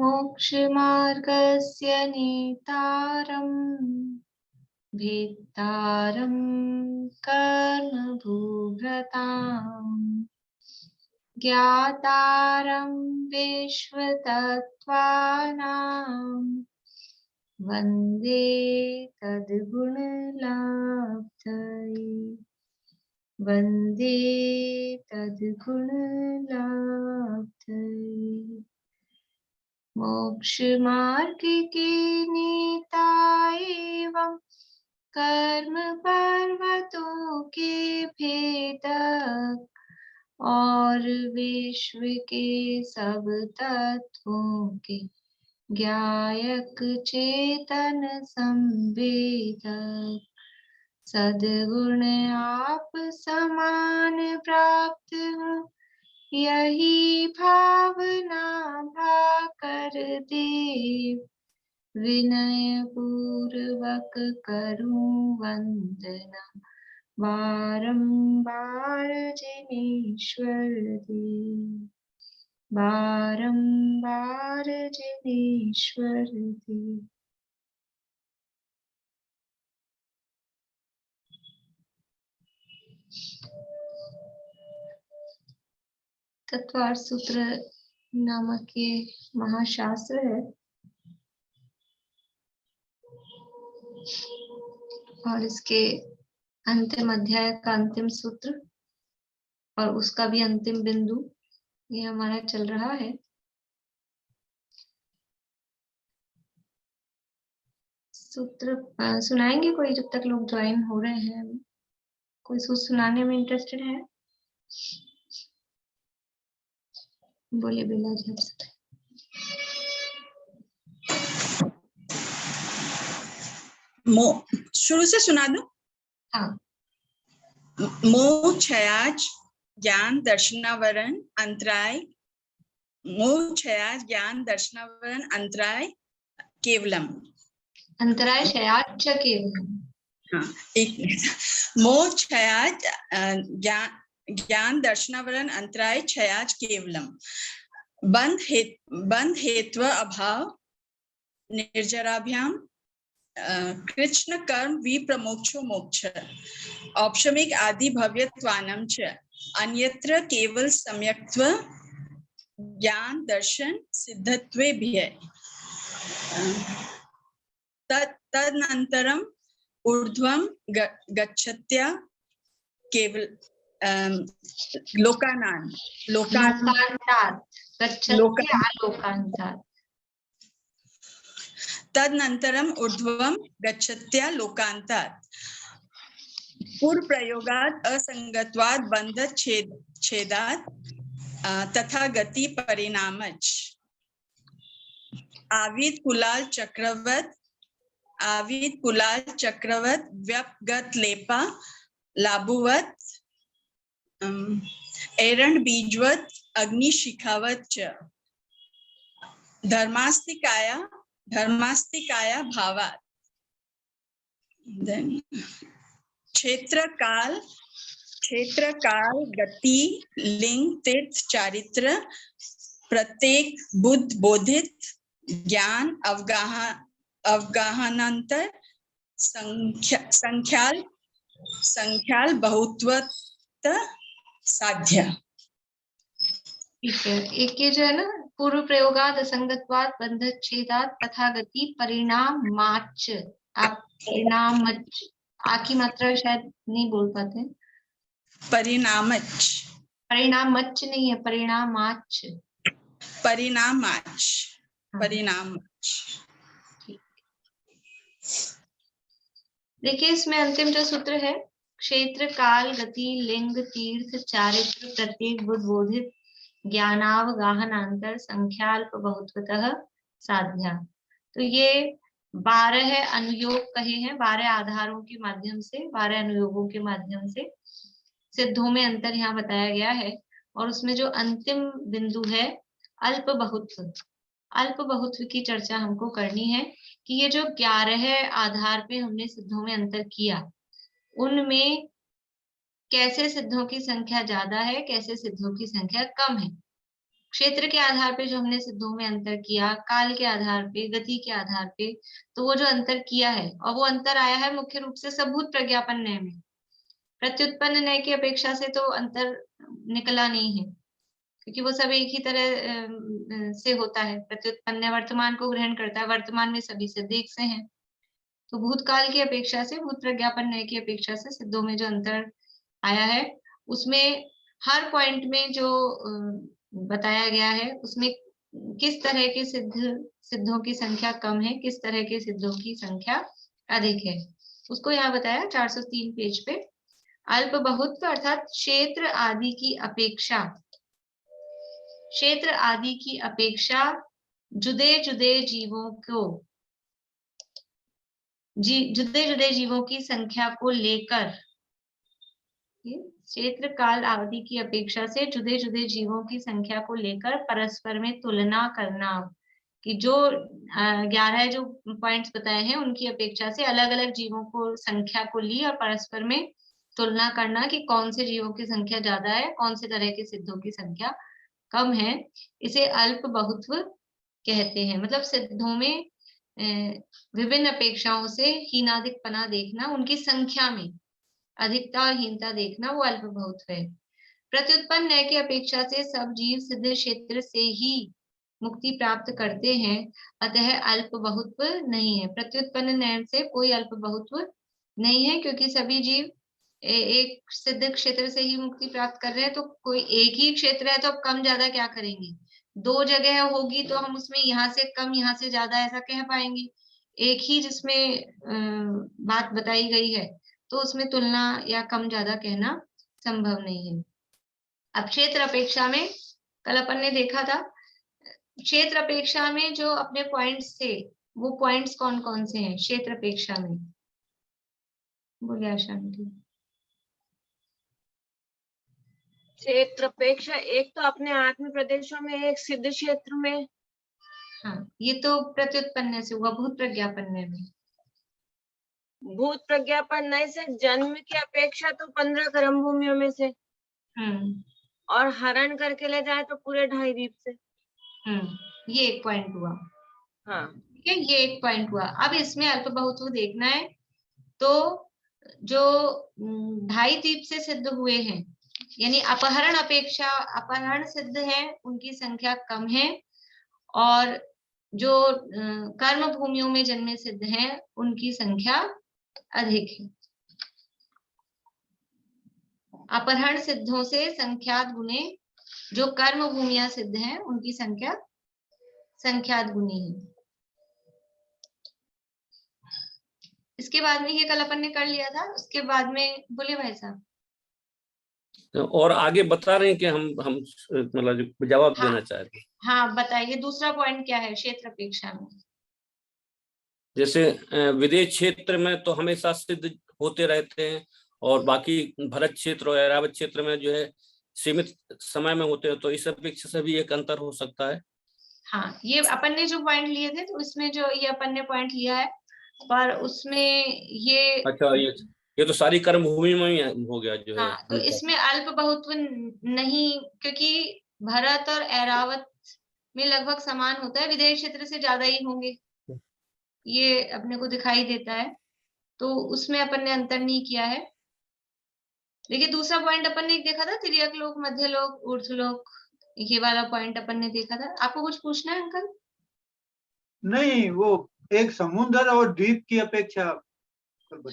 मोक्षमार्गस्य नेतारम् भेत्तारं कर्मभूभृताम् ज्ञातारं विश्वतत्त्वानां वन्दे तद्गुणलाब्धये वन्दे तद्गुणलाब्धये। मोक्षमार्ग के नेता एवं कर्म पर्वतों के भेदक और विश्व के सब तत्वों के ज्ञायक चेतन संवेदक सद्गुण आप समान प्राप्त हो यही भावना भाकर देव विनय पूर्वक करूं वंदना बारंबार जिनेश्वर देव बारंबार जिनेश्वर देव। तत्वार्थ सूत्र नामक ये महाशास्त्र है और इसके अंतिम अध्याय का अंतिम सूत्र और उसका भी अंतिम बिंदु ये हमारा चल रहा है। सूत्र सुनाएंगे कोई जब तक लोग ज्वाइन हो रहे हैं? कोई सूत्र सुनाने में इंटरेस्टेड है? बोलिए बेला जी। शुरू से सुना दो। हाँ। मोह क्षयाज ज्ञान दर्शनावरण अंतराय मोह क्षयाज ज्ञान दर्शनावरण अंतराय केवलम अंतराय क्षयाच केवलम। हाँ, एक मिनट। मोह क्षयाज ज्ञान दर्शनावरण अंतराय क्षयाज केवलम बंध हेत्व अभाव निर्जराभ्याम कृष्ण कर्म विप्रमोक्षो मोक्ष औपशमिक आदि भव्यत्वानं च अन्यत्र केवल सम्यक्त्व ज्ञान दर्शन सिद्धत्वेभ्य तदनन्तरम ऊर्ध्वं गच्छत्या केवल तदनन्तरम ऊर्ध्वं गच्छत्या लोकान्तात् पूर्व प्रयोगात् असंगत्वात् बंध छेदात् तथा गति परिणामच आविद कुलाल चक्रवत व्यपगत लेपा लाभुवत एरण बीजवत अग्नि शिखावत च धर्मास्तिकाया भावात् क्षेत्र काल गति लिंग तीर्थ चारित्र प्रत्येक बुद्ध बोधित ज्ञान अवगाहनांतर संख्याल बहुत्वत साध्य। ठीक है। एक ये जो है ना पूर्व प्रयोगाद असंगत्वाद बंधच्छेदात तथा गति परिणाम माच। आप परिणाम आखी मात्रा शायद नहीं बोल पाते। परिणामच नहीं है, परिणामाच। देखिए इसमें अंतिम जो सूत्र है क्षेत्र काल गति लिंग तीर्थ चारित्र प्रत्येक बुद्धबोधित ज्ञानावगाहनांतर संख्याल्प बहुत्वतः साध्या। तो ये 12 अनुयोग कहे हैं, 12 आधारों के माध्यम से, 12 अनुयोगों के माध्यम से सिद्धों में अंतर यहाँ बताया गया है। और उसमें जो अंतिम बिंदु है अल्प बहुत्व की चर्चा हमको करनी है कि ये जो 11 आधार पे हमने सिद्धों में अंतर किया उनमें कैसे सिद्धों की संख्या ज्यादा है, कैसे सिद्धों की संख्या कम है। क्षेत्र के आधार पे जो हमने सिद्धों में अंतर किया, काल के आधार पे, गति के आधार पे, तो वो जो अंतर किया है, और वो अंतर आया है मुख्य रूप से सबूत प्रज्ञापन न्याय में। प्रत्युत्पन्न न्याय की अपेक्षा से तो अंतर निकला नहीं है, क्योंकि वो सब एक ही तरह से होता है। प्रत्युत्पन्न वर्तमान को ग्रहण करता है, वर्तमान में सभी सिद्ध एक से हैं। तो भूतकाल की अपेक्षा से, भूत प्रज्ञापन न्याय की अपेक्षा से सिद्धों में जो अंतर आया है, उसमें हर पॉइंट में जो बताया गया है, उसमें किस तरह के सिद्धों की संख्या कम है, किस तरह के सिद्धों की संख्या अधिक है, उसको यहाँ बताया 403 पेज पे। अल्प बहुत्व अर्थात क्षेत्र आदि की अपेक्षा, क्षेत्र आदि की अपेक्षा जुदे जुदे जीवों को, जुदे जुदे जीवों की संख्या को लेकर, क्षेत्र काल आदि की अपेक्षा से जुदे जुदे जीवों की संख्या को लेकर परस्पर में तुलना करना, कि जो 11 जो पॉइंट्स बताए हैं उनकी अपेक्षा से अलग अलग जीवों को संख्या को ली और परस्पर में तुलना करना कि कौन से जीवों की संख्या ज्यादा है, कौन से तरह के सिद्धों की संख्या कम है, इसे अल्प बहुत्व कहते हैं। मतलब सिद्धों में विभिन्न अपेक्षाओं से हीनाधिकपना देखना, उनकी संख्या में अधिकता और हीनता देखना, वो अल्प बहुत्व है। प्रत्युत्पन्न न्याय की अपेक्षा से सब जीव सिद्ध क्षेत्र से ही मुक्ति प्राप्त करते हैं, अतः अल्प बहुत्व नहीं है। प्रत्युत्पन्न न्याय से कोई अल्प बहुत्व नहीं है, क्योंकि सभी जीव एक सिद्ध क्षेत्र से ही मुक्ति प्राप्त कर रहे हैं। तो कोई एक ही क्षेत्र है तो अब कम ज्यादा क्या करेंगे, दो जगह होगी तो हम उसमें यहाँ से कम यहाँ से ज्यादा ऐसा कह पाएंगे। एक ही जिसमें बात बताई गई है तो उसमें तुलना या कम ज्यादा कहना संभव नहीं है। अब क्षेत्र अपेक्षा में कल अपन ने देखा था, क्षेत्र अपेक्षा में जो अपने पॉइंट्स थे, वो पॉइंट्स कौन कौन से हैं क्षेत्र अपेक्षा में, बोलिए आशा आंटी। क्षेत्र अपेक्षा एक तो अपने आत्म प्रदेशों में, एक सिद्ध क्षेत्र में। हाँ, ये तो प्रत्युत्पन्न से हुआ, भूत प्रज्ञापन में। भूत प्रज्ञापन न्याय से जन्म की अपेक्षा तो 15 कर्म भूमियों में से, और हरण करके ले जाए तो पूरे 2.5 द्वीप से। ये एक पॉइंट हुआ। हाँ, ठीक है, ये एक पॉइंट हुआ। अब इसमें अल्प बहुत्व देखना है, तो जो 2.5 द्वीप से सिद्ध हुए हैं, यानी अपहरण अपेक्षा, अपहरण सिद्ध है उनकी संख्या कम है, और जो कर्म भूमियों में जन्मे सिद्ध हैं उनकी संख्या अधिक है। अपहरण सिद्धों से संख्यात गुणे जो कर्म भूमियां सिद्ध हैं उनकी संख्या संख्यात गुणी है। इसके बाद में ये कल अपन ने कर लिया था, उसके बाद में बोले भाई साहब। और आगे बता रहे हैं कि हम मतलब जवाब देना चाहते हैं। हाँ बताइए, दूसरा पॉइंट क्या है क्षेत्र अपेक्षा में। जैसे विदेश क्षेत्र में तो हमेशा सिद्ध होते रहते हैं, और बाकी भरत क्षेत्र और ऐरावत क्षेत्र में जो है सीमित समय में होते हैं, तो इस अपेक्षा से भी एक अंतर हो सकता है। हाँ, ये अपन ने जो पॉइंट लिए थे तो उसमें जो ये अपन ने पॉइंट लिया है, पर उसमें ये अच्छा, ये तो सारी कर्म भूमि में ही हो गया जो है। हाँ, तो इसमें अल्प बहुत्व नहीं, क्योंकि भरत और ऐरावत में लगभग समान होता है, विदेश क्षेत्र से ज्यादा ही होंगे, ये अपने को दिखाई देता है, तो उसमें अपन ने अंतर नहीं किया है। देखिए दूसरा पॉइंट अपन ने देखा था, तिर्यक लोक, मध्य लोक, ऊर्ध्व लोक, ये वाला पॉइंट अपन ने देखा था। आपको कुछ पूछना है अंकल? नहीं, वो एक समुद्र और द्वीप की अपेक्षा।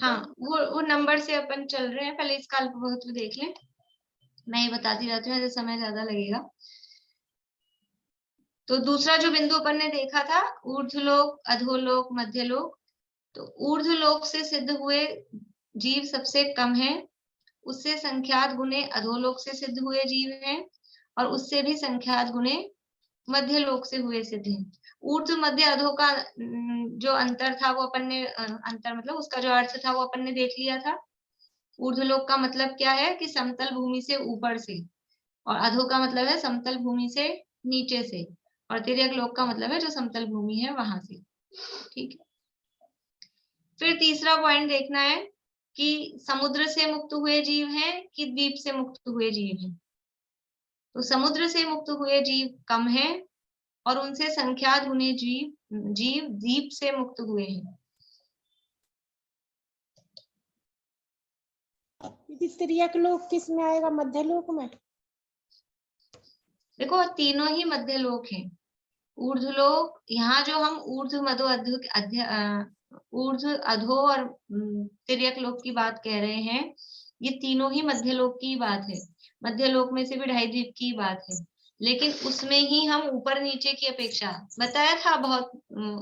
हाँ, वो नंबर से अपन चल रहे हैं, पहले इसका अल्प बहुत्व देख लें, मैं ये बताती रहती हूँ, ऐसे समय ज्यादा लगेगा। तो दूसरा जो बिंदु अपन ने देखा था, ऊर्ध्वलोक, अधोलोक, मध्यलोक, तो ऊर्ध्वलोक से सिद्ध हुए जीव सबसे कम है, उससे संख्यात गुणे अधोलोक से सिद्ध हुए जीव हैं, और उससे भी संख्यात गुणे मध्य लोक से हुए सिद्ध हैं। ऊर्ध्व मध्य अधो का जो अंतर था वो अपन ने अंतर मतलब उसका जो अर्थ था वो अपन ने देख लिया था। ऊर्ध्वलोक का मतलब क्या है कि समतल भूमि से ऊपर से, और अधो का मतलब है समतल भूमि से नीचे से, और तिर्यक लोक का मतलब है जो समतल भूमि है वहां से। ठीक है, फिर तीसरा पॉइंट देखना है कि समुद्र से मुक्त हुए जीव हैं कि द्वीप से मुक्त हुए जीव हैं। तो समुद्र से मुक्त हुए जीव कम है और उनसे संख्यात गुने जीव द्वीप से मुक्त हुए हैं। तिर्यक लोक किस में आएगा? मध्य लोक में? देखो तीनों ही मध्य लोक हैं। ऊर्ध्वलोक, यहाँ जो हम ऊर्ध्व मधो ऊर्ध्व अधो और तिर्यक लोक की बात कह रहे हैं, ये तीनों ही मध्य लोक की बात है। मध्य लोक में से भी 2.5 द्वीप की बात है, लेकिन उसमें ही हम ऊपर नीचे की अपेक्षा बताया था बहुत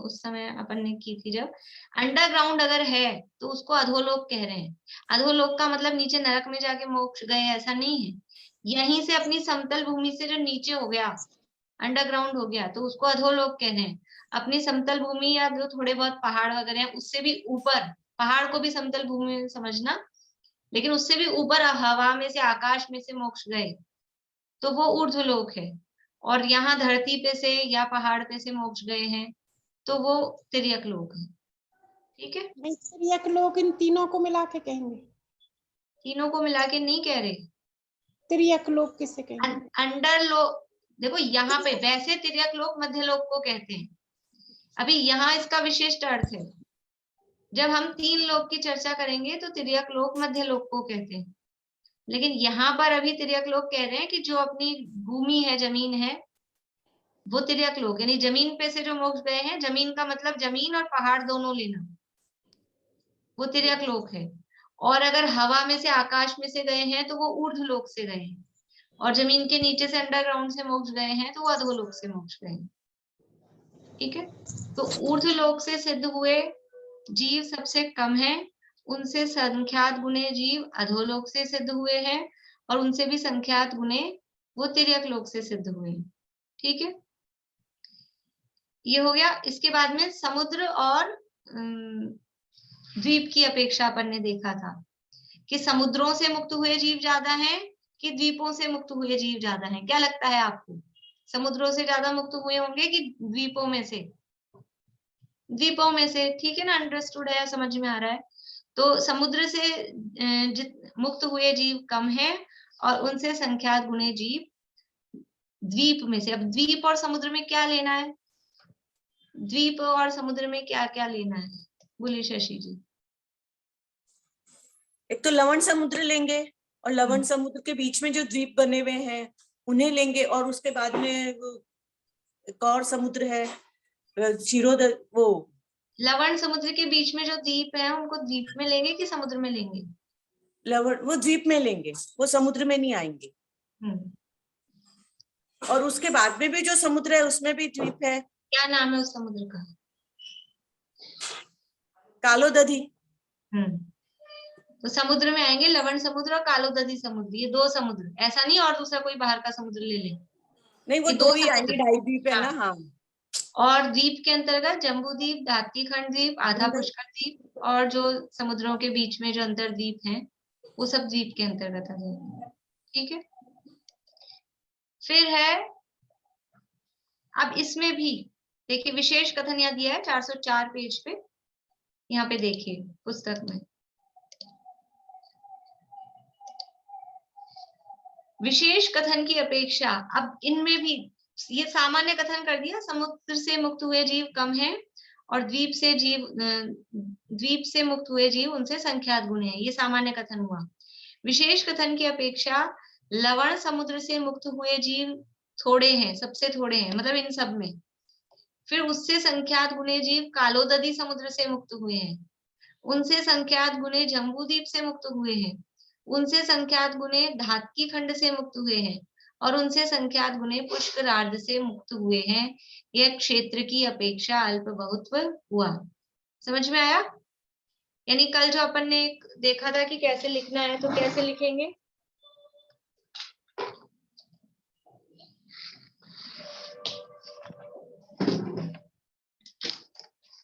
उस समय अपन ने की थी जब। अंडरग्राउंड अगर है तो उसको अधोलोक कह रहे हैं। अधोलोक का मतलब नीचे नरक में जाके मोक्ष गए ऐसा नहीं है। यहीं से अपनी समतल भूमि से जो नीचे हो गया, अंडरग्राउंड हो गया, तो उसको अधोलोक कह रहे हैं। अपनी समतल भूमि या जो थोड़े बहुत पहाड़ वगैरह हैं उससे भी ऊपर, पहाड़ को भी समतल भूमि में समझना, लेकिन उससे भी ऊपर हवा में से, आकाश में से मोक्ष गए तो वो ऊर्ध्वलोक है। और यहाँ धरती पे से या पहाड़ पे से मोक्ष गए हैं तो वो तिर्यक लोक है। ठीक है, नहीं, तिर्यक लोक इन तीनों को मिला के कहेंगे? तीनों को मिला के नहीं कह रहे। तिर्यक लोक किसे कहेंगे? अंडर लोक, देखो यहाँ पे वैसे तिर्यक लोक मध्य लोक को कहते हैं। अभी यहाँ इसका विशिष्ट अर्थ है। जब हम 3 लोक की चर्चा करेंगे तो तिर्यक लोक मध्य लोक को कहते हैं, लेकिन यहाँ पर अभी तिर्यक लोक कह रहे हैं कि जो अपनी भूमि है, जमीन है, वो तिर्यक लोक, यानी जमीन पे से जो मोक्ष गए हैं, जमीन का मतलब जमीन और पहाड़ दोनों लेना, वो तिर्यक लोक है। और अगर हवा में से, आकाश में से गए हैं तो वो ऊर्ध्व लोक से गए हैं, और जमीन के नीचे से, अंडरग्राउंड से मोक्ष गए हैं तो वो अधोलोक से मोक्ष गए हैं। ठीक है, तो ऊर्ध्व लोक से सिद्ध हुए जीव सबसे कम है, उनसे संख्यात गुणे जीव अधोलोक से सिद्ध हुए हैं, और उनसे भी संख्यात गुणे वो तिर्यक लोक से सिद्ध हुए हैं। ठीक है, ये हो गया। इसके बाद में समुद्र और द्वीप की अपेक्षा अपन ने देखा था कि समुद्रों से मुक्त हुए जीव ज्यादा हैं कि द्वीपों से मुक्त हुए जीव ज्यादा हैं। क्या लगता है आपको, समुद्रों से ज्यादा मुक्त हुए होंगे कि द्वीपों में से? द्वीपों में से। ठीक है ना, अंडरस्टूड है, समझ में आ रहा है। तो समुद्र से मुक्त हुए जीव कम है और उनसे संख्यात गुणे जीव द्वीप में से। अब द्वीप और समुद्र में क्या लेना है? द्वीप और समुद्र में क्या क्या लेना है? बोलिए शशि जी। एक तो लवण समुद्र लेंगे और लवण समुद्र के बीच में जो द्वीप बने हुए हैं उन्हें लेंगे, और उसके बाद में एक और समुद्र है वो लवण समुद्र के बीच में जो द्वीप है उनको द्वीप में लेंगे कि समुद्र में लेंगे? लवण वो द्वीप में लेंगे, वो समुद्र में नहीं आएंगे। और उसके बाद में भी जो समुद्र है उसमें भी द्वीप है। क्या नाम है उस समुद्र का? कालोदधी। तो समुद्र में आएंगे लवण समुद्र और कालोदधी समुद्र, ये 2 समुद्र, ऐसा नहीं और दूसरा कोई बाहर का समुद्र ले ले। नहीं, वो 2 ही आएंगे, 2.5 द्वीप है ना। हाँ, और द्वीप के अंतर्गत जम्बू द्वीप, धात्कीखंड द्वीप, आधा पुष्कर द्वीप और जो समुद्रों के बीच में जो अंतर द्वीप हैं वो सब द्वीप के अंतर्गत आ जाएंगे। ठीक है, फिर है, अब इसमें भी देखिए विशेष कथन यहाँ दिया है 404 पेज पे, यहाँ पे देखिए पुस्तक में विशेष कथन की अपेक्षा। अब इनमें भी ये सामान्य कथन कर दिया, समुद्र से मुक्त हुए जीव कम है और द्वीप से मुक्त हुए जीव उनसे संख्यात गुणे हैं, ये सामान्य कथन हुआ। विशेष कथन की अपेक्षा लवण समुद्र से मुक्त हुए जीव थोड़े हैं, सबसे थोड़े हैं, मतलब इन सब में। फिर उससे संख्यात गुणे जीव कालोदधी समुद्र से मुक्त हुए हैं, उनसे संख्यात गुणे जम्बूद्वीप से मुक्त हुए हैं, उनसे संख्यात गुणे धात्कीखंड से मुक्त हुए हैं, और उनसे संख्यात गुणे पुष्करार्ध से मुक्त हुए हैं। यह क्षेत्र की अपेक्षा अल्प बहुत्व हुआ। समझ में आया? यानी कल जो अपन ने देखा था कि कैसे लिखना है, तो कैसे लिखेंगे?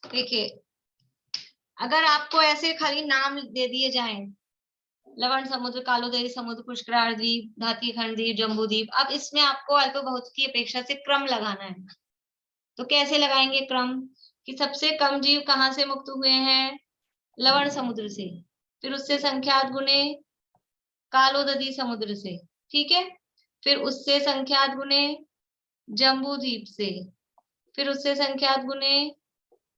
देखिए, अगर आपको ऐसे खाली नाम दे दिए जाएं, लवण समुद्र, कालोदधी समुद्र, पुष्करार्ध द्वीप, धात्कीखंड द्वीप, जम्बूद्वीप, अब इसमें आपको अल्प बहुत की अपेक्षा से क्रम लगाना है। तो कैसे लगाएंगे क्रम? कि सबसे कम जीव कहाँ से मुक्त हुए हैं? लवण समुद्र से, फिर उससे संख्यात गुणे कालोदधी समुद्र से। ठीक है, फिर उससे संख्यात गुने जम्बू द्वीप से, फिर उससे संख्यात गुने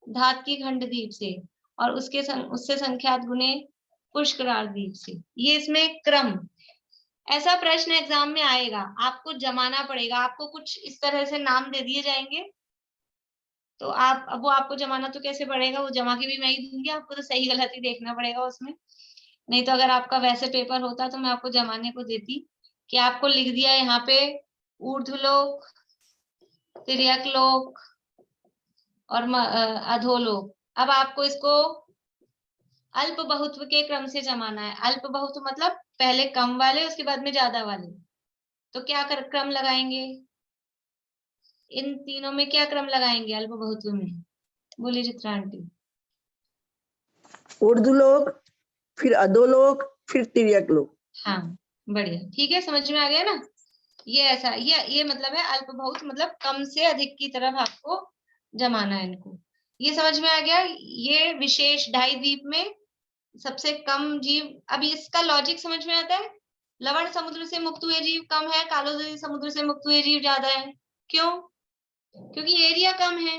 धातकी खंड द्वीप से, और उससे संख्यात गुने पुष्करार द्वीप से। ये इसमें क्रम, ऐसा प्रश्न एग्जाम में आएगा, आपको जमाना पड़ेगा, आपको कुछ इस तरह से नाम दे दिए जाएंगे, तो अब वो आपको जमाना तो कैसे पड़ेगा, वो जमा के भी मैं ही दूंगी, आपको तो सही गलत ही देखना पड़ेगा उसमें। नहीं तो अगर आपका वैसे पेपर होता तो मैं आपको जमाने को देती कि आपको लिख दिया यहाँ पे ऊर्ध्वलोक, तिर्यक लोक और अधोलोक। अब आपको इसको अल्प बहुत्व के क्रम से जमाना है। अल्प बहुत्व मतलब पहले कम वाले, उसके बाद में ज्यादा वाले। तो क्या क्रम लगाएंगे, इन तीनों में क्या क्रम लगाएंगे अल्प बहुत्व में? बोलिए चित्रा आंटी। ऊर्ध्वलोक, फिर अधोलोक, फिर तिर्यक लोक। हाँ बढ़िया, ठीक है, समझ में आ गया ना। ये ऐसा, ये मतलब है अल्प बहुत, मतलब कम से अधिक की तरफ आपको जमाना है इनको। ये समझ में आ गया। ये विशेष ढाई द्वीप में सबसे कम जीव, अभी इसका लॉजिक समझ में आता है। लवण समुद्र से मुक्त हुए जीव कम है, कालोदरी समुद्र से मुक्त हुए जीव ज्यादा है। क्यों? क्योंकि एरिया कम है,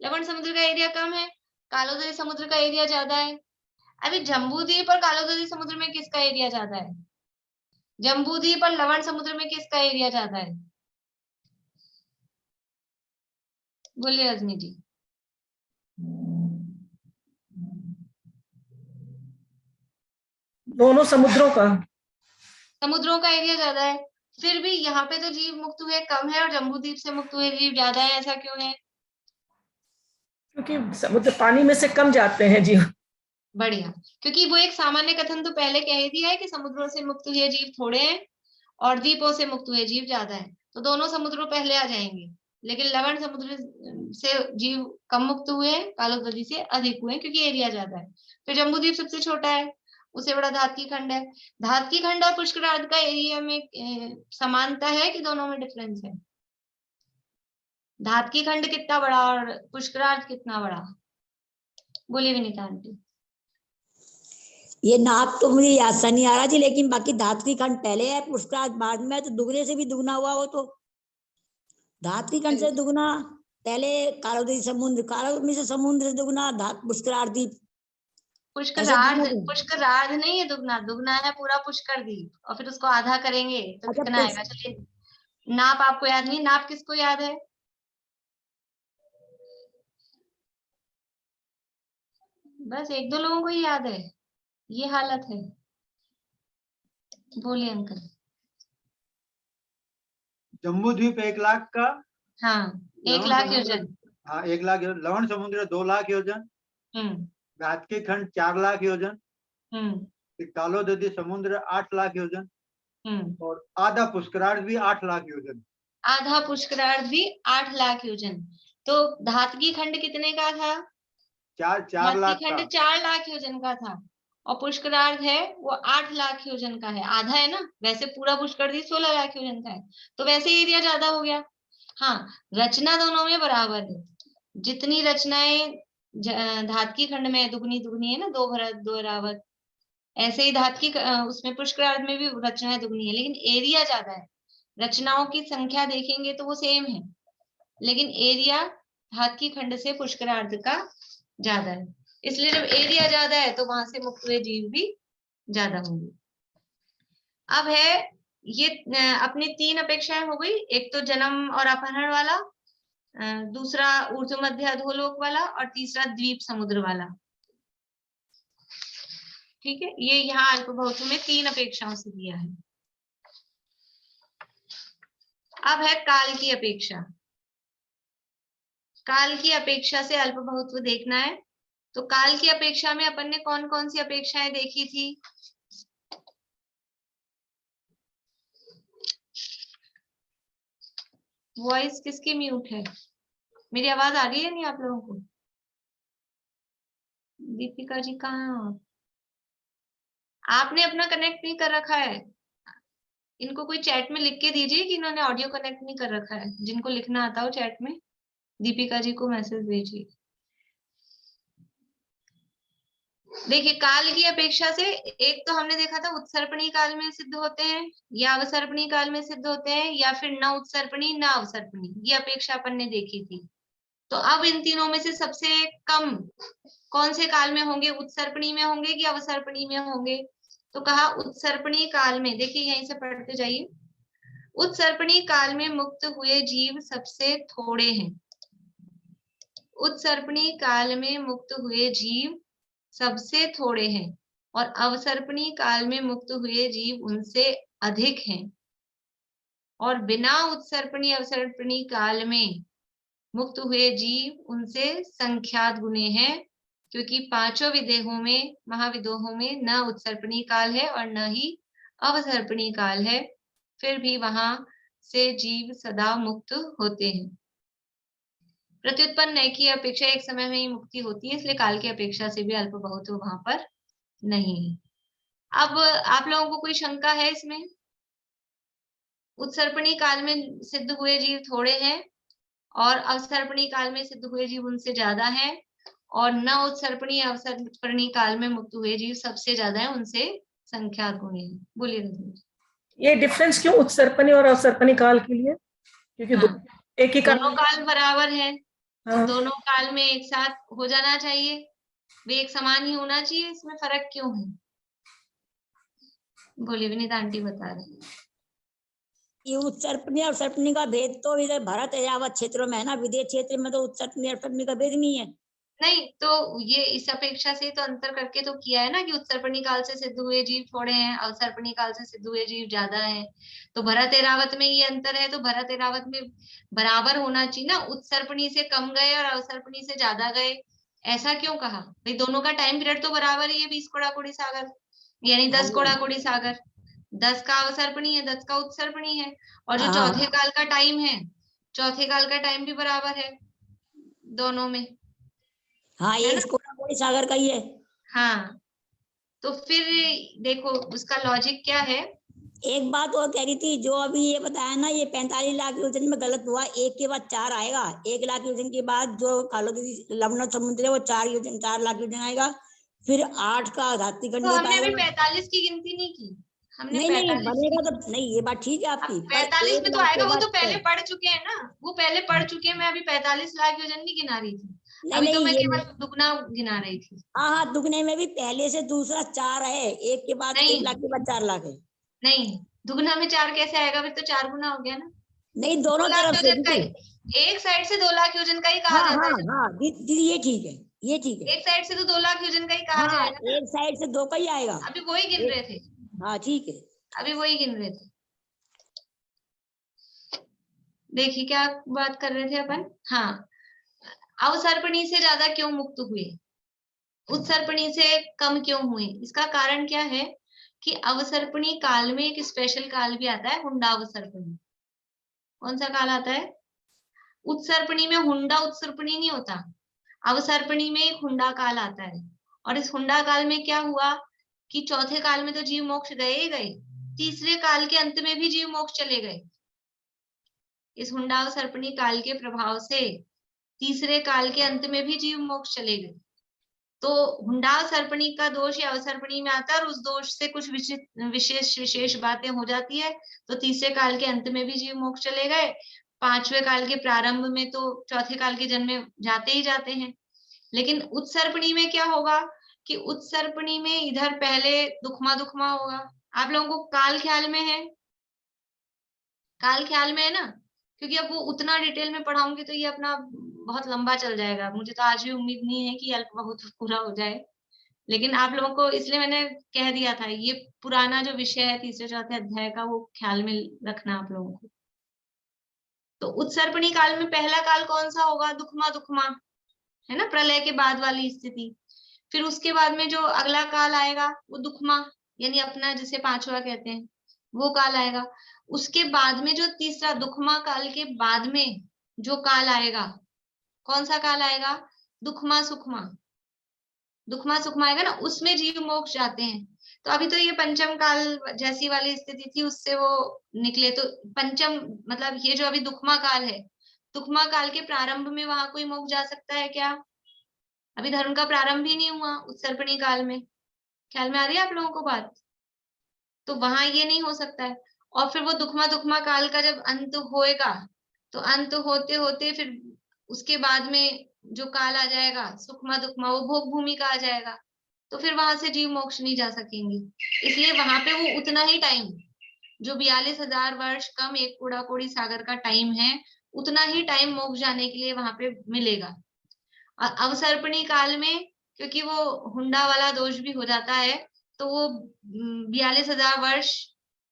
लवण समुद्र का एरिया कम है, कालोदरी समुद्र का एरिया ज्यादा है। अभी जम्बू द्वीप और कालोदरी समुद्र में किसका एरिया ज्यादा है? जम्बू द्वीप और लवण समुद्र में किसका एरिया ज्यादा है? बोलिए रजनी जी। दोनों समुद्रों का। समुद्रों का एरिया ज्यादा है, फिर भी यहाँ पे तो जीव मुक्त हुए कम है और जम्बू द्वीप से मुक्त हुए जीव ज्यादा है, ऐसा क्यों है? क्योंकि समुद्र पानी में से कम जाते हैं जीव। बढ़िया, क्योंकि वो एक सामान्य कथन तो पहले कह ही दिया है कि समुद्रों से मुक्त हुए जीव थोड़े हैं और द्वीपों से मुक्त हुए जीव ज्यादा है, तो दोनों समुद्रों पहले आ जाएंगे। लेकिन लवण समुद्र से जीव कम मुक्त हुए हैं, कालोदरी से अधिक हुए हैं, क्योंकि एरिया ज्यादा है। फिर जम्बू द्वीप सबसे छोटा है, उससे बड़ा धातकी खंड है। धातकी खंड और पुष्करार्ध का एरिया में समानता है कि दोनों में डिफरेंस है? धातकी खंड कितना बड़ा और पुष्करार्ध कितना बड़ा? बोलिए विनीता आंटी। ये नाप तो मुझे याद सा नहीं आ रहा जी, लेकिन बाकी धातकी खंड पहले है, पुष्करार्ध बाद में, तो दुगने से भी दुगना हुआ हो तो धातकी खंड से दुगना पहले, कालोदरी समुद्र, कालोदरी से समुद्र से दुगना पुष्करार्ध द्वीप। पुष्करार्ध नहीं है दुगना, दुगना है पूरा पुष्कर द्वीप, और फिर उसको आधा करेंगे तो कितना आएगा? चलिए, नाप आपको याद नहीं, नाप किसको याद है? बस एक दो लोगों को ही याद है, ये हालत है। बोलिए अंकल। जम्बू द्वीप 1 लाख का, हाँ 1 लाख योजन। हाँ 1 लाख, लवण समुद्र 2 लाख योजन, धातकी खंड 4 लाख योजन, कालोदरी समुद्र 8 लाख योजन, और आधा पुष्करार्ध भी 8 लाख योजन। आधा पुष्करार्ध भी 8 लाख योजन। तो धातकी खंड कितने का था? 4 लाख का। 4 लाख योजन का था, और पुष्करार्ध है वो 8 लाख योजन का है, आधा है ना। वैसे पूरा पुष्कर द्वीप 16 लाख योजन का है, तो वैसे एरिया ज्यादा हो गया। हाँ, रचना दोनों में बराबर है, जितनी रचनाएं धातकी खंड में दुगनी दुगनी है ना, 2 भरत 2 रावत, ऐसे ही धातकी उसमें पुष्करार्ध में भी रचनाएं दुगनी है, लेकिन एरिया ज्यादा है। रचनाओं की संख्या देखेंगे तो वो सेम है, लेकिन एरिया धातकी खंड से पुष्करार्ध का ज्यादा है। इसलिए जब एरिया ज्यादा है तो वहां से मुक्त हुए जीव भी ज्यादा होंगे। अब है ये अपनी 3 अपेक्षाएं हो गई, एक तो जन्म और अपहरण वाला, दूसरा ऊर्ध्व मध्य अधोलोक वाला, और तीसरा द्वीप समुद्र वाला। ठीक है, ये यहाँ अल्प बहुत्व में 3 अपेक्षाओं से दिया है। अब है काल की अपेक्षा। काल की अपेक्षा से अल्प बहुत्व देखना है, तो काल की अपेक्षा में अपन ने कौन कौन सी अपेक्षाएं देखी थी? वॉइस किसकी म्यूट है? मेरी आवाज आ रही है नहीं आप लोगों को? दीपिका जी कहाँ? आपने अपना कनेक्ट नहीं कर रखा है। इनको कोई चैट में लिख के दीजिए कि इन्होंने ऑडियो कनेक्ट नहीं कर रखा है। जिनको लिखना आता हो चैट में दीपिका जी को मैसेज भेजिए। देखिए काल की अपेक्षा से एक तो हमने देखा था उत्सर्पणी काल में सिद्ध होते हैं या अवसर्पणी काल में सिद्ध होते हैं या फिर न उत्सर्पणी न अवसर्पणी, ये अपेक्षा अपन ने देखी थी। तो अब इन तीनों में से सबसे कम कौन से काल में होंगे, उत्सर्पणी में होंगे कि अवसर्पणी में होंगे? तो कहा उत्सर्पणी काल में। देखिए यहीं से पढ़ते जाइए। उत्सर्पणी काल में मुक्त हुए जीव सबसे थोड़े हैं। उत्सर्पणी काल में मुक्त हुए जीव सबसे थोड़े हैं और अवसर्पणी काल में मुक्त हुए जीव उनसे अधिक हैं। और बिना उत्सर्पणी अवसर्पणी काल में मुक्त हुए जीव उनसे संख्यात गुणे हैं, क्योंकि पांचों विदेहों में, महाविदोहों में न उत्सर्पणी काल है और न ही अवसर्पणी काल है, फिर भी वहां से जीव सदा मुक्त होते हैं। प्रत्युत्पन्न नए की अपेक्षा एक समय में ही मुक्ति होती है, इसलिए काल की अपेक्षा से भी अल्प बहुत वहां पर नहीं है। अब आप लोगों को कोई शंका है इसमें? उत्सर्पणी काल में सिद्ध हुए जीव थोड़े हैं और अवसर्पणी काल में सिद्ध हुए जीव उनसे ज्यादा हैं, और न उत्सर्पणी अवसर्पणी काल में मुक्त हुए जीव सबसे ज्यादा है, उनसे संख्यात गुणी है। बोलिए। ये डिफरेंस क्यों उत्सर्पणी और अवसर्पणी काल के लिए? क्योंकि हाँ, एक ही दोनों काल बराबर है। हाँ। दोनों काल में एक साथ हो जाना चाहिए, वे एक समान ही होना चाहिए, इसमें फर्क क्यों है? बोलिए, विनीता आंटी बता रहे हैं। ये उत्सर्पणी और सर्पणी का भेद तो इधर भारत एरावत क्षेत्रों में है ना, विदेश क्षेत्र में तो उत्सर्पणी और सर्पणी का भेद नहीं है। नहीं, तो ये इस अपेक्षा से तो अंतर करके तो किया है ना कि उत्सर्पणी काल से सिद्ध हुए जीव थोड़े हैं, अवसर्पणी काल से सिद्ध हुए जीव ज्यादा हैं। तो भरत एरावत में ये अंतर है, तो भरत एरावत में बराबर होना चाहिए ना, उत्सर्पणी से कम गए और अवसर्पणी से ज्यादा गए, ऐसा क्यों कहा? भाई दोनों का टाइम पीरियड तो बराबर ही है, 20 कोड़ा कोड़ी सागर, यानी 10 कोड़ा कोड़ी सागर। 10 का अवसर्पणी है, 10 का उत्सर्पणी है, और जो चौथे काल का टाइम है, चौथे काल का टाइम भी बराबर है दोनों में। हाँ, ये कोड़ी सागर का ही है। हाँ, तो फिर देखो उसका लॉजिक क्या है। एक बात और कह रही थी, जो अभी ये बताया ना, ये 45 लाख योजन में गलत हुआ, 1 के बाद 4 आएगा। 1 लाख योजन के बाद जो लवण समुद्र है वो 4 लाख योजन आएगा, फिर 8 का धात्री खंड तो हमने अभी 45 की गिनती नहीं की, हमने नहीं बनेगा तो नहीं, ये बात ठीक है आपकी। 45 में तो आएगा, वो तो पहले पढ़ चुके हैं ना, वो पहले पढ़ चुके हैं। मैं अभी 45 लाख योजन नहीं गिना रही थी, अभी तो मैं केवल दुगना गिना रही थी। हाँ, दुगने में भी पहले से दूसरा 4 है, 1 के बाद 1 लाख के बाद 4 लाख है। नहीं, दुगना में 4 कैसे आएगा? फिर तो 4 गुना हो गया ना। नहीं, दोनों तरफ से एक साइड से 2 लाख योजन का ही कहा जाता है। हाँ, दीदी ये ठीक है, ये ठीक है। एक साइड से तो 2 लाख योजन का ही कहा जाएगा। एक साइड से 2 का ही आएगा। अभी वही गिन रहे थे। हाँ ठीक है, अभी वही गिन रहे थे। देखिए क्या बात कर रहे थे अपन। हाँ, अवसर्पणी से ज्यादा क्यों मुक्त हुए, उत्सर्पणी से कम क्यों हुए? इसका कारण क्या है कि अवसर्पणी काल में एक स्पेशल काल भी आता है, हुंडा अवसर्पणी। कौन सा काल आता है? उत्सर्पणी में हुंडा उत्सर्पणी नहीं होता, अवसर्पणी में एक हुंडा काल आता है। और इस हुंडा काल में क्या हुआ कि चौथे काल में तो जीव मोक्ष गए ही गए, तीसरे काल के अंत में भी जीव मोक्ष चले गए। इस हुंडा अवसर्पणी काल के प्रभाव से तीसरे काल के अंत में भी जीव मोक्ष चले गए। तो हुंडा सर्पणी का दोष या अवसर्पणी में आता है, और उस दोष से कुछ विशेष बातें हो जाती है, तो तीसरे काल के अंत में भी जीव मोक्ष चले गए। पांचवें काल के प्रारंभ में तो चौथे काल के जन्म में जाते ही जाते हैं। लेकिन उत्सर्पणी में क्या होगा कि उत्सर्पणी में इधर पहले दुखमा होगा। आप लोगों को काल ख्याल में है? काल ख्याल में है ना? क्योंकि अब वो उतना डिटेल में पढ़ाऊंगी तो ये अपना बहुत लंबा चल जाएगा। मुझे तो आज भी उम्मीद नहीं है कि अल्प बहुत पूरा हो जाए, लेकिन आप लोगों को इसलिए मैंने कह दिया था, ये पुराना जो विषय है तीसरे चौथे अध्याय का, वो ख्याल में रखना आप लोगों को। तो उत्सर्पणी काल में पहला काल कौन सा होगा? दुखमा है ना, प्रलय के बाद वाली स्थिति। फिर उसके बाद में जो अगला काल आएगा वो दुखमा, यानी अपना जिसे पांचवा कहते हैं, वो काल आएगा। उसके बाद में जो तीसरा दुखमा काल के बाद में जो काल आएगा, कौन सा काल आएगा? दुखमा सुखमा आएगा ना, उसमें जीव मोक्ष जाते हैं। तो अभी तो ये पंचम काल जैसी वाली स्थिति थी, उससे वो निकले। तो पंचम मतलब ये जो अभी दुखमा काल है, दुखमा काल के प्रारंभ में वहां कोई मोक्ष जा सकता है क्या? अभी धर्म का प्रारंभ ही नहीं हुआ उत्सर्पणी काल में। ख्याल में आ रही है आप लोगों को बात? तो वहां ये नहीं हो सकता है। और फिर वो दुखमा काल का जब अंत होएगा, तो अंत होते होते फिर उसके बाद में जो काल आ जाएगा सुखमा दुखमा, वो भोग भूमि का आ जाएगा, तो फिर वहां से जीव मोक्ष नहीं जा सकेंगे। इसलिए वहां पे वो उतना ही टाइम, जो 42,000 वर्ष कम एक कूड़ा कोड़ी सागर का टाइम है, उतना ही टाइम मोक्ष जाने के लिए वहां पे मिलेगा। अवसर्पणी काल में क्योंकि वो हुंडा वाला दोष भी हो जाता है, तो वो 42,000 वर्ष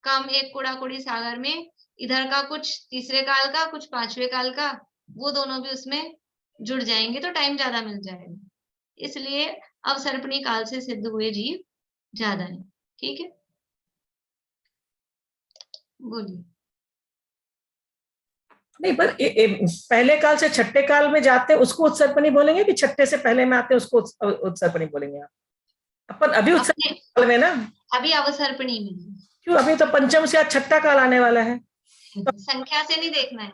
कम एक कूड़ा कोड़ी सागर में इधर का कुछ तीसरे काल का, कुछ पांचवे काल का, वो दोनों भी उसमें जुड़ जाएंगे, तो टाइम ज्यादा मिल जाएगा। इसलिए अवसर्पणी काल से सिद्ध हुए जीव ज्यादा है। ठीक है, बोलिए। नहीं, पर पहले काल से छठे काल में जाते हैं उसको उत्सर्पणी बोलेंगे कि छठे से पहले में आते हैं उसको उत्सर्पणी बोलेंगे? आप अपन अभी उत्सर्पणी काल में ना, अभी अवसर्पणी में। क्यों? अभी तो पंचम से आज छठा काल आने वाला है। संख्या से नहीं देखना है।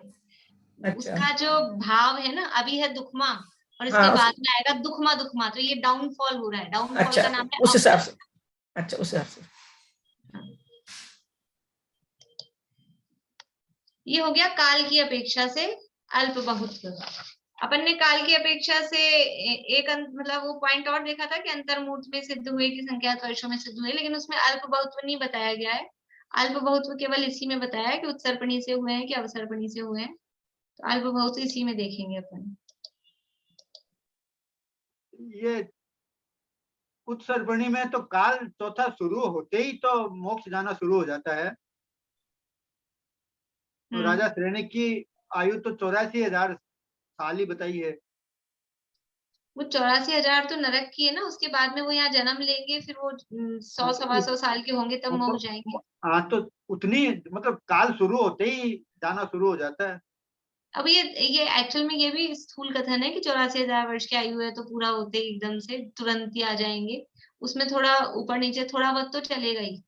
अच्छा। उसका जो भाव है ना, अभी है दुखमा और इसके बाद में आएगा दुखमा, तो ये डाउनफॉल हो रहा है। डाउनफॉल अच्छा, का नाम है उस हिसाब से। अच्छा, उस हिसाब से ये हो गया काल की अपेक्षा से अल्प बहुत्व। अपन ने काल की अपेक्षा से एक मतलब वो पॉइंट और देखा था कि अंतर्मूर्त में सिद्ध हुए की संख्या वर्षों में सिद्ध हुए, लेकिन उसमें अल्प बहुत्व नहीं बताया गया है। अल्प बहुत्व केवल इसी में बताया है कि उत्सर्पणी से हुए हैं कि अवसर्पणी से हुए हैं, तो अल्प बहुत्व इसी में देखेंगे अपन। ये उत्सर्पणी में तो काल चौथा शुरू होते ही तो मोक्ष जाना शुरू हो जाता है। तो राजा श्रेणी की आयु तो 84,000 साल ही बताई है। वो 84,000 तो नरक की है ना, उसके बाद में वो यहाँ जन्म लेंगे, फिर वो 100-125 साल के होंगे तब मोक्ष जाएंगे। हाँ, तो उतनी मतलब काल शुरू होते ही जाना शुरू हो जाता है। अब ये एक्चुअल में ये भी स्थूल कथन है कि 84,000 वर्ष की आयु है तो पूरा होते ही एकदम से तुरंत ही आ जाएंगे। उसमें थोड़ा ऊपर नीचे थोड़ा बहुत तो चलेगा ही,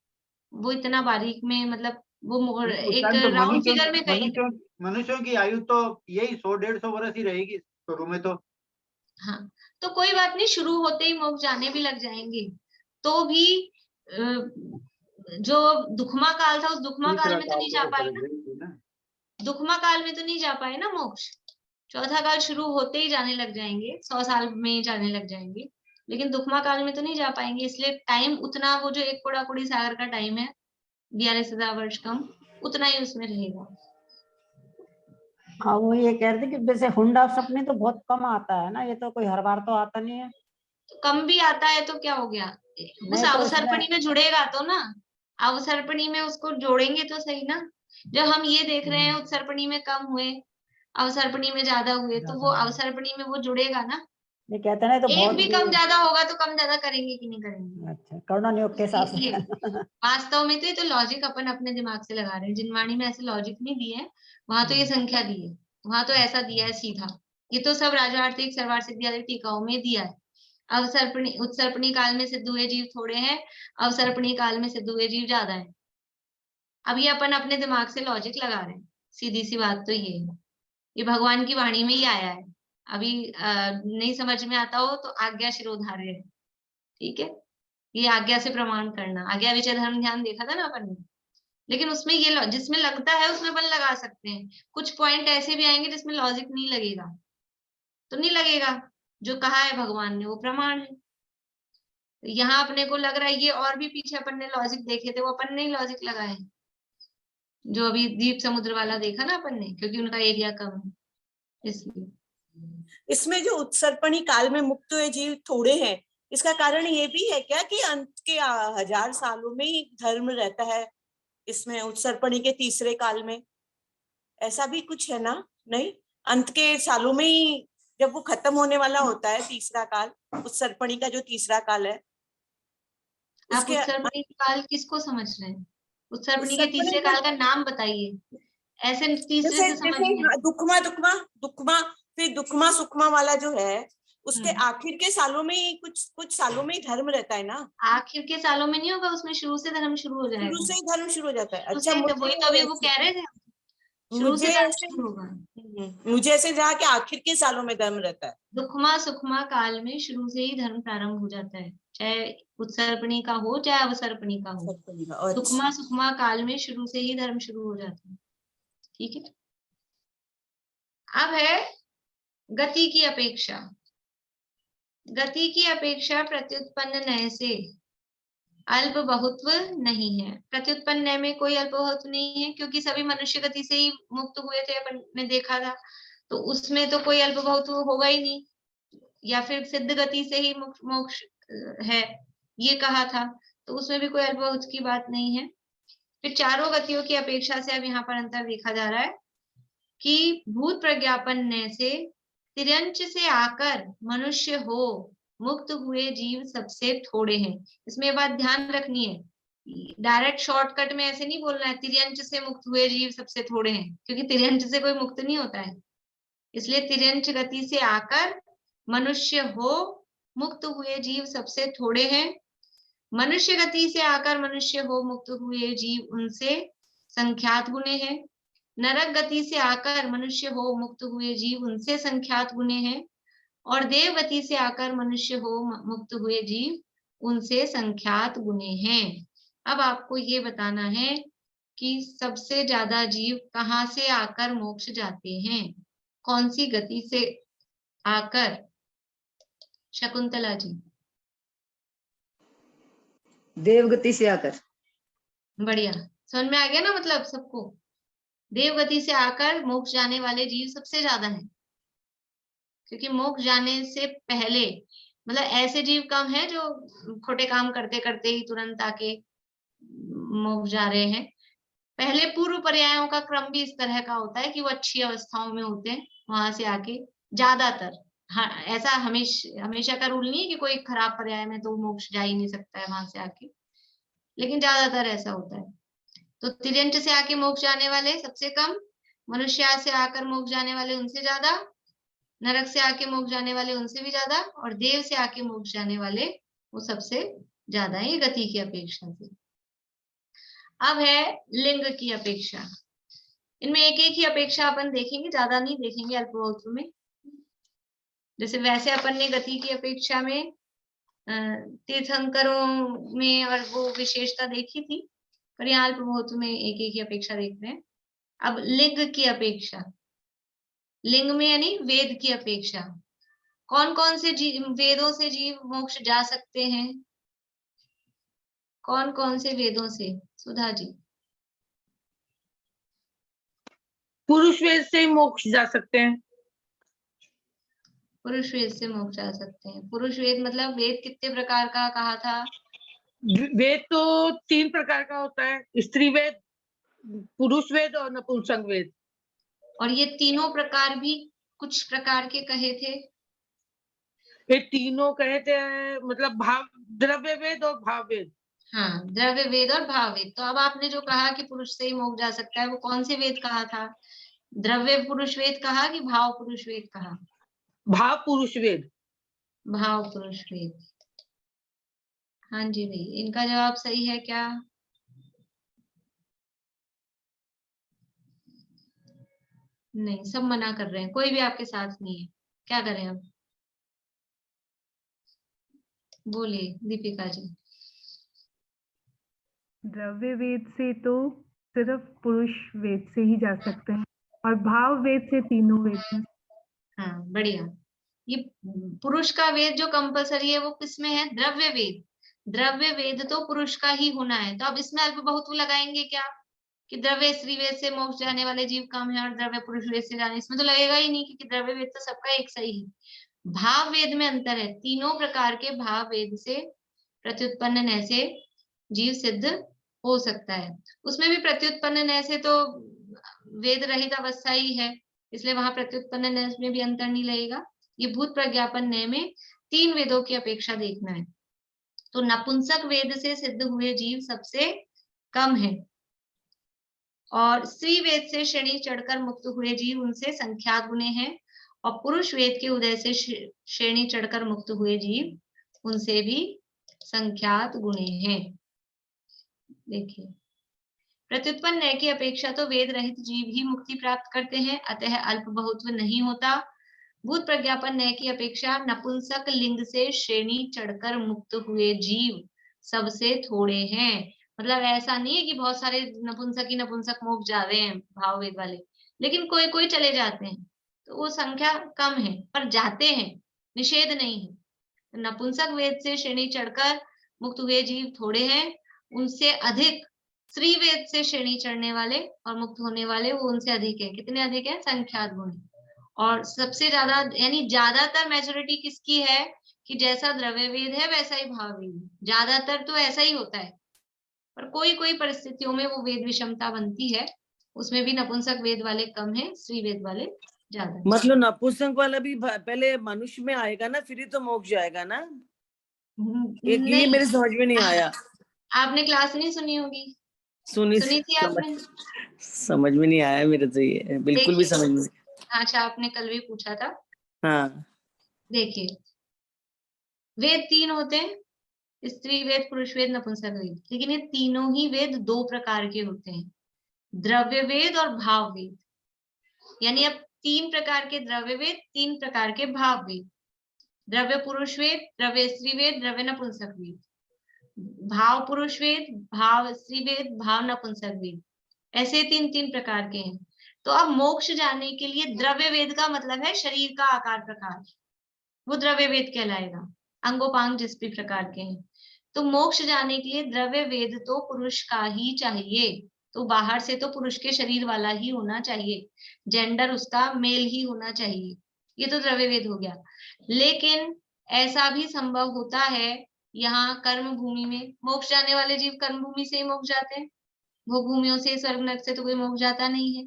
वो इतना बारीक में मतलब वो एक राउंड फिगर में कहीं। मनुष्यों की आयु तो यही 100-150 वर्ष ही रहेगी शुरू में तो। हाँ, तो कोई बात नहीं, शुरू होते ही मोक्ष जाने भी लग जाएंगे, तो भी जो दुखमा काल था उस दुखमा काल में तो नहीं जा पाए ना, दुखमा काल में तो नहीं जा पाए ना मोक्ष। चौथा काल शुरू होते ही जाने लग जाएंगे, 100 साल में जाने लग जाएंगे, लेकिन दुखमा काल में तो नहीं जा पाएंगे। इसलिए टाइम उतना, वो जो एक कोड़ा कोड़ी सागर का टाइम है 42,000 वर्ष कम, उतना ही उसमें रहेगा। हाँ, वो ये कह रहे थे कि वैसे हुंडा सपने तो बहुत कम आता है ना, ये तो कोई हर बार तो आता नहीं है। तो कम भी आता है तो क्या हो गया, उस अवसर्पणी में जुड़ेगा तो ना, अवसर्पणी में उसको जोड़ेंगे तो सही ना। जब हम ये देख रहे हैं उत्सर्पणी में कम हुए, अवसर्पणी में ज्यादा हुए, तो वो अवसर्पणी में वो जुड़ेगा ना। ये कहते हैं तो एक भी कम ज्यादा होगा तो कम ज्यादा करेंगे कि नहीं करेंगे। अच्छा, करुणा नियोग के हिसाब से। वास्तव में तो ये तो लॉजिक अपन अपने दिमाग से लगा रहे हैं, जिनवाणी में ऐसे लॉजिक नहीं दिए है, वहां तो ये संख्या दी है, वहां तो ऐसा दिया है सीधा। ये तो सब राजवार्तिक सर्वार्थ सिद्धि आदि टीकाओं में दिया है। अवसर्पणी उत्सर्पणी काल में सिद्ध हुए जीव थोड़े हैं, अवसर्पणी काल में सिद्ध हुए जीव ज्यादा है। अब ये अपन अपने दिमाग से लॉजिक लगा रहे हैं, सीधी सी बात तो ये है। ये भगवान की वाणी में ही आया है। अभी नहीं समझ में आता हो तो आज्ञा शिरोधार्य है, ठीक है। ये आज्ञा से प्रमाण करना, आज्ञा विषय धर्म ध्यान देखा था ना अपन ने, लेकिन उसमें ये जिसमें लगता है उसमें अपन लगा सकते हैं। कुछ पॉइंट ऐसे भी आएंगे जिसमें लॉजिक नहीं लगेगा, तो नहीं लगेगा, जो कहा है भगवान ने वो प्रमाण है। यहाँ अपने को लग रहा है ये, और भी पीछे अपन ने लॉजिक देखे थे, वो अपन ने लॉजिक लगाए, जो अभी द्वीप समुद्र वाला देखा ना अपन ने, क्योंकि उनका एरिया कम है इसलिए। इसमें जो उत्सर्पणी काल में मुक्त हुए जीव थोड़े हैं, इसका कारण ये भी है क्या कि अंत के 1000 सालों में ही धर्म रहता है इसमें उत्सर्पणी के तीसरे काल में? ऐसा भी कुछ है ना? नहीं, अंत के सालों में ही जब वो खत्म होने वाला होता है तीसरा काल, उत्सर्पणी का जो तीसरा काल है। आप उत्सर्पणी काल किसको समझ रहे हैं? उत्सर्पणी के तीसरे काल का नाम बताइए, ऐसे तीसरे से समझ में। दुखमा फिर दुखमा सुखमा वाला जो है, उसके आखिर के सालों में ही कुछ सालों में ही धर्म रहता है ना। आखिर के सालों में नहीं होगा, उसमें शुरू से धर्म शुरू हो जाएगा। शुरू से ही धर्म शुरू हो जाता है। अच्छा, वही तो अभी वो कह रहे थे, शुरू से मुझे धर्म ऐसे शुरू होगा। मुझे ऐसे रहा कि आखिर के सालों में धर्म रहता है। दुखमा सुखमा काल में शुरू से ही धर्म प्रारंभ हो जाता है, चाहे उत्सर्पणी का हो चाहे अवसर्पणी का हो। दुखमा सुखमा काल में शुरू से ही धर्म शुरू हो जाता है। ठीक है, अब है गति की अपेक्षा। गति की अपेक्षा प्रत्युत्पन्न नय से अल्प बहुत्व नहीं है। प्रत्युत्पन्न नय में कोई अल्प बहुत्व नहीं है, क्योंकि सभी मनुष्य गति से ही मुक्त हुए थे, अपन ने देखा था, तो उसमें तो कोई अल्प बहुत्व होगा ही नहीं, या फिर सिद्ध गति से ही मोक्ष है ये कहा था, तो उसमें भी कोई अल्प बहुत्व की बात नहीं है। फिर चारों गतियों की अपेक्षा से अब यहाँ पर अंतर देखा जा रहा है कि भूत प्रज्ञापन नय से तिर्यंच से आकर मनुष्य हो मुक्त हुए जीव सबसे थोड़े हैं। इसमें ये बात ध्यान रखनी है, डायरेक्ट शॉर्टकट में ऐसे नहीं बोलना है तिर्यंच से मुक्त हुए जीव सबसे थोड़े हैं, क्योंकि तिर्यंच से कोई मुक्त नहीं होता है। इसलिए तिर्यंच गति से आकर मनुष्य हो मुक्त हुए जीव सबसे थोड़े हैं। मनुष्य गति से आकर मनुष्य हो मुक्त हुए जीव उनसे संख्यात गुणे हैं। नरक गति से आकर मनुष्य हो मुक्त हुए जीव उनसे संख्यात गुणे हैं। और देव गति से आकर मनुष्य हो मुक्त हुए जीव उनसे संख्यात गुणे हैं। अब आपको ये बताना है कि सबसे ज्यादा जीव कहाँ से आकर मोक्ष जाते हैं, कौन सी गति से आकर। शकुंतला जी। देव गति से आकर। बढ़िया, समझ में आ गया ना, मतलब सबको देव गति से आकर मोक्ष जाने वाले जीव सबसे ज्यादा हैं, क्योंकि मोक्ष जाने से पहले मतलब ऐसे जीव कम है जो खोटे काम करते करते ही तुरंत आके मोक्ष जा रहे हैं। पहले पूर्व पर्यायों का क्रम भी इस तरह का होता है कि वो अच्छी अवस्थाओं में होते हैं, वहां से आके ज्यादातर। हाँ, ऐसा हमेशा का रूल नहीं है कि कोई खराब पर्याय में तो मोक्ष जा ही नहीं सकता है वहां से आके, लेकिन ज्यादातर ऐसा होता है। तो तिर्यंच से आके मोक्ष जाने वाले सबसे कम, मनुष्य से आकर मोक्ष जाने वाले उनसे ज्यादा, नरक से आके मोक्ष जाने वाले उनसे भी ज्यादा, और देव से आके मोक्ष जाने वाले वो सबसे ज्यादा है, ये गति की अपेक्षा से। अब है लिंग की अपेक्षा। इनमें एक एक ही अपेक्षा अपन देखेंगे, ज्यादा नहीं देखेंगे अल्पबहुत्व में। जैसे वैसे अपन ने गति की अपेक्षा में तीर्थंकरों में और वो विशेषता देखी थी, पर यहाँ अल्पबहुत्व में एक एक ही अपेक्षा देख रहे हैं। अब लिंग की अपेक्षा, लिंग में यानी वेद की अपेक्षा। कौन कौन से वेदों से जीव मोक्ष जा सकते हैं, कौन कौन से वेदों से? सुधा जी। पुरुष वेद से मोक्ष जा सकते हैं। पुरुष वेद से मोक्ष जा सकते हैं। पुरुष वेद मतलब वेद कितने प्रकार का कहा था? वेद तो 3 प्रकार का होता है, स्त्री वेद, पुरुष वेद और नपुंसक वेद। और ये तीनों प्रकार भी कुछ प्रकार के कहे थे। ये तीनों कहे थे, मतलब भाव, द्रव्य वेद और भाव वेद। हाँ, द्रव्य वेद और भाव वेद। तो अब आपने जो कहा कि पुरुष से ही मोक्ष जा सकता है, वो कौन से वेद कहा था? द्रव्य पुरुष वेद कहा कि भाव पुरुष वेद कहा? भाव पुरुष वेद। भाव पुरुष वेद। हाँ जी भाई, इनका जवाब सही है क्या? नहीं, सब मना कर रहे हैं, कोई भी आपके साथ नहीं है। क्या करें अब? बोलिए दीपिका जी। द्रव्य वेद से तो सिर्फ पुरुष वेद से ही जा सकते हैं, और भाव वेद से तीनों वेद में। हाँ, बढ़िया। ये पुरुष का वेद जो कंपलसरी है वो किसमें है? द्रव्य वेद। द्रव्य वेद तो पुरुष का ही होना है। तो अब इसमें अल्प बहुत्व लगाएंगे क्या कि द्रव्य स्त्री वेद से मोक्ष जाने वाले जीव कम है और द्रव्य पुरुष वेद से जाने, इसमें तो लगेगा ही नहीं, क्योंकि द्रव्य वेद तो सबका एक सही है। भाव वेद में अंतर है। तीनों प्रकार के भाव वेद से प्रत्युत्पन्न नय से जीव सिद्ध हो सकता है। उसमें भी प्रत्युत्पन्न नय से तो वेद रहित अवस्था ही है, इसलिए वहां प्रत्युत्पन्न नय में भी अंतर नहीं लगेगा। ये भूत प्रज्ञापन नय में 3 वेदों की अपेक्षा देखना है। तो नपुंसक वेद से सिद्ध हुए जीव सबसे कम है, और स्त्री वेद से श्रेणी चढ़कर मुक्त हुए जीव उनसे संख्यात गुणे हैं, और पुरुष वेद के उदय से श्रेणी चढ़कर मुक्त हुए जीव उनसे भी संख्यात गुणे हैं। देखिए, प्रत्युत्पन्न न्याय की अपेक्षा तो वेद रहित जीव ही मुक्ति प्राप्त करते हैं, अतः अल्प बहुत्व नहीं होता। भूत प्रज्ञापन न्याय की अपेक्षा नपुंसक लिंग से श्रेणी चढ़कर मुक्त हुए जीव सबसे थोड़े हैं। मतलब ऐसा नहीं है कि बहुत सारे नपुंसक ही नपुंसक मोक्ष जा रहे हैं भाव वेद वाले, लेकिन कोई कोई चले जाते हैं, तो वो संख्या कम है, पर जाते हैं, निषेध नहीं है। तो नपुंसक वेद से श्रेणी चढ़कर मुक्त हुए जीव थोड़े हैं, उनसे अधिक स्त्री वेद से श्रेणी चढ़ने वाले और मुक्त होने वाले वो उनसे अधिक है। कितने अधिक है? संख्यात गुण। और सबसे ज्यादा यानी ज्यादातर मेजोरिटी किसकी है कि जैसा द्रव्य वेद है वैसा ही भाव वेद, ज्यादातर तो ऐसा ही होता है, पर कोई कोई परिस्थितियों में वो वेद विषमता बनती है, उसमें भी नपुंसक वेद वाले कम है, स्त्री वेद वाले ज्यादा। मतलब नपुंसक वाला भी पहले मनुष्य में आएगा ना, फिर ही तो मोक्ष जाएगा ना? ये मेरे समझ में नहीं आया। आपने क्लास नहीं सुनी होगी? सुनी थी आपने? समझ में नहीं आया मेरे तो, ये बिल्कुल भी समझ में। अच्छा, आपने कल भी पूछा था। हाँ, देखिए वेद 3 होते हैं, स्त्री वेद, पुरुष वेद, नपुंसक वेद, लेकिन ये तीनों ही वेद 2 प्रकार के होते हैं, द्रव्य वेद और भाव वेद। यानी अब 3 प्रकार के द्रव्य वेद, 3 प्रकार के भाव वेद, द्रव्य पुरुष वेद, द्रव्य स्त्री वेद, द्रव्य नपुंसक वेद, भाव पुरुष वेद, भाव स्त्री वेद, भाव नपुंसक वेद, ऐसे 3 प्रकार के हैं। तो अब मोक्ष जाने के लिए द्रव्य वेद का मतलब है शरीर का आकार प्रकार, वो द्रव्य वेद कहलाएगा, अंगोपांग जिस भी प्रकार के हैं। तो मोक्ष जाने के लिए द्रव्य वेद तो पुरुष का ही चाहिए, तो बाहर से तो पुरुष के शरीर वाला ही होना चाहिए, जेंडर उसका मेल ही होना चाहिए, ये तो द्रव्य वेद हो गया। लेकिन ऐसा भी संभव होता है, यहाँ कर्म भूमि में मोक्ष जाने वाले जीव कर्म भूमि से ही मोक्ष जाते हैं, भोग भूमियों से, स्वर्ग नरक से तो कोई मोक्ष जाता नहीं है।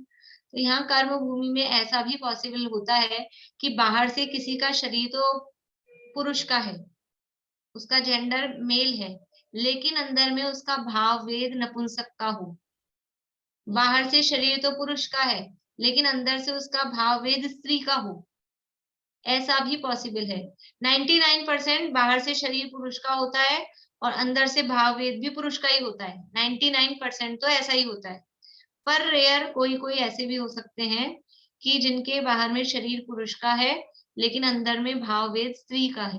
तो यहाँ कर्म भूमि में ऐसा भी पॉसिबल होता है कि बाहर से किसी का शरीर तो पुरुष का है, उसका जेंडर मेल है, लेकिन अंदर में उसका भाव वेद नपुंसक का हो। बाहर से शरीर तो पुरुष का है, लेकिन अंदर से उसका भाव वेद स्त्री का हो, ऐसा भी पॉसिबल है। 99% बाहर से शरीर पुरुष का होता है और अंदर से भाव वेद भी पुरुष का ही होता है, 99% तो ऐसा ही होता है। पर रेयर कोई कोई ऐसे भी हो सकते हैं कि जिनके बाहर में शरीर पुरुष का है लेकिन अंदर में भाव वेद स्त्री का है,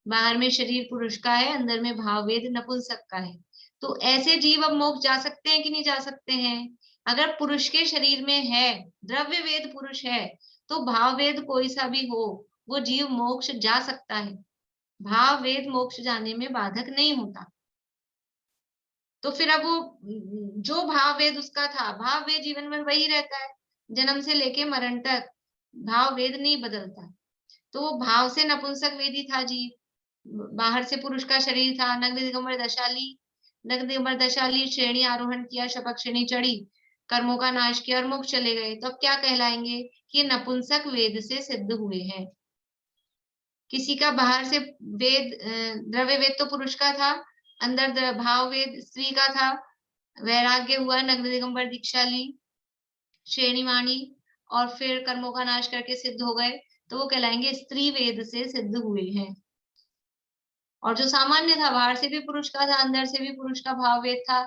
बाहर में शरीर पुरुष का है, अंदर में भाव वेद नपुंसक का है। तो ऐसे जीव अब मोक्ष जा सकते हैं कि नहीं जा सकते हैं? अगर पुरुष के शरीर में है, द्रव्य वेद पुरुष है, तो भाव वेद कोई सा भी हो, वो जीव मोक्ष जा सकता है, भाव वेद मोक्ष जाने में बाधक नहीं होता। तो फिर अब वो जो भाव वेद उसका था, भाव वेद जीवन में वही रहता है, जन्म से लेके मरण तक भाव वेद नहीं बदलता। तो वो भाव से नपुंसक वेदी था जीव, बाहर से पुरुष का शरीर था, नग्न दिगंबर दशाली श्रेणी आरोहण किया, शपथ श्रेणी चढ़ी, कर्मों का नाश किया और मोक्ष चले गए। तो अब क्या कहलाएंगे कि नपुंसक वेद से सिद्ध हुए हैं। किसी का बाहर से वेद, द्रव्य वेद तो पुरुष का था, अंदर भाव वेद स्त्री का था, वैराग्य हुआ, नग्न दिगंबर दीक्षा ली, श्रेणी मानी और फिर कर्मों का नाश करके सिद्ध हो गए, तो वो कहलाएंगे स्त्री वेद से सिद्ध हुए हैं। और जो सामान्य था, बाहर से भी पुरुष का था, अंदर से भी पुरुष का भाव वेद था,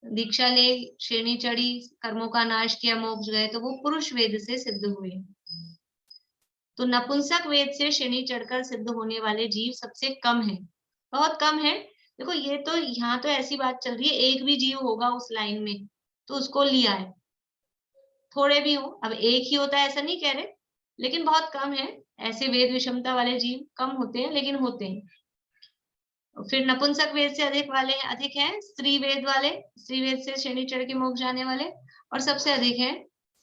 दीक्षा ले, श्रेणी चढ़ी, कर्मों का नाश किया, मोक्ष गए, तो वो पुरुष वेद से सिद्ध हुए। तो नपुंसक वेद से श्रेणी चढ़कर सिद्ध होने वाले जीव सबसे कम है, बहुत कम है। देखो ये तो यहाँ तो ऐसी बात चल रही है, एक भी जीव होगा उस लाइन में तो उसको लिया है, थोड़े भी हो, अब एक ही होता है ऐसा नहीं कह रहे, लेकिन बहुत कम है, ऐसे वेद विषमता वाले जीव कम होते हैं, लेकिन होते हैं। फिर नपुंसक वेद से अधिक हैं स्त्री वेद वाले, स्त्री वेद से श्रेणी चढ़ के मोक्ष जाने वाले, और सबसे अधिक है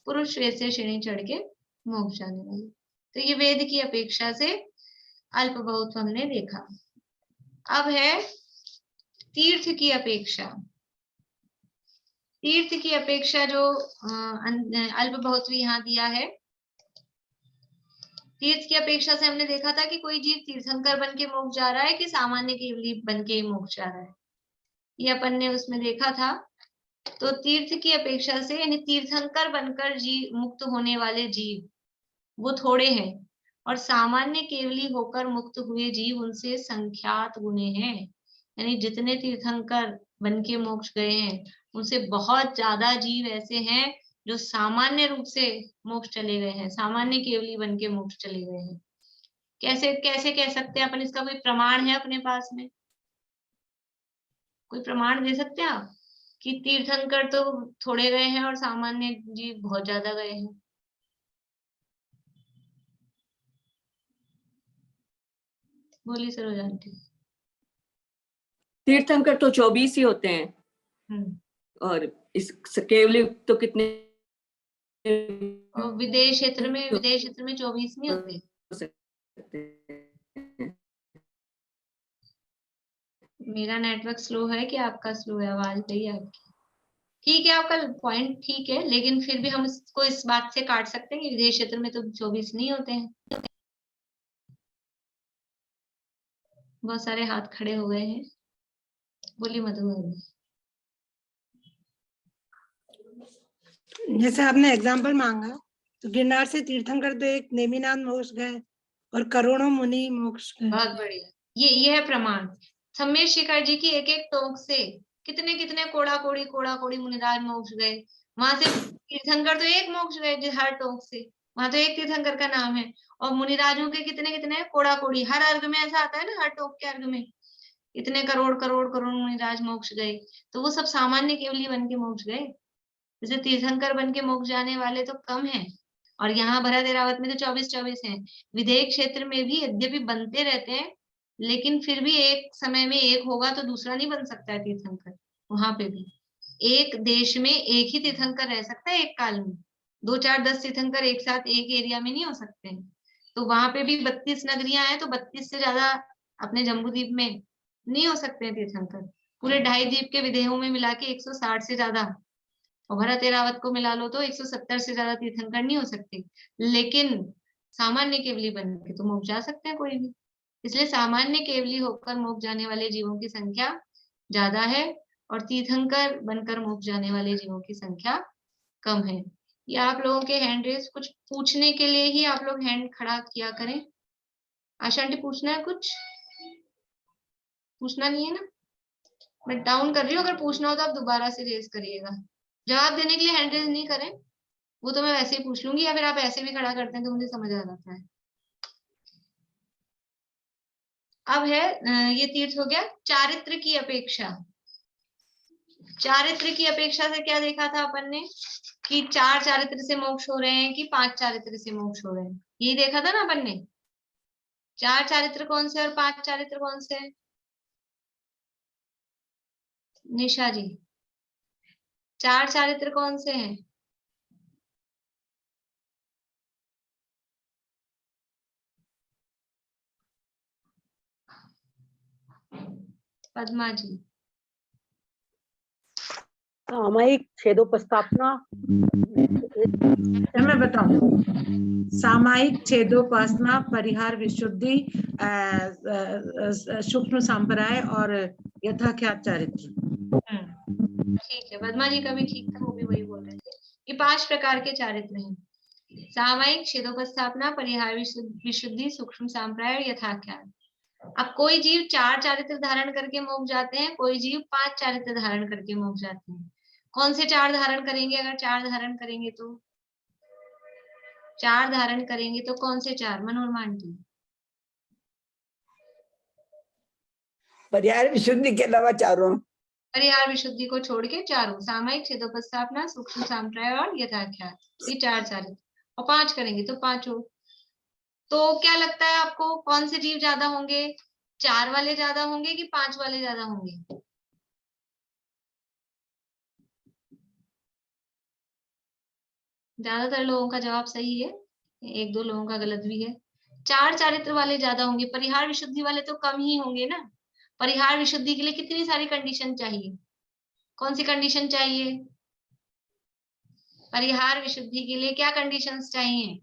पुरुष वेद से श्रेणी चढ़ के मोक्ष जाने वाले। तो ये वेद की अपेक्षा से अल्प बहुत हमने देखा। अब है तीर्थ की अपेक्षा। तीर्थ की अपेक्षा जो अल्प बहुत भी यहाँ दिया है, तीर्थ की अपेक्षा से हमने देखा था कि कोई जीव तीर्थंकर बन के मोक्ष जा रहा है कि सामान्य केवली बन के ही मोक्ष जा रहा है, ये अपन ने उसमें देखा था। तो तीर्थ की अपेक्षा से यानी तीर्थंकर बनकर जीव मुक्त होने वाले जीव वो थोड़े हैं, और सामान्य केवली होकर मुक्त हुए जीव उनसे संख्यात गुणे हैं। यानी जितने तीर्थंकर बन के मोक्ष गए हैं, उनसे बहुत ज्यादा जीव ऐसे हैं जो सामान्य रूप से मोक्ष चले गए हैं, सामान्य केवली बन के मोक्ष चले गए हैं। कैसे कैसे कह सकते हैं अपन? इसका कोई प्रमाण है अपने पास में? कोई प्रमाण दे सकते हैं आप कि तीर्थंकर तो थोड़े गए हैं और सामान्य जीव बहुत ज्यादा गए हैं? बोलिए सरोजा आंटी। तीर्थंकर तो 24 ही होते हैं और इस केवली तो कितने, और विदेश क्षेत्र में 24 नहीं होते। मेरा नेटवर्क स्लो है कि आपका स्लो है? आवाज नहीं है आपकी। ठीक है, आपका पॉइंट ठीक है, लेकिन फिर भी हम इसको इस बात से काट सकते हैं कि विदेश क्षेत्र में तो 24 नहीं होते हैं। बहुत सारे हाथ खड़े हो गए हैं। बोलिए मधु। जैसे आपने एग्जाम्पल मांगा, तो गिरनार से तीर्थंकर तो एक नेमिनाथ मोक्ष गए और करोड़ों मुनि मोक्ष गए। बहुत बढ़िया, ये है प्रमाण। सम्यक शिखर जी की एक एक टोक से कितने कितने कोड़ा कोड़ी मुनिराज मोक्ष गए। वहां से तीर्थंकर तो एक मोक्ष गए हर टोक से, वहां तो एक तीर्थंकर का नाम है। और मुनिराजों के कितने कितने कोड़ा कोड़ी, हर अर्घ में ऐसा आता है ना, हर टोक के अर्घ में इतने करोड़ मुनिराज मोक्ष गए। तो वो सब सामान्य केवली बन के मोक्ष गए। जैसे तीर्थंकर बन के मोक्ष जाने वाले तो कम है, और यहाँ भरत एरावत में तो 24 हैं। विदेश क्षेत्र में भी यद्यपि बनते रहते हैं, लेकिन फिर भी एक समय में एक होगा तो दूसरा नहीं बन सकता है तीर्थंकर। वहां पे भी एक देश में एक ही तीर्थंकर रह सकता है एक काल में, 2 4 10 तीर्थंकर एक साथ एक एरिया में नहीं हो सकते हैं। तो वहां पे भी 32 नगरियां हैं, तो 32 से ज्यादा अपने जम्बूद्वीप में नहीं हो सकते हैं तीर्थंकर। पूरे 2.5 द्वीप के विदेहों में मिला के 160 से ज्यादा, और भरत एरावत को मिला लो तो 170 से ज्यादा तीर्थंकर नहीं हो सकते। लेकिन सामान्य केवली बन के तो मोक्ष जा सकते हैं कोई भी। इसलिए सामान्य केवली होकर मोक्ष जाने वाले जीवों की संख्या ज्यादा है, और तीर्थंकर बनकर मोक्ष जाने वाले जीवों की संख्या कम है। ये आप लोगों के हैंड रेस कुछ पूछने के लिए ही आप लोग हैंड खड़ा किया करें। आशा आंटी, पूछना है कुछ? पूछना नहीं है ना? मैं डाउन कर रही हूँ, अगर पूछना हो तो आप दोबारा से रेस करिएगा। जवाब देने के लिए हैंड रेज नहीं करें, वो तो मैं वैसे ही पूछ लूंगी, या फिर आप ऐसे भी खड़ा करते हैं तो मुझे समझ आ जाता है। अब है ये तीर्थ हो गया चारित्र की अपेक्षा। चारित्र की अपेक्षा से क्या देखा था अपन ने कि 4 चारित्र से मोक्ष हो रहे हैं कि 5 चारित्र से मोक्ष हो रहे हैं, यही देखा था ना अपन ने। 4 चारित्र कौन से और 5 चारित्र कौन से? निशा जी, 4 चारित्र कौन से हैं? पद्मा जी। सामयिक छेदोपस्थापना। मैं बताऊं, सामायिक छेदोपासना, परिहार विशुद्धि, सूक्ष्म संप्रदाय और यथाख्यात चारित्र। ठीक है, पद्मा जी का भी ठीक था, वो भी वही बोल रहे थे। ये 5 प्रकार के चारित्र हैं: सामायिक, छेदोपस्थापना, परिहार विशुद्धि, सूक्ष्म संप्रदाय, यथाख्यात। अब कोई जीव 4 चारित्र धारण करके मोक्ष जाते हैं, कोई जीव 5 चारित्र धारण करके मोक्ष जाते हैं। कौन से 4 धारण करेंगे? अगर 4 धारण करेंगे तो 4 धारण करेंगे तो कौन से 4? मनोरमा आंटी। परिहार विशुद्धि के अलावा चारों। परिहार विशुद्धि को छोड़ के चारों: सामायिक, छेदोपस्थापना, सूक्ष्म संप्रदाय और यथाख्यात। ये 4 चारित्र, और 5 करेंगे तो 5 हो। तो क्या लगता है आपको, कौन से जीव ज्यादा होंगे? 4 वाले ज्यादा होंगे कि 5 वाले ज्यादा होंगे? ज्यादातर लोगों का जवाब सही है, 1-2 लोगों का गलत भी है। 4 चारित्र वाले ज्यादा होंगे, परिहार विशुद्धि वाले तो कम ही होंगे ना। परिहार विशुद्धि के लिए कितनी सारी कंडीशन चाहिए? कौन सी कंडीशन चाहिए? परिहार विशुद्धि के लिए क्या कंडीशंस चाहिए?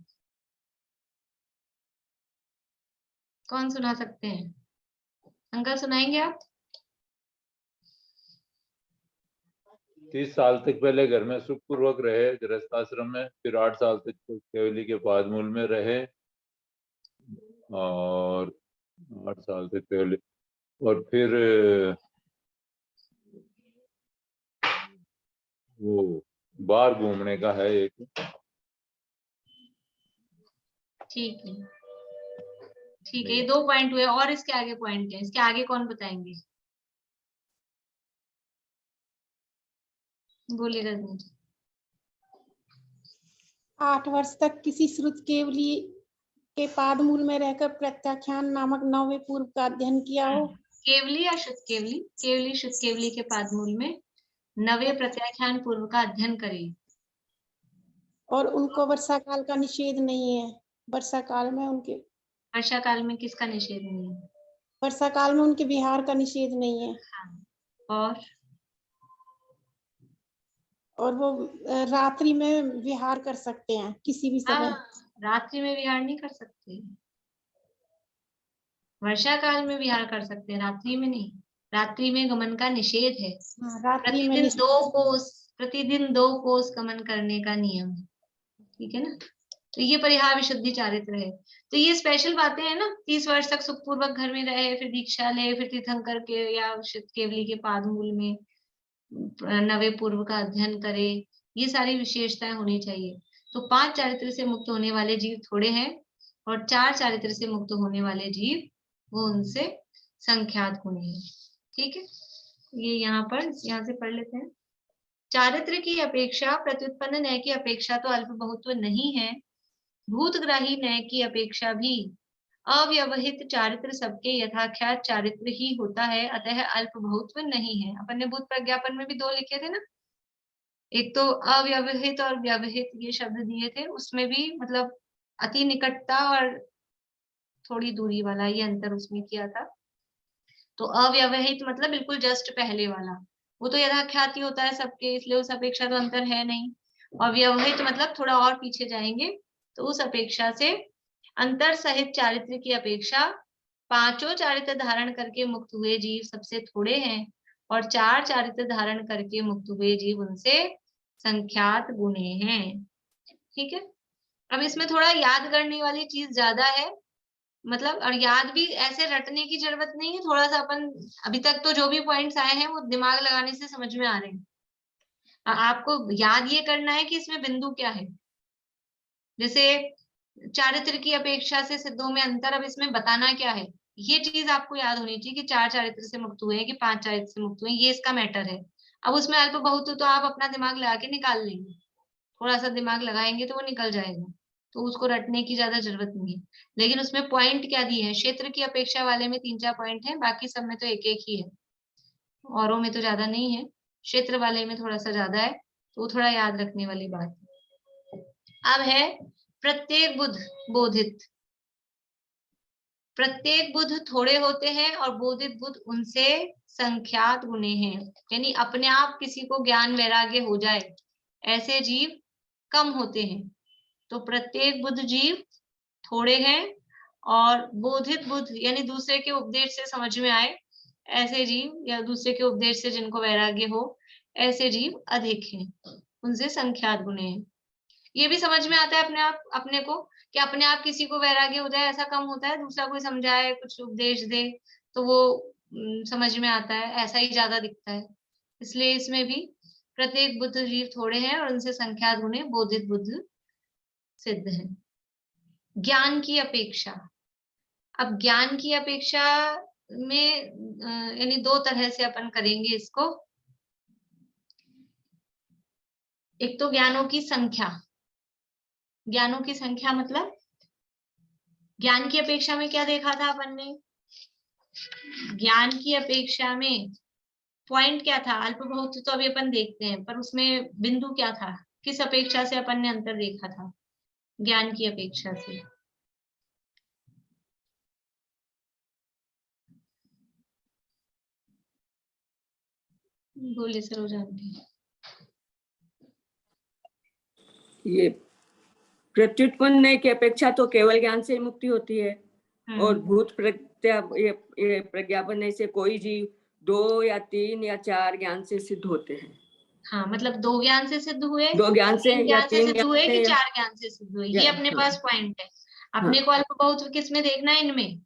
कौन सुना सकते हैं? अंकल सुनाएंगे आप? 30 साल तक पहले घर में सुखपूर्वक रहे गृहस्थाश्रम में, फिर 8 साल तक केवली के बाद मूल में रहे, और 8 साल तक पहले, और फिर वो बाहर घूमने का है एक। ठीक है, ठीक है, ये 2 पॉइंट हुए। और इसके आगे पॉइंट है, इसके आगे कौन बताएंगे? बोलिए रजनी जी। 8 वर्ष तक किसी श्रुत केवली के पादमूल में रहकर प्रत्याख्यान नामक 9वें पूर्व का अध्ययन किया हो। केवली या शुद्ध केवली? केवली शुद्ध केवली के पादमूल में 9वें प्रत्याख्यान पूर्व का अध्ययन करें। और उनको वर्षा काल का निषेध नहीं है। वर्षा काल में उनके, वर्षा काल में किसका निषेध नहीं है? वर्षा काल में उनके विहार का निषेध नहीं है। हाँ। और वो रात्रि में विहार कर सकते हैं किसी भी समय। रात्रि में विहार नहीं कर सकते, वर्षा काल में विहार कर सकते हैं, रात्रि में नहीं। रात्रि में गमन का निषेध है। प्रतिदिन 2 कोस गमन करने का नियम है, ठीक है ना। तो ये परिहार विशुद्धि चारित्र है। तो ये स्पेशल बातें हैं ना, 30 वर्ष तक सुखपूर्वक घर में रहे, फिर दीक्षा ले, फिर तीर्थंकर के या शुद्ध केवली के पादमूल में 9वें पूर्व का अध्ययन करे, ये सारी विशेषताएं होनी चाहिए। तो 5 चारित्र से मुक्त होने वाले जीव थोड़े हैं, और 4 चारित्र से मुक्त होने वाले जीव वो उनसे संख्यात गुणी है, ठीक है। ये यहाँ से पढ़ लेते हैं। चारित्र की अपेक्षा प्रत्युत्पन्न न्याय की अपेक्षा तो अल्प बहुत्व नहीं है, भूतग्राही न्याय की अपेक्षा भी अव्यवहित चारित्र सबके यथाख्यात चारित्र ही होता है, अतः अल्प बहुत्व नहीं है। अपन ने भूत प्रज्ञापन में भी 2 लिखे थे ना, एक तो अव्यवहित और व्यवहित ये शब्द दिए थे, उसमें भी मतलब अति निकटता और थोड़ी दूरी वाला ये अंतर उसमें किया था। तो अव्यवहित मतलब बिल्कुल जस्ट पहले वाला, वो तो यथाख्यात ही होता है सबके, इसलिए उस अपेक्षा तो अंतर है नहीं। और व्यवहित मतलब थोड़ा और पीछे जाएंगे तो उस अपेक्षा से अंतर सहित चारित्र की अपेक्षा 5 चारित्र धारण करके मुक्त हुए जीव सबसे थोड़े हैं, और 4 चारित्र धारण करके मुक्त हुए जीव उनसे संख्यात गुणे हैं, ठीक है। अब इसमें थोड़ा याद करने वाली चीज ज्यादा है, मतलब, और याद भी ऐसे रटने की जरूरत नहीं है, थोड़ा सा अपन अभी तक तो जो भी पॉइंट्स आए हैं वो दिमाग लगाने से समझ में आ रहे हैं। आपको याद ये करना है कि इसमें बिंदु क्या है। जैसे चारित्र की अपेक्षा से सिद्धों में अंतर, अब इसमें बताना क्या है, ये चीज आपको याद होनी चाहिए कि 4 चारित्र से मुक्त हुए हैं कि 5 चारित्र से मुक्त हुए हैं, ये इसका मैटर है। अब उसमें अल्प बहुत तो आप अपना दिमाग लगा के निकाल लेंगे, थोड़ा सा दिमाग लगाएंगे तो वो निकल जाएगा, तो उसको रटने की ज्यादा जरूरत नहीं है। लेकिन उसमें पॉइंट क्या दिए हैं, क्षेत्र की अपेक्षा वाले में 3-4 पॉइंट हैं, बाकी सब में तो एक एक ही है, औरों में तो ज्यादा नहीं है, क्षेत्र वाले में थोड़ा सा ज्यादा है, तो थोड़ा याद रखने वाली बात है। अब है प्रत्येक बुध बोधित। प्रत्येक बुध थोड़े होते हैं और बोधित बुध उनसे संख्यात गुणे हैं, यानी अपने आप किसी को ज्ञान वैराग्य हो जाए ऐसे जीव कम होते हैं। तो प्रत्येक बुध जीव थोड़े हैं, और बोधित बुध यानी दूसरे के उपदेश से समझ में आए ऐसे जीव, या दूसरे के उपदेश से जिनको वैराग्य हो ऐसे जीव अधिक हैं, उनसे संख्यात गुणे हैं। ये भी समझ में आता है अपने को कि अपने आप किसी को वैराग्य हो जाए ऐसा कम होता है, दूसरा कोई समझाए कुछ उपदेश दे तो वो समझ में आता है, ऐसा ही ज्यादा दिखता है। इसलिए इसमें भी प्रत्येक बुद्ध जीव थोड़े हैं और उनसे संख्यात गुणे बोधित बुद्ध सिद्ध है। ज्ञान की अपेक्षा, अब ज्ञान की अपेक्षा में यानी 2 तरह से अपन करेंगे इसको। एक तो ज्ञानों की संख्या, ज्ञानों की संख्या मतलब ज्ञान की अपेक्षा में क्या देखा था अपन ने, ज्ञान की अपेक्षा में पॉइंट क्या था, अल्प बहुत तो अभी अपन देखते हैं, पर उसमें बिंदु क्या था, किस अपेक्षा से अपन ने अंतर देखा था ज्ञान की अपेक्षा से। बोलिए सरोजा आंटी। ये प्रत्युत्पन्न की अपेक्षा तो केवल ज्ञान से मुक्ति होती है, और भूत प्रज्ञापन से कोई जीव 2 या 3 या 4 ज्ञान से सिद्ध होते हैं। हाँ, मतलब 2 ज्ञान से सिद्ध हुए, 2 ज्ञान से या 3 सिद्ध हुए कि 4 ज्ञान से सिद्ध हुए, ये अपने पास पॉइंट है। अपने को अल्प बहुत किस में देखना है, इनमें,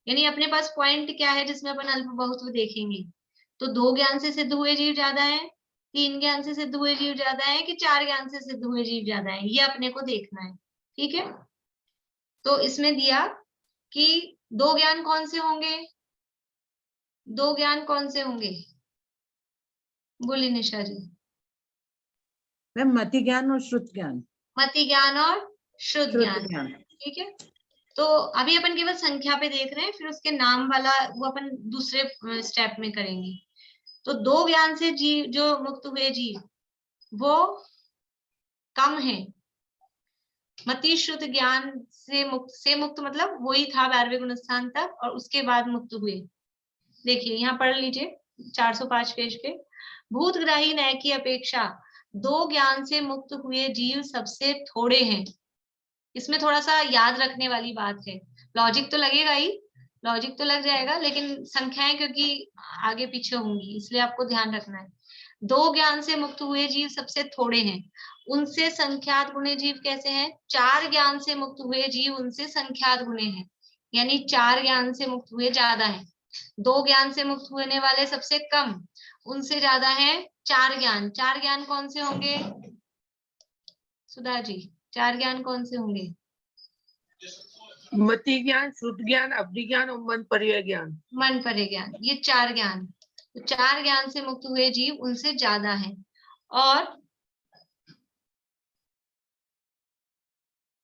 यानी अपने पास पॉइंट क्या है जिसमें अपन अल्प बहुत देखेंगे। तो 2 ज्ञान से सिद्ध हुए जीव ज्यादा है, 3 ज्ञान से सिद्ध हुए जीव ज्यादा है कि 4 ज्ञान से सिद्ध हुए जीव ज्यादा है, ये अपने को देखना है। ठीक है, तो इसमें दिया कि 2 ज्ञान कौन से होंगे, 2 ज्ञान कौन से होंगे, बोली निशा जी। मैम मति ज्ञान और श्रुत ज्ञान। मति ज्ञान और शुद्ध ज्ञान। ठीक है, तो अभी अपन केवल संख्या पे देख रहे हैं, फिर उसके नाम वाला वो अपन दूसरे स्टेप में करेंगे। तो 2 ज्ञान से जीव जो मुक्त हुए जीव वो कम है। मति शुद्ध ज्ञान से मुक्त मतलब वही था 12वें गुणस्थान तक, और उसके बाद मुक्त हुए। देखिए यहाँ पढ़ लीजिए 405 पेज पे, भूतग्राही न्याय की अपेक्षा 2 ज्ञान से मुक्त हुए जीव सबसे थोड़े हैं। इसमें थोड़ा सा याद रखने वाली बात है, लॉजिक तो लगेगा ही, लॉजिक तो लग जाएगा, लेकिन संख्याएं क्योंकि आगे पीछे होंगी इसलिए आपको ध्यान रखना है। 2 ज्ञान से मुक्त हुए जीव सबसे थोड़े हैं, उनसे संख्यात गुणे जीव कैसे हैं? 4 ज्ञान से मुक्त हुए जीव उनसे संख्यात गुणे हैं, यानी 4 ज्ञान से मुक्त हुए ज्यादा है। 2 ज्ञान से मुक्त होने वाले सबसे कम, उनसे ज्यादा है 4 ज्ञान। 4 ज्ञान कौन से होंगे सुधा जी? 4 ज्ञान कौन से होंगे? मति ज्ञान, श्रुत ज्ञान, अवधि ज्ञान और मन पर्याय ज्ञान। मन पर्याय ज्ञान, ये 4 ज्ञान। तो 4 ज्ञान से मुक्त हुए जीव उनसे ज्यादा है। और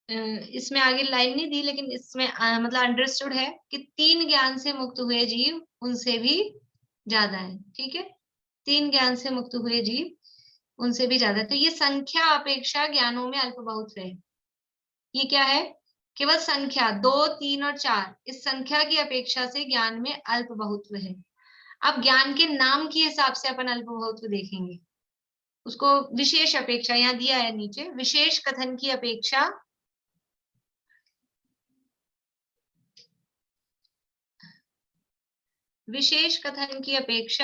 इसमें आगे लाइन नहीं दी, लेकिन इसमें मतलब अंडरस्टूड है कि 3 ज्ञान से मुक्त हुए जीव उनसे भी ज्यादा है। ठीक है, 3 ज्ञान से मुक्त हुए जीव उनसे भी ज्यादा है। तो ये संख्या अपेक्षा ज्ञानों में अल्प बहुत है। ये क्या है? केवल संख्या 2, 3 और 4, इस संख्या की अपेक्षा से ज्ञान में अल्प बहुत्व है। अब ज्ञान के नाम के हिसाब से अपन अल्प बहुत्व देखेंगे, उसको विशेष अपेक्षा यहाँ दिया है नीचे, विशेष कथन की अपेक्षा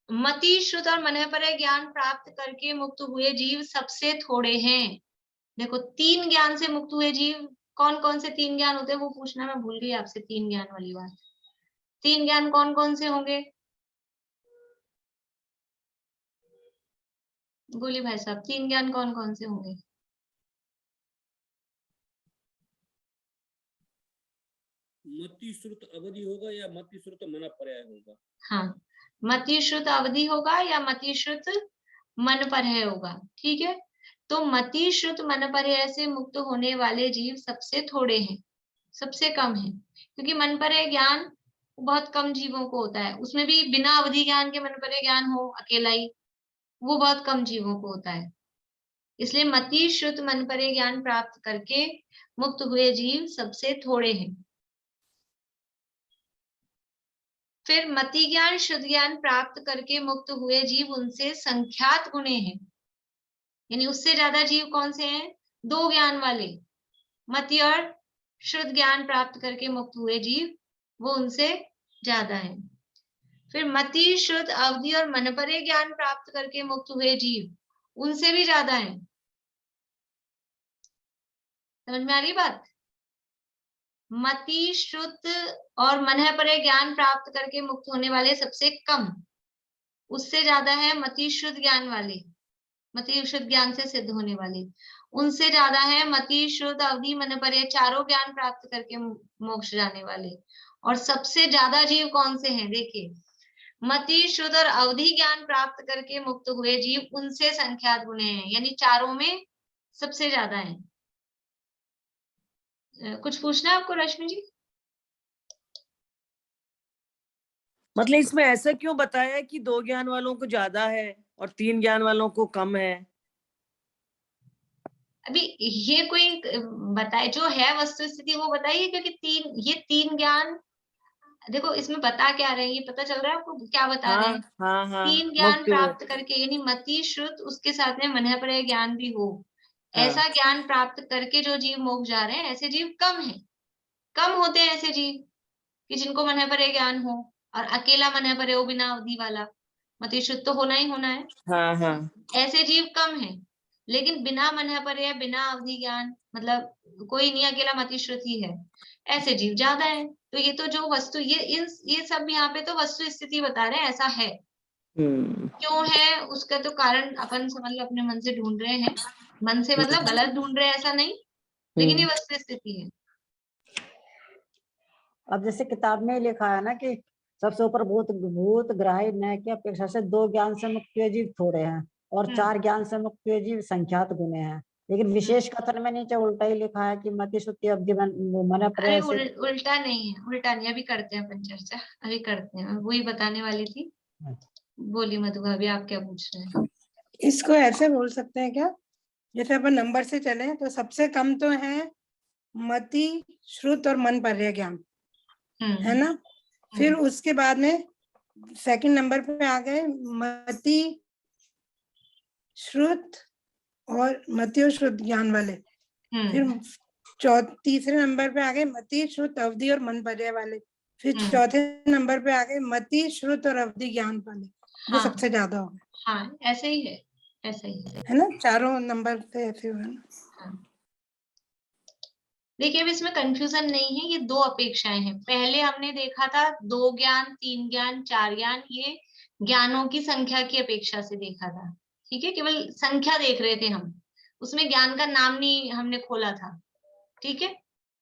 मति श्रुत और मनःपर्य ज्ञान प्राप्त करके मुक्त हुए जीव सबसे थोड़े हैं। देखो 3 ज्ञान से मुक्त हुए जीव कौन कौन से 3 ज्ञान होते हैं वो पूछना मैं भूल गई आपसे, 3 ज्ञान वाली बात। 3 ज्ञान कौन कौन से होंगे? बोलिए भाई साहब, 3 ज्ञान कौन कौन से होंगे? मति श्रुत अवधि होगा या मति श्रुत मनःपर्याय होगा? हाँ, मति श्रुत अवधि होगा या मति श्रुत मनःपर्याय होगा। ठीक है, तो मति श्रुत मनःपर्याय से मुक्त होने वाले जीव सबसे थोड़े हैं, सबसे कम है, क्योंकि मनःपर्याय ज्ञान बहुत कम जीवों को होता है। उसमें भी बिना अवधि ज्ञान के मनःपर्याय ज्ञान हो अकेला ही, वो बहुत कम जीवों को होता है। इसलिए मति श्रुत मनःपर्याय ज्ञान प्राप्त करके मुक्त हुए जीव सबसे थोड़े हैं। फिर मति ज्ञान शुद्ध ज्ञान प्राप्त करके मुक्त हुए जीव उनसे संख्यात गुणे हैं, यानी उससे ज्यादा जीव कौन से हैं? 2 ज्ञान वाले। मति और शुद्ध ज्ञान प्राप्त करके मुक्त हुए जीव वो उनसे ज्यादा है। फिर मति शुद्ध अवधि और मनःपर्य ज्ञान प्राप्त करके मुक्त हुए जीव उनसे भी ज्यादा है। समझ में आ रही बात? मति शुद्ध और मनःपर्य ज्ञान प्राप्त करके मुक्त होने वाले सबसे कम, उससे ज्यादा है मति शुद्ध ज्ञान वाले, मति शुद्ध ज्ञान से सिद्ध होने वाले, उनसे ज्यादा है मति शुद्ध अवधि मनःपर्य चारों ज्ञान प्राप्त करके मोक्ष जाने वाले। और सबसे ज्यादा जीव कौन से हैं? देखिए, मति शुद्ध और अवधि ज्ञान प्राप्त करके मुक्त हुए जीव उनसे संख्यात गुणे हैं, यानी चारों में सबसे ज्यादा है। कुछ पूछना है आपको रश्मि जी? मतलब इसमें ऐसा क्यों बताया कि 2 ज्ञान वालों को ज्यादा है और 3 ज्ञान वालों को कम है? अभी ये कोई बताए जो है वस्तु स्थिति वो बताइए, क्योंकि ये 3 ज्ञान, देखो इसमें बता क्या रहे हैं, ये पता चल रहा है आपको क्या बता रहे हैं? हाँ, 3 ज्ञान प्राप्त करके, यानी मति श्रुत उसके साथ में मनःपर्य ज्ञान भी हो, ऐसा ज्ञान प्राप्त करके जो जीव मोक्ष जा रहे हैं, ऐसे जीव कम है। कम होते हैं ऐसे जीव कि जिनको मनःपर्य ज्ञान हो, और अकेला मनःपर्य हो बिना अवधि वाला, मति शुद्ध तो होना ही होना है। हाँ। ऐसे जीव कम है, लेकिन बिना मनःपर्य बिना अवधि ज्ञान मतलब कोई नहीं, अकेला मति श्रुत ही है, ऐसे जीव ज्यादा है। तो ये तो जो वस्तु, ये सब यहाँ पे तो वस्तु स्थिति बता रहे हैं, ऐसा है। क्यों है उसका तो कारण अपन समझ लो अपने मन से ढूंढ रहे हैं, मन से मतलब गलत ढूंढ रहे हैं ऐसा नहीं, लेकिन ये वस्तु स्थिति है। अब जैसे किताब में लिखा है ना कि सबसे ऊपर भूत भूत ग्राही न्याय की अपेक्षा से 2 ज्ञान से मुक्त हुए जीव थोड़े हैं और 4 ज्ञान से मुक्त हुए जीव संख्यात गुने हैं, लेकिन विशेष कथन में नीचे उल्टा ही लिखा है कि मति श्रुति अवधि मन अरे उल्टा नहीं है, उल्टा नहीं, अभी करते हैं अपन चर्चा, अभी करते हैं, वही बताने वाली थी। बोली मधु भाभी, आप क्या पूछ रहे हैं? इसको ऐसे बोल सकते हैं क्या, जैसे अपन नंबर से चले तो सबसे कम तो है मति श्रुत और मन पर्य ज्ञान, है ना। फिर उसके बाद में सेकंड नंबर पे आ गए मति श्रुत और मति और श्रुत ज्ञान वाले। फिर तीसरे नंबर पे आ गए मति श्रुत अवधि और मन पर्य वाले। फिर चौथे नंबर पे आ गए मति श्रुत और अवधि ज्ञान वाले। वो सबसे ज्यादा हो गए। हाँ, ऐसे ही है, ऐसे ही है ना, चारों नंबर पे ऐसे हुआ ना। देखिए अब इसमें कंफ्यूजन नहीं है, ये 2 अपेक्षाएं हैं। पहले हमने देखा था 2 ज्ञान, 3 ज्ञान, 4 ज्ञान, ये ज्ञानों की संख्या की अपेक्षा से देखा था, ठीक है, केवल संख्या देख रहे थे हम, उसमें ज्ञान का नाम नहीं हमने खोला था, ठीक है।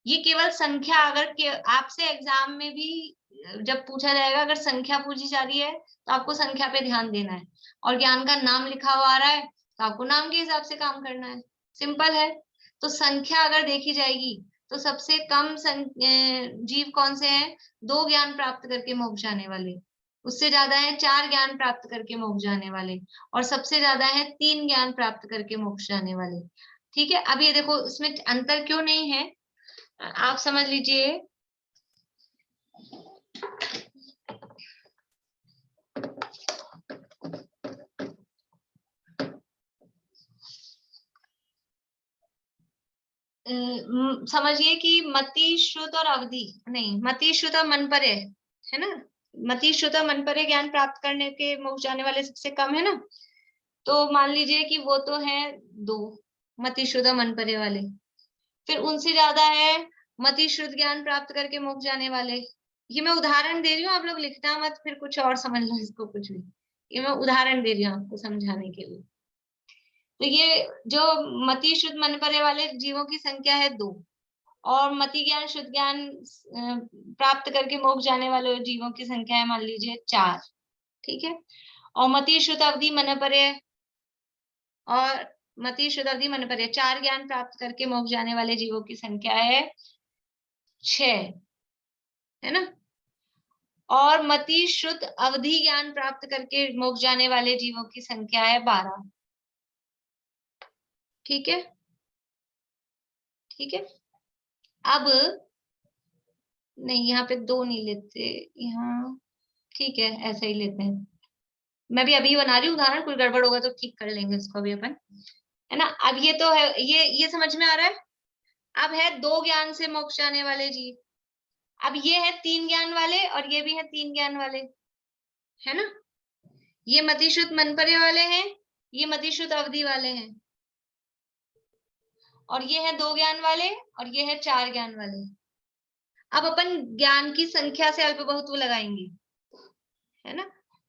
ये केवल संख्या, अगर आपसे एग्जाम में भी जब पूछा जाएगा, अगर संख्या पूछी जा रही है तो आपको संख्या पे ध्यान देना है, और ज्ञान का नाम लिखा हुआ आ रहा है तो आपको नाम के हिसाब से काम करना है, सिंपल है। तो संख्या अगर देखी जाएगी तो सबसे कम जीव कौन से हैं? 2 ज्ञान प्राप्त करके मोक्ष जाने वाले, उससे ज्यादा है 4 ज्ञान प्राप्त करके मोक्ष जाने वाले, और सबसे ज्यादा है 3 ज्ञान प्राप्त करके मोक्ष जाने वाले, ठीक है। अब ये देखो इसमें अंतर क्यों नहीं है, आप समझ लीजिए। समझिए कि मति श्रुत और अवधि नहीं, मति श्रुत और मन पर्य है ना, मति श्रुत और मन पर्य ज्ञान प्राप्त करने के मोक्ष जाने वाले सबसे कम है ना। तो मान लीजिए कि वो तो है 2 मति श्रुत और मन पर्य वाले, फिर उनसे ज्यादा है मति श्रुत ज्ञान प्राप्त करके मोक्ष जाने वाले। ये मैं उदाहरण दे रही हूँ, आप लोग लिखना मत फिर कुछ और समझ लो इसको कुछ भी, ये मैं उदाहरण दे रही हूँ आपको समझाने के लिए। तो ये जो मति शुद्ध मन पर्य वाले जीवों की संख्या है 2, और मति ज्ञान शुद्ध ज्ञान प्राप्त करके मोक्ष जाने वाले जीवों की संख्या है मान लीजिए 4, ठीक है। और मति शुद्ध अवधि मन पर्य और मति शुद्ध अवधि मन पर्य 4 ज्ञान प्राप्त करके मोक्ष जाने वाले जीवों की संख्या है 6, है ना। और मति शुद्ध अवधि ज्ञान प्राप्त करके मोक्ष जाने वाले जीवों की संख्या है 12, ठीक है, ठीक है। अब नहीं, यहाँ पे 2 नहीं लेते, यहाँ ठीक है ऐसा ही लेते हैं। मैं भी अभी बना रही हूँ उदाहरण, कोई गड़बड़ होगा तो ठीक कर लेंगे उसको भी अपन, है ना। अब ये तो है, ये समझ में आ रहा है। अब है 2 ज्ञान से मोक्ष जाने वाले जीव, अब ये है 3 ज्ञान वाले और ये भी है 3 ज्ञान वाले, है ना। ये मतिशुद्ध मन पर्य वाले हैं, ये मतिशुद्ध अवधि वाले हैं, और ये है 2 ज्ञान वाले और ये है 4 ज्ञान वाले। अब अपन ज्ञान की संख्या से अल्प बहुत्व लगाएंगे, है ना।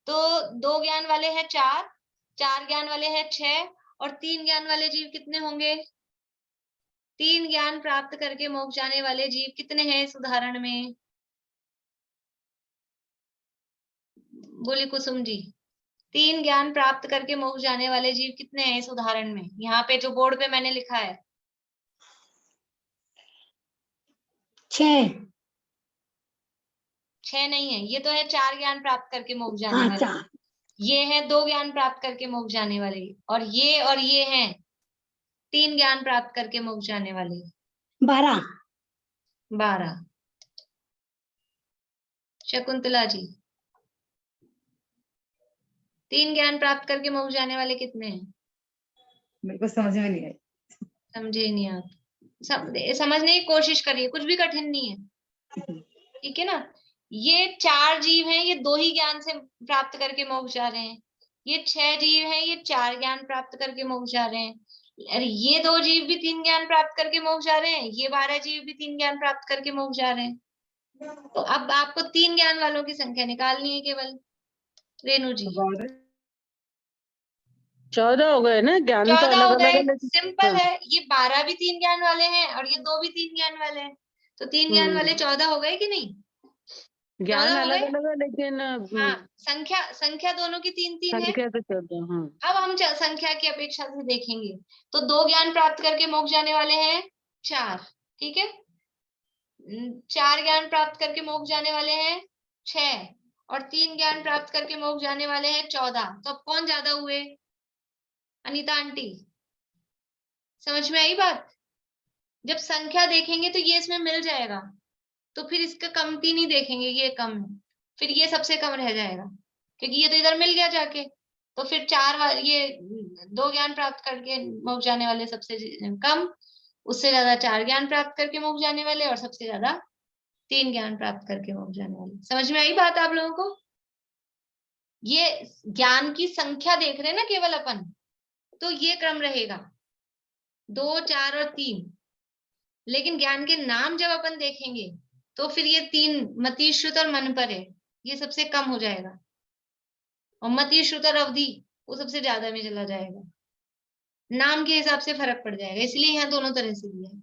तो 2 ज्ञान वाले हैं 4, 4 ज्ञान वाले हैं 6, और 3 ज्ञान वाले जीव कितने होंगे? 3 ज्ञान प्राप्त करके मोक्ष जाने वाले जीव कितने हैं इस उदाहरण में? बोली कुसुम जी, 3 ज्ञान प्राप्त करके मोक्ष जाने वाले जीव कितने हैं इस उदाहरण में? यहाँ पे जो बोर्ड पे मैंने लिखा है 6 नहीं है, ये तो है 4 ज्ञान प्राप्त करके मोक्ष जाने वाले, ये है 2 ज्ञान प्राप्त करके मोक्ष जाने वाले, और ये हैं 3 ज्ञान प्राप्त करके मोक्ष जाने वाले 12। शकुंतला जी, 3 ज्ञान प्राप्त करके मोक्ष जाने वाले कितने हैं? मेरे को समझ में नहीं आई। समझे नहीं आप? समझने की कोशिश करिए, कुछ भी कठिन नहीं है, ठीक है ना। ये 4 जीव हैं, ये 2 ही ज्ञान से प्राप्त करके मोक्ष जा रहे हैं। ये 6 जीव हैं, ये 4 ज्ञान प्राप्त करके मोक्ष जा रहे हैं। अरे ये 2 जीव भी 3 ज्ञान प्राप्त करके मोक्ष जा रहे हैं, ये 12 जीव भी 3 ज्ञान प्राप्त करके मोक्ष जा रहे हैं। तो अब आपको 3 ज्ञान वालों की संख्या निकालनी है केवल। रेणु जी 14 हो गए ना, ज्ञान तो 14 हो अलग गए, अलग है। सिंपल है। ये 12 भी 3 ज्ञान वाले हैं और ये 2 भी 3 ज्ञान वाले हैं, तो 3 ज्ञान वाले 14 हो गए कि नहीं? ज्ञान 14 हो अलग गए। अलग है लेकिन हाँ, संख्या दोनों की 3-3 है। संख्या तो 14। हाँ, अब हम संख्या की अपेक्षा से देखेंगे तो 2 ज्ञान प्राप्त करके मोक्ष जाने वाले हैं 4, ठीक है। 4 ज्ञान प्राप्त करके मोक्ष जाने वाले हैं 6 और 3 ज्ञान प्राप्त करके मोक्ष जाने वाले हैं 14। तो अब कौन ज्यादा हुए? अनीता आंटी, समझ में आई बात? जब संख्या देखेंगे तो ये इसमें मिल जाएगा, तो फिर इसका कमती नहीं देखेंगे, ये कम है, फिर ये सबसे कम रह जाएगा क्योंकि ये तो इधर मिल गया जाके। तो फिर 4 ये 2 ज्ञान प्राप्त करके मोक्ष जाने वाले सबसे कम, उससे ज्यादा 4 ज्ञान प्राप्त करके मोक्ष जाने वाले और सबसे ज्यादा 3 ज्ञान प्राप्त करके मोक्ष जाने वाले। समझ में आई बात आप लोगों को? ये ज्ञान की संख्या देख रहे हैं ना केवल अपन, तो ये क्रम रहेगा 2, 4 और 3। लेकिन ज्ञान के नाम जब अपन देखेंगे तो फिर ये 3 मति, श्रुत और मन पर है, ये सबसे कम हो जाएगा और मति, श्रुत और अवधि वो सबसे ज्यादा में चला जाएगा। नाम के हिसाब से फर्क पड़ जाएगा, इसलिए यहाँ दोनों तरह से दिया है।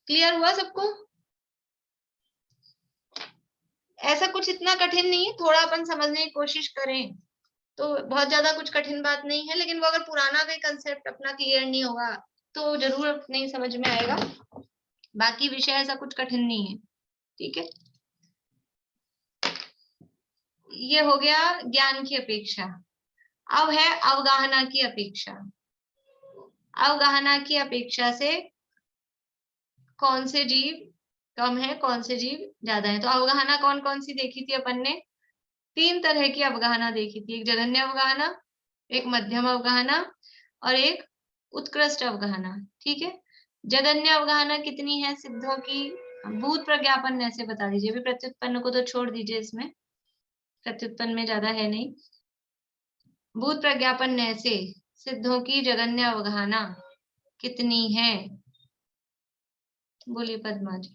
क्लियर हुआ सबको? ऐसा कुछ इतना कठिन नहीं है, थोड़ा अपन समझने की कोशिश करें तो बहुत ज्यादा कुछ कठिन बात नहीं है। लेकिन वो अगर पुराना कोई कंसेप्ट अपना क्लियर नहीं होगा तो जरूर नहीं समझ में आएगा। बाकी विषय ऐसा कुछ कठिन नहीं है, ठीक है। ये हो गया ज्ञान की अपेक्षा। अब है अवगाहना की अपेक्षा। अवगाहना की अपेक्षा से कौन से जीव कम है, कौन से जीव ज्यादा है। तो अवगाहना कौन कौन सी देखी थी अपन ने? 3 तरह की अवगाहना देखी थी, एक जगन्य अवगाहना, एक मध्यम अवगाहना और एक उत्कृष्ट अवगाहना, ठीक है। जगन्य अवगाहना कितनी है सिद्धों की? भूत प्रज्ञापन ऐसे बता दीजिए। अभी प्रत्युत्पन्न को तो छोड़ दीजिए, इसमें प्रत्युत्पन्न में ज्यादा है नहीं। भूत प्रज्ञापन ऐसे सिद्धों की जगन्य अवगाहना कितनी है? बोलिए पद्मा जी।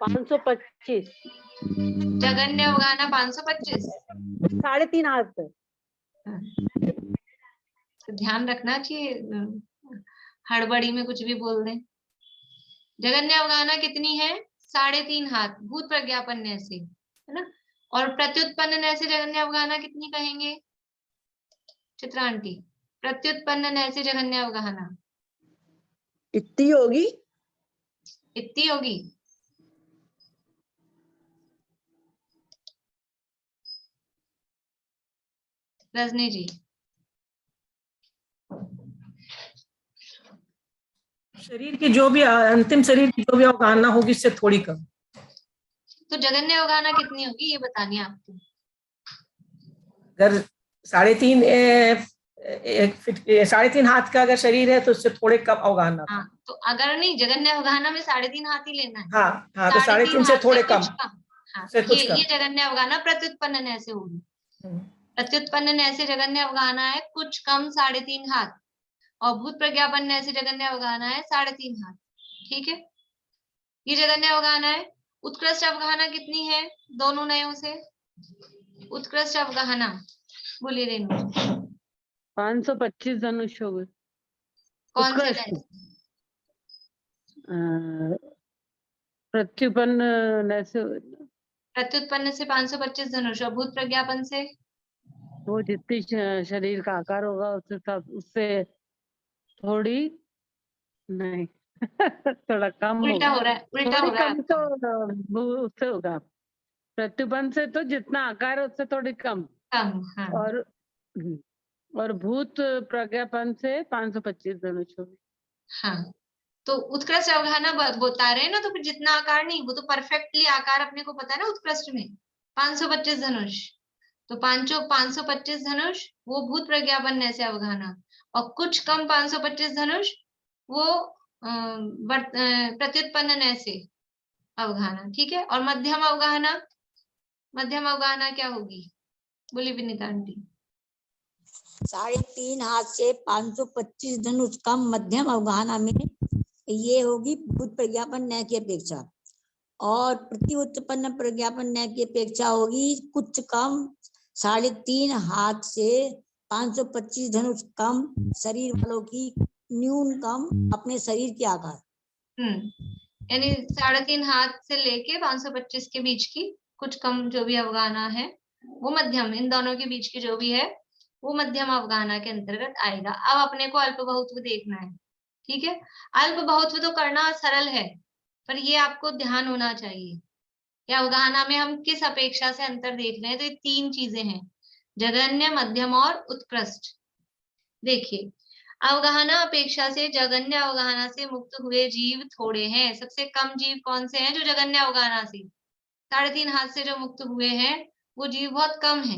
525। जगन्य अवगाहना 525, 3.5 हाथ। तो ध्यान रखना चाहिए, हड़बड़ी में कुछ भी बोल दें। जगन्य अवगाहना कितनी है? 3.5 हाथ भूत प्रज्ञापन ऐसे, है ना। और प्रत्युत्पन्न ऐसे जगन्य अवगाहना कितनी कहेंगे चित्रा आंटी? प्रत्युत्पन्न ऐसे जगन्य अवगाहना इतनी होगी, इतनी होगी। रजनी जी शरीर की जो भी अंतिम शरीर की जो भी अवगाहना होगी इससे थोड़ी कम। तो जगन्य अवगाहना कितनी होगी ये बतानी है आपको। अगर 3.5 हाथ का अगर शरीर है तो उससे थोड़े कम अवगाहना। हाँ, तो अगर नहीं जगन्य अवगाहना में 3.5 हाथ ही लेना है। हाँ हाँ, तो 3.5 से थोड़े कम। हाँ, से कुछ कम। ये जगन्य अवगाहना प्रत्युत्पन्न ऐसे होगी। प्रत्युत्पन्न ऐसे जगन्य अवगाहना है कुछ कम 3.5 हाथ, और भूत प्रज्ञापन ऐसे जगन्य अवगाहना है 3.5 हाथ, ठीक है। ये जगन्य अवगाहना है। उत्कृष्ट अवगाहना कितनी है दोनों नयों से? उत्कृष्ट अवगाहना बोलिए रेणु। 525 धनुष हो गए। कौन से? प्रत्युत्पन्न से, प्रत्युत्पन्न से 525 धनुष, और भूत प्रज्ञापन से वो जितनी शरीर का आकार होगा उससे थोड़ी नहीं थोड़ा कम उल्टा हो रहा है, उल्टा हो रहा है। कम तो उससे होगा। प्रत्युत्पन्न से तो जितना आकार है उससे थोड़ी कम। हाँ। और भूत प्रज्ञापन से 525 धनुष हो गए। हाँ, तो उत्कृष्ट अवगाहना बता रहे हैं ना, तो फिर जितना आकार नहीं, वो तो परफेक्टली आकार अपने को पता है ना उत्कृष्ट में। 525 धनुष, तो 525 धनुष वो भूत प्रज्ञापन ऐसे अवगाहना, और कुछ कम 525 धनुष वो प्रत्युत्पन्न ऐसे अवगाहना, ठीक है। और मध्यम अवगाहना क्या होगी? बोली विनीता आंटी। 3.5 हाथ से 525 धनुष कम मध्यम अवगाहना में ये होगी बुध प्रज्ञापन न्याय की अपेक्षा, और प्रति उत्पन्न प्रज्ञापन न्याय की अपेक्षा होगी कुछ कम 3.5 हाथ से 525 धनुष कम शरीर वालों की न्यूनतम अपने शरीर के आकार। यानी 3.5 हाथ से लेके 525 के बीच की कुछ कम जो भी अवगाहना है वो मध्यम, इन दोनों के बीच की जो भी है वो मध्यम अवगाहना के अंतर्गत आएगा। अब अपने को अल्प बहुत्व देखना है, ठीक है। अल्प बहुत्व तो करना सरल है, पर ये आपको ध्यान होना चाहिए कि अवगाहना में हम किस अपेक्षा से अंतर देख रहे हैं। तो ये 3 चीजें हैं, जघन्य, मध्यम और उत्कृष्ट। देखिए, अवगाहना अपेक्षा से जघन्य अवगाहना से मुक्त हुए जीव थोड़े हैं। सबसे कम जीव कौन से हैं? जो जघन्य अवगाहना से 3.5 हाथ से जो मुक्त हुए हैं वो जीव बहुत कम है,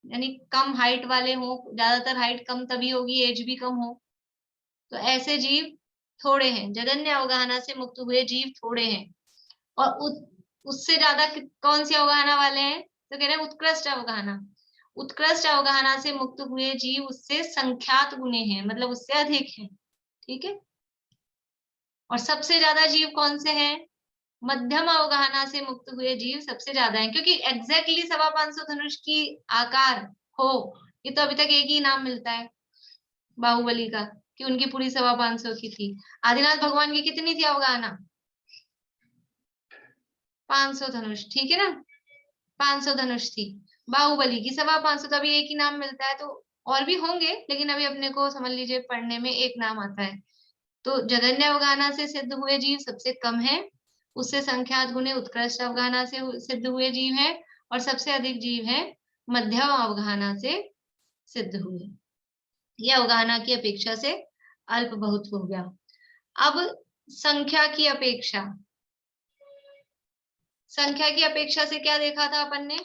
यानी कम हाइट वाले हो। ज्यादातर हाइट कम तभी होगी, एज भी कम हो, तो ऐसे जीव थोड़े हैं। जघन्य अवगाहना से मुक्त हुए जीव थोड़े हैं। और उससे ज्यादा कौन सी अवगाहना वाले हैं? तो कह रहे हैं उत्कृष्ट अवगाहना। उत्कृष्ट अवगाहना से मुक्त हुए जीव उससे संख्यात गुने हैं, मतलब उससे अधिक हैं, ठीक है। और सबसे ज्यादा जीव कौन से हैं? मध्यम अवगाहना से मुक्त हुए जीव सबसे ज्यादा हैं, क्योंकि एग्जैक्टली 525 धनुष की आकार हो, ये तो अभी तक एक ही नाम मिलता है बाहुबली का कि उनकी पूरी 525 की थी। आदिनाथ भगवान की कितनी थी अवगाहना? 500 धनुष, ठीक है ना, 500 धनुष थी। बाहुबली की 525, तो अभी एक ही नाम मिलता है, तो और भी होंगे, लेकिन अभी अपने को समझ लीजिए पढ़ने में एक नाम आता है। तो जघन्य अवगाहना से सिद्ध हुए जीव सबसे कम है, उससे संख्यात गुने उत्कृष्ट अवगाहना से सिद्ध हुए जीव है, और सबसे अधिक जीव है मध्यम अवगाहना से सिद्ध हुए। यह अवगाहना की अपेक्षा से अल्प बहुत हो गया। अब संख्या की अपेक्षा, संख्या की अपेक्षा से क्या देखा था अपन ने?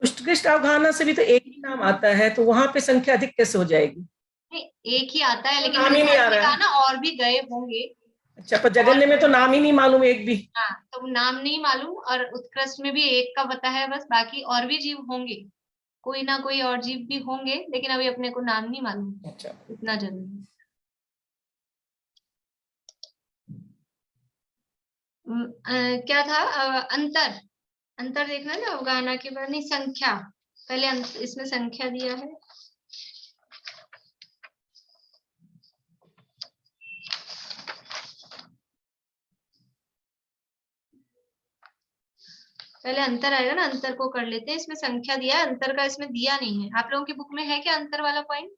उत्कृष्ट अवगाहना से भी तो एक ही नाम आता है, तो वहां पे संख्या अधिक कैसे हो जाएगी? नहीं, एक ही आता है, लेकिन नाम ही नहीं आ रहा है ना, और भी गए होंगे। अच्छा, पर जघन्य में तो नाम ही नहीं मालूम एक भी। हाँ, तो नाम नहीं मालूम, और उत्कृष्ट में भी एक का पता है बस, बाकी और भी जीव होंगे, कोई ना कोई और जीव भी होंगे, लेकिन अभी अपने को नाम नहीं मालूम। अच्छा, इतना जरूरी है। क्या था? अंतर, अंतर देखना है ना अवगाहना के बाद। नहीं, संख्या पहले, इसमें संख्या दिया है। पहले अंतर आएगा ना, अंतर को कर लेते हैं। इसमें संख्या दिया है, अंतर का इसमें दिया नहीं है। आप लोगों की बुक में है क्या अंतर वाला पॉइंट?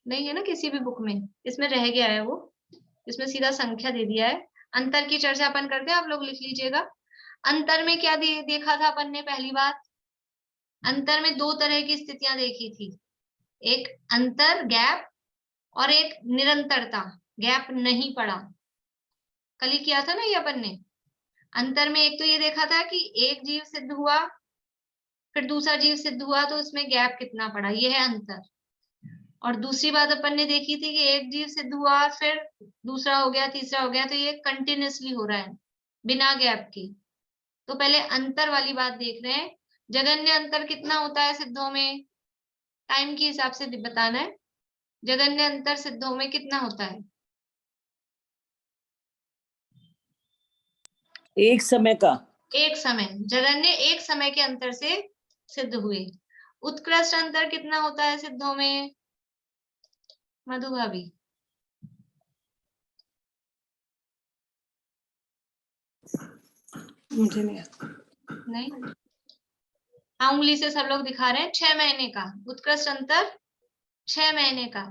नहीं है ना किसी भी बुक में, इसमें रह गया है वो, इसमें सीधा संख्या दे दिया है। अंतर की चर्चा अपन करते हैं, आप लोग लिख लीजिएगा। अंतर में क्या देखा था अपन ने? पहली बात, अंतर में 2 तरह की स्थितियां देखी थी, एक अंतर गैप और एक निरंतरता, गैप नहीं पड़ा। कल ही किया था ना ये अपन ने। अंतर में एक तो ये देखा था कि एक जीव सिद्ध हुआ, फिर दूसरा जीव सिद्ध हुआ, तो इसमें गैप कितना पड़ा, ये है अंतर। और दूसरी बात अपन ने देखी थी कि एक जीव सिद्ध हुआ, फिर दूसरा हो गया, तीसरा हो गया, तो ये कंटिन्यूअसली हो रहा है बिना गैप की। तो पहले अंतर वाली बात देख रहे हैं। जघन्य अंतर कितना होता है सिद्धों में? टाइम के हिसाब से बताना है। जघन्य अंतर सिद्धों में कितना होता है? एक समय का, एक समय, जघन्य एक समय के अंतर से सिद्ध हुए। उत्कृष्ट अंतर कितना होता है सिद्धों में? मधु भाभी, मुझे नहीं नहीं, हाँ, उंगली से सब लोग दिखा रहे हैं। 6 महीने का उत्कृष्ट अंतर, 6 महीने का।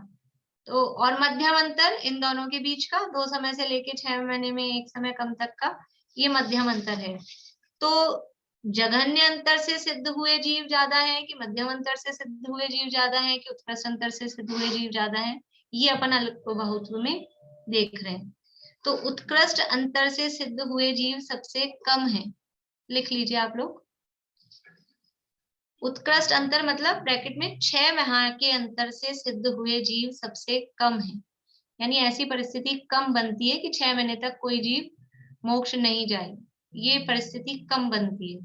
तो और मध्यम अंतर इन दोनों के बीच का, 2 समय से लेके 6 महीने में एक समय कम तक का, ये मध्यम अंतर है। तो जघन्य अंतर से सिद्ध हुए जीव ज्यादा है कि मध्यम अंतर से सिद्ध हुए जीव ज्यादा है कि उत्कृष्ट अंतर से सिद्ध हुए जीव ज्यादा है, ये अपन अल्प बहुत्व में देख रहे हैं। तो उत्कृष्ट अंतर से सिद्ध हुए जीव सबसे कम है, लिख लीजिए आप लोग। उत्कृष्ट अंतर मतलब ब्रैकेट में 6 माह के अंतर से सिद्ध हुए जीव सबसे कम है, यानी ऐसी परिस्थिति कम बनती है कि 6 महीने तक कोई जीव मोक्ष नहीं जाए, ये परिस्थिति कम बनती है।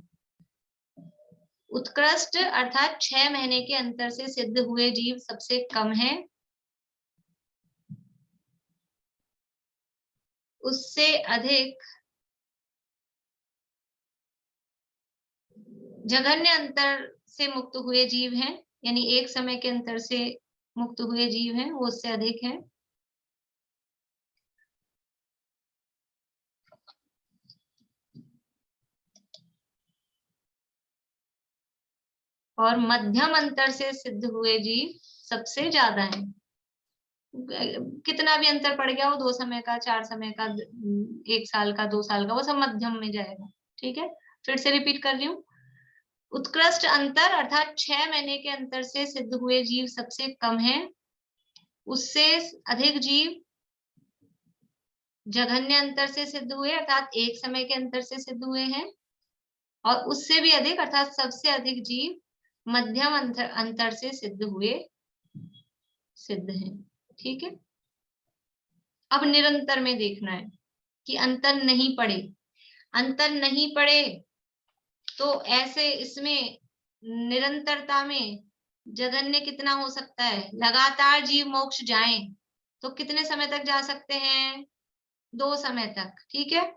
उत्कृष्ट अर्थात 6 महीने के अंतर से सिद्ध हुए जीव सबसे कम है, उससे अधिक जघन्य अंतर से मुक्त हुए जीव हैं, यानी एक समय के अंतर से मुक्त हुए जीव हैं, वो उससे अधिक है। और मध्यम अंतर से सिद्ध हुए जीव सबसे ज्यादा हैं। कितना भी अंतर पड़ गया हो, 2 समय का, 4 समय का, 1 साल का, 2 साल का, वो सब मध्यम में जाएगा। ठीक है, फिर से रिपीट कर रही हूँ। उत्कृष्ट अंतर अर्थात 6 महीने के अंतर से सिद्ध हुए जीव सबसे कम है, उससे अधिक जीव जघन्य अंतर से सिद्ध हुए अर्थात 1 समय के अंतर से सिद्ध हुए हैं, और उससे भी अधिक अर्थात सबसे अधिक जीव मध्यम अंतर से सिद्ध हैं। ठीक है, अब निरंतर में देखना है कि अंतर नहीं पड़े। अंतर नहीं पड़े तो ऐसे इसमें निरंतरता में जघन्य कितना हो सकता है? लगातार जीव मोक्ष जाएं तो कितने समय तक जा सकते हैं? 2 समय तक। ठीक है,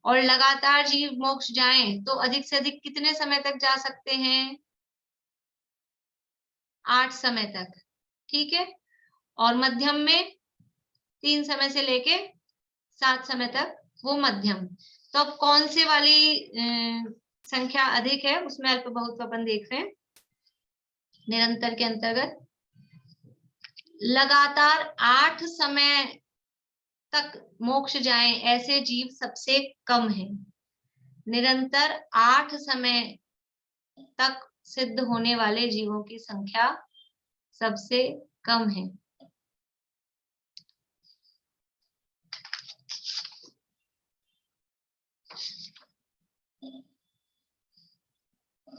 और लगातार जीव मोक्ष जाएं तो अधिक से अधिक कितने समय तक जा सकते हैं? 8 समय तक। ठीक है, और मध्यम में 3 समय से लेके 7 समय तक वो मध्यम। तो अब कौन से वाली संख्या अधिक है, उसमें अल्प बहुत अपन देख रहे हैं। निरंतर के अंतर्गत लगातार 8 समय तक मोक्ष जाएं ऐसे जीव सबसे कम है। निरंतर 8 समय तक सिद्ध होने वाले जीवों की संख्या सबसे कम है।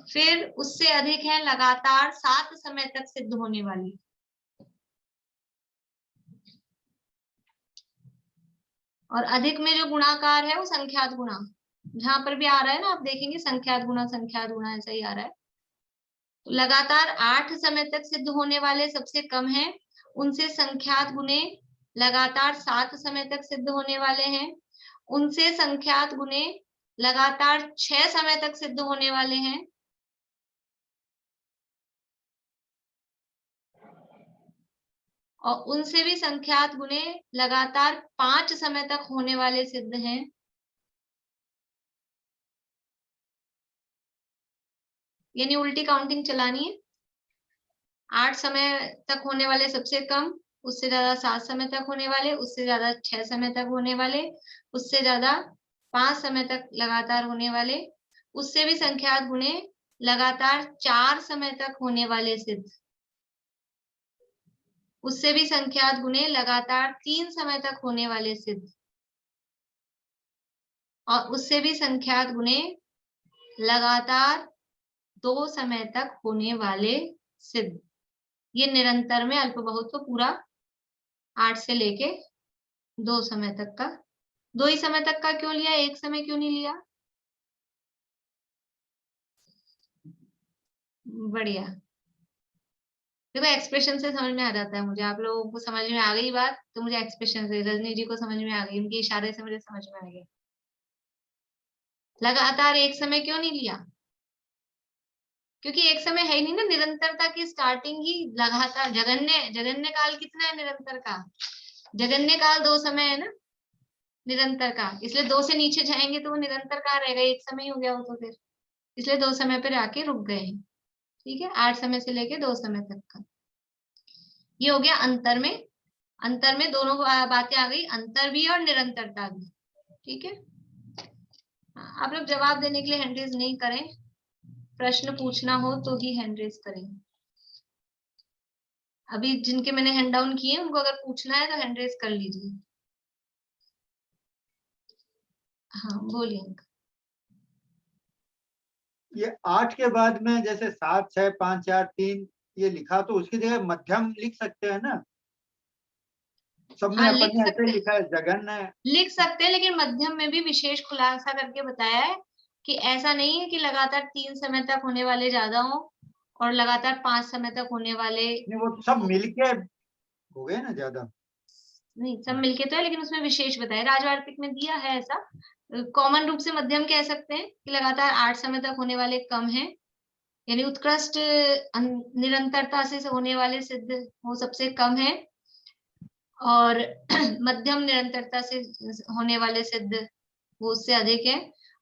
फिर उससे अधिक है लगातार 7 समय तक सिद्ध होने वाली। और अधिक में जो गुणाकार है वो संख्यात गुणा, जहां पर भी आ रहा है ना, आप देखेंगे संख्यात गुणा ऐसा ही आ रहा है। तो लगातार 8 समय तक सिद्ध होने वाले सबसे कम है, उनसे संख्यात गुणे लगातार 7 समय तक सिद्ध होने वाले हैं, उनसे संख्यात गुणे लगातार 6 समय तक सिद्ध होने वाले हैं, और उनसे भी संख्यात गुणे लगातार 5 समय तक होने वाले सिद्ध हैं, यानी उल्टी काउंटिंग चलानी है। 8 समय तक होने वाले सबसे कम, उससे ज्यादा 7 समय तक होने वाले, उससे ज्यादा 6 समय तक होने वाले, उससे ज्यादा 5 समय तक लगातार होने वाले, उससे भी संख्यात गुणे लगातार 4 समय तक होने वाले सिद्ध, उससे भी संख्यात गुणे लगातार 3 समय तक होने वाले सिद्ध, और उससे भी संख्यात गुणे लगातार 2 समय तक होने वाले सिद्ध। ये निरंतर में अल्प बहुत तो पूरा 8 से लेके 2 समय तक का। 2 ही समय तक का क्यों लिया, 1 समय क्यों नहीं लिया? बढ़िया, देखो एक्सप्रेशन से समझ में आ जाता है मुझे। आप लोगों को समझ में आ गई बात तो मुझे एक्सप्रेशन से, रजनी जी को समझ में आ गई, उनके इशारे से मुझे समझ में आ गया। लगातार 1 समय क्यों नहीं लिया? क्योंकि 1 समय है ही नहीं ना, निरंतरता की स्टार्टिंग ही लगातार। जगन्य काल कितना है निरंतर का? जगन्य काल 2 समय है ना निरंतर का, इसलिए 2 से नीचे जाएंगे तो वो निरंतर कहाँ रहेगा? 1 समय ही हो गया वो तो फिर, इसलिए 2 समय पर आके रुक गए हैं। ठीक है, 8 समय से लेके 2 समय तक का ये हो गया अंतर में। अंतर में दोनों बातें आ गई, अंतर भी और निरंतरता भी। ठीक है, आप लोग जवाब देने के लिए हैंड रेज नहीं करें, प्रश्न पूछना हो तो ही हैंड रेज करें। अभी जिनके मैंने हैंड डाउन किए उनको अगर पूछना है तो हैंड रेज कर लीजिए। हाँ बोलिए। ये 8 के बाद में जैसे 7, 6, 5, 4, 3 ये लिखा, तो उसकी जगह मध्यम लिख सकते हैं ना? सबने हाँ, अपने ऐसे लिखा है जगन्य। लिख सकते हैं, लेकिन मध्यम में भी विशेष खुलासा करके बताया है कि ऐसा नहीं है कि लगातार 3 समय तक होने वाले ज्यादा हो और लगातार 5 समय तक होने वाले नहीं, वो सब मिलके हो गए ना ज्यादा। नहीं, सब मिलके तो है, लेकिन उसमें विशेष बताया, राजवार्तिक में दिया है ऐसा। कॉमन रूप से मध्यम कह सकते हैं कि लगातार 8 समय तक होने वाले कम हैं, यानी उत्कृष्ट निरंतरता से होने वाले सिद्ध वो सबसे कम है, और मध्यम निरंतरता से होने वाले सिद्ध वो उससे अधिक है,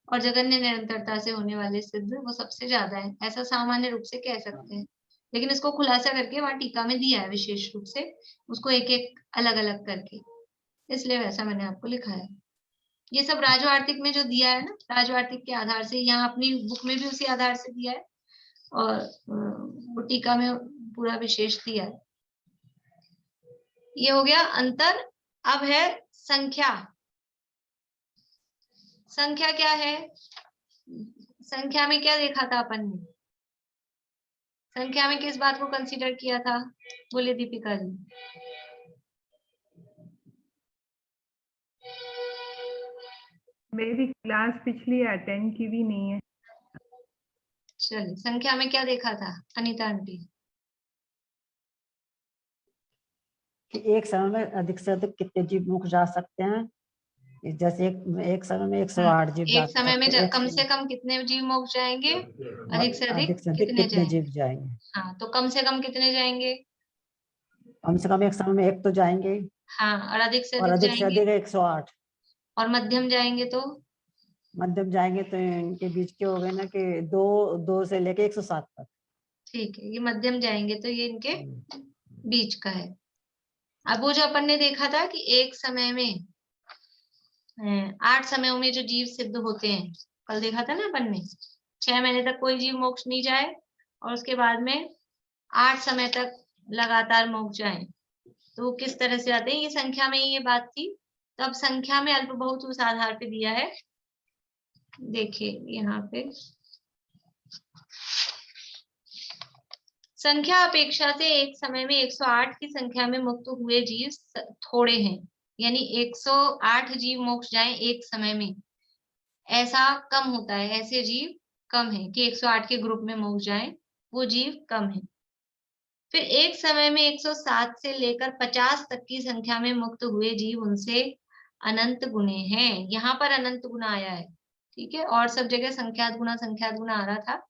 और जगन्य निरंतरता से होने वाले सिद्ध वो सबसे ज्यादा है। ऐसा सामान्य रूप से कह सकते हैं, लेकिन इसको खुलासा करके वहां टीका में दिया है विशेष रूप से, उसको एक एक अलग अलग करके, इसलिए वैसा मैंने आपको लिखा है। ये सब राजवार्तिक में जो दिया है ना, राजवार्तिक के आधार से, यहाँ अपनी बुक में भी उसी आधार से दिया है, और वो टीका में पूरा विशेष दिया है। ये हो गया अंतर। अब है संख्या। संख्या क्या है? संख्या में क्या देखा था अपन ने? संख्या में किस बात को कंसीडर किया था? बोले दीपिका जी। मेरी क्लास पिछली अटेंड की भी नहीं है। चलिए, संख्या में क्या देखा था अनीता आंटी? कि एक समय में अधिक से अधिक कितने जीव मुख जा सकते हैं, जैसे एक समय में 108 जीव जा एक समय में सकते हैं। कम से कम कितने जीव मोक्ष जाएंगे? अधिक से अधिक कितने जीव जाएंगे? हाँ, तो कम से कम कितने जाएंगे? कम से कम एक समय में एक तो जाएंगे। हाँ, और अधिक से और अधिक अधिक से अधिक 108। और मध्यम जाएंगे तो? मध्यम जाएंगे तो इनके बीच के हो गए ना कि 2 से लेके 107 तक। ठीक है, ये मध्यम जाएंगे तो ये इनके बीच का है। अब वो जो अपन ने देखा था कि एक समय में 8 समयों में जो जीव सिद्ध होते हैं, कल देखा था ना अपन ने, 6 महीने तक कोई जीव मोक्ष नहीं जाए और उसके बाद में 8 समय तक लगातार मोक्ष जाए, तो वो किस तरह से आते हैं? ये संख्या में ही ये बात थी। तो अब संख्या में अल्प बहुत उस आधार पे दिया है। देखिए यहाँ पे संख्या अपेक्षा से एक समय में 108 की संख्या में मुक्त हुए जीव थोड़े हैं, यानी 108 जीव मोक्ष जाएं एक समय में, ऐसा कम होता है, ऐसे जीव कम है कि 108 के ग्रुप में मोक्ष जाएं, वो जीव कम है। फिर एक समय में 107 से लेकर 50 तक की संख्या में मुक्त हुए जीव उनसे अनंत गुणे हैं। यहाँ पर अनंत गुना आया है, ठीक है, और सब जगह संख्यात गुना आ रहा था,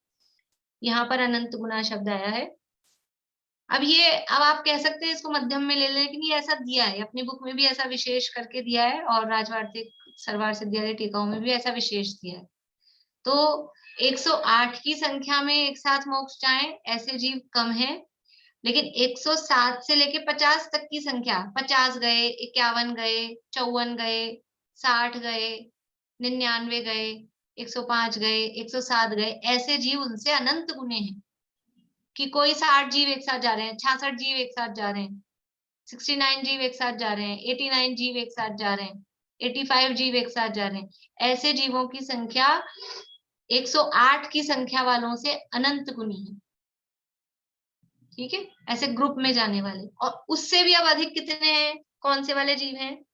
यहाँ पर अनंत गुना शब्द आया है। अब आप कह सकते हैं इसको मध्यम में ले लें, लेकिन ये ऐसा दिया है अपनी बुक में भी, ऐसा विशेष करके दिया है, और राजवार्तिक सरवार सिद्धियादि टीकाओं में भी ऐसा विशेष दिया है। तो 108 की संख्या में एक साथ मोक्ष जाएं ऐसे जीव कम है, लेकिन 107 से लेके 50 तक की संख्या, 50 गए, 51 गए, 54 गए, 60 गए, 99 गए, 105 गए, 107 गए, ऐसे जीव उनसे अनंत गुने हैं कि कोई 60 जीव एक साथ जा रहे हैं, 66 जीव एक साथ जा रहे हैं, 69 जीव एक साथ जा रहे हैं, 89 जीव एक साथ जा रहे हैं, 85 जीव एक साथ जा रहे हैं। ऐसे जीवों की संख्या 108 की संख्या वालों से अनंत गुनी है, ठीक है, ऐसे ग्रुप में जाने वाले। और उससे भी अब अधिक कितने हैं? कौन से वाले जीव हैं?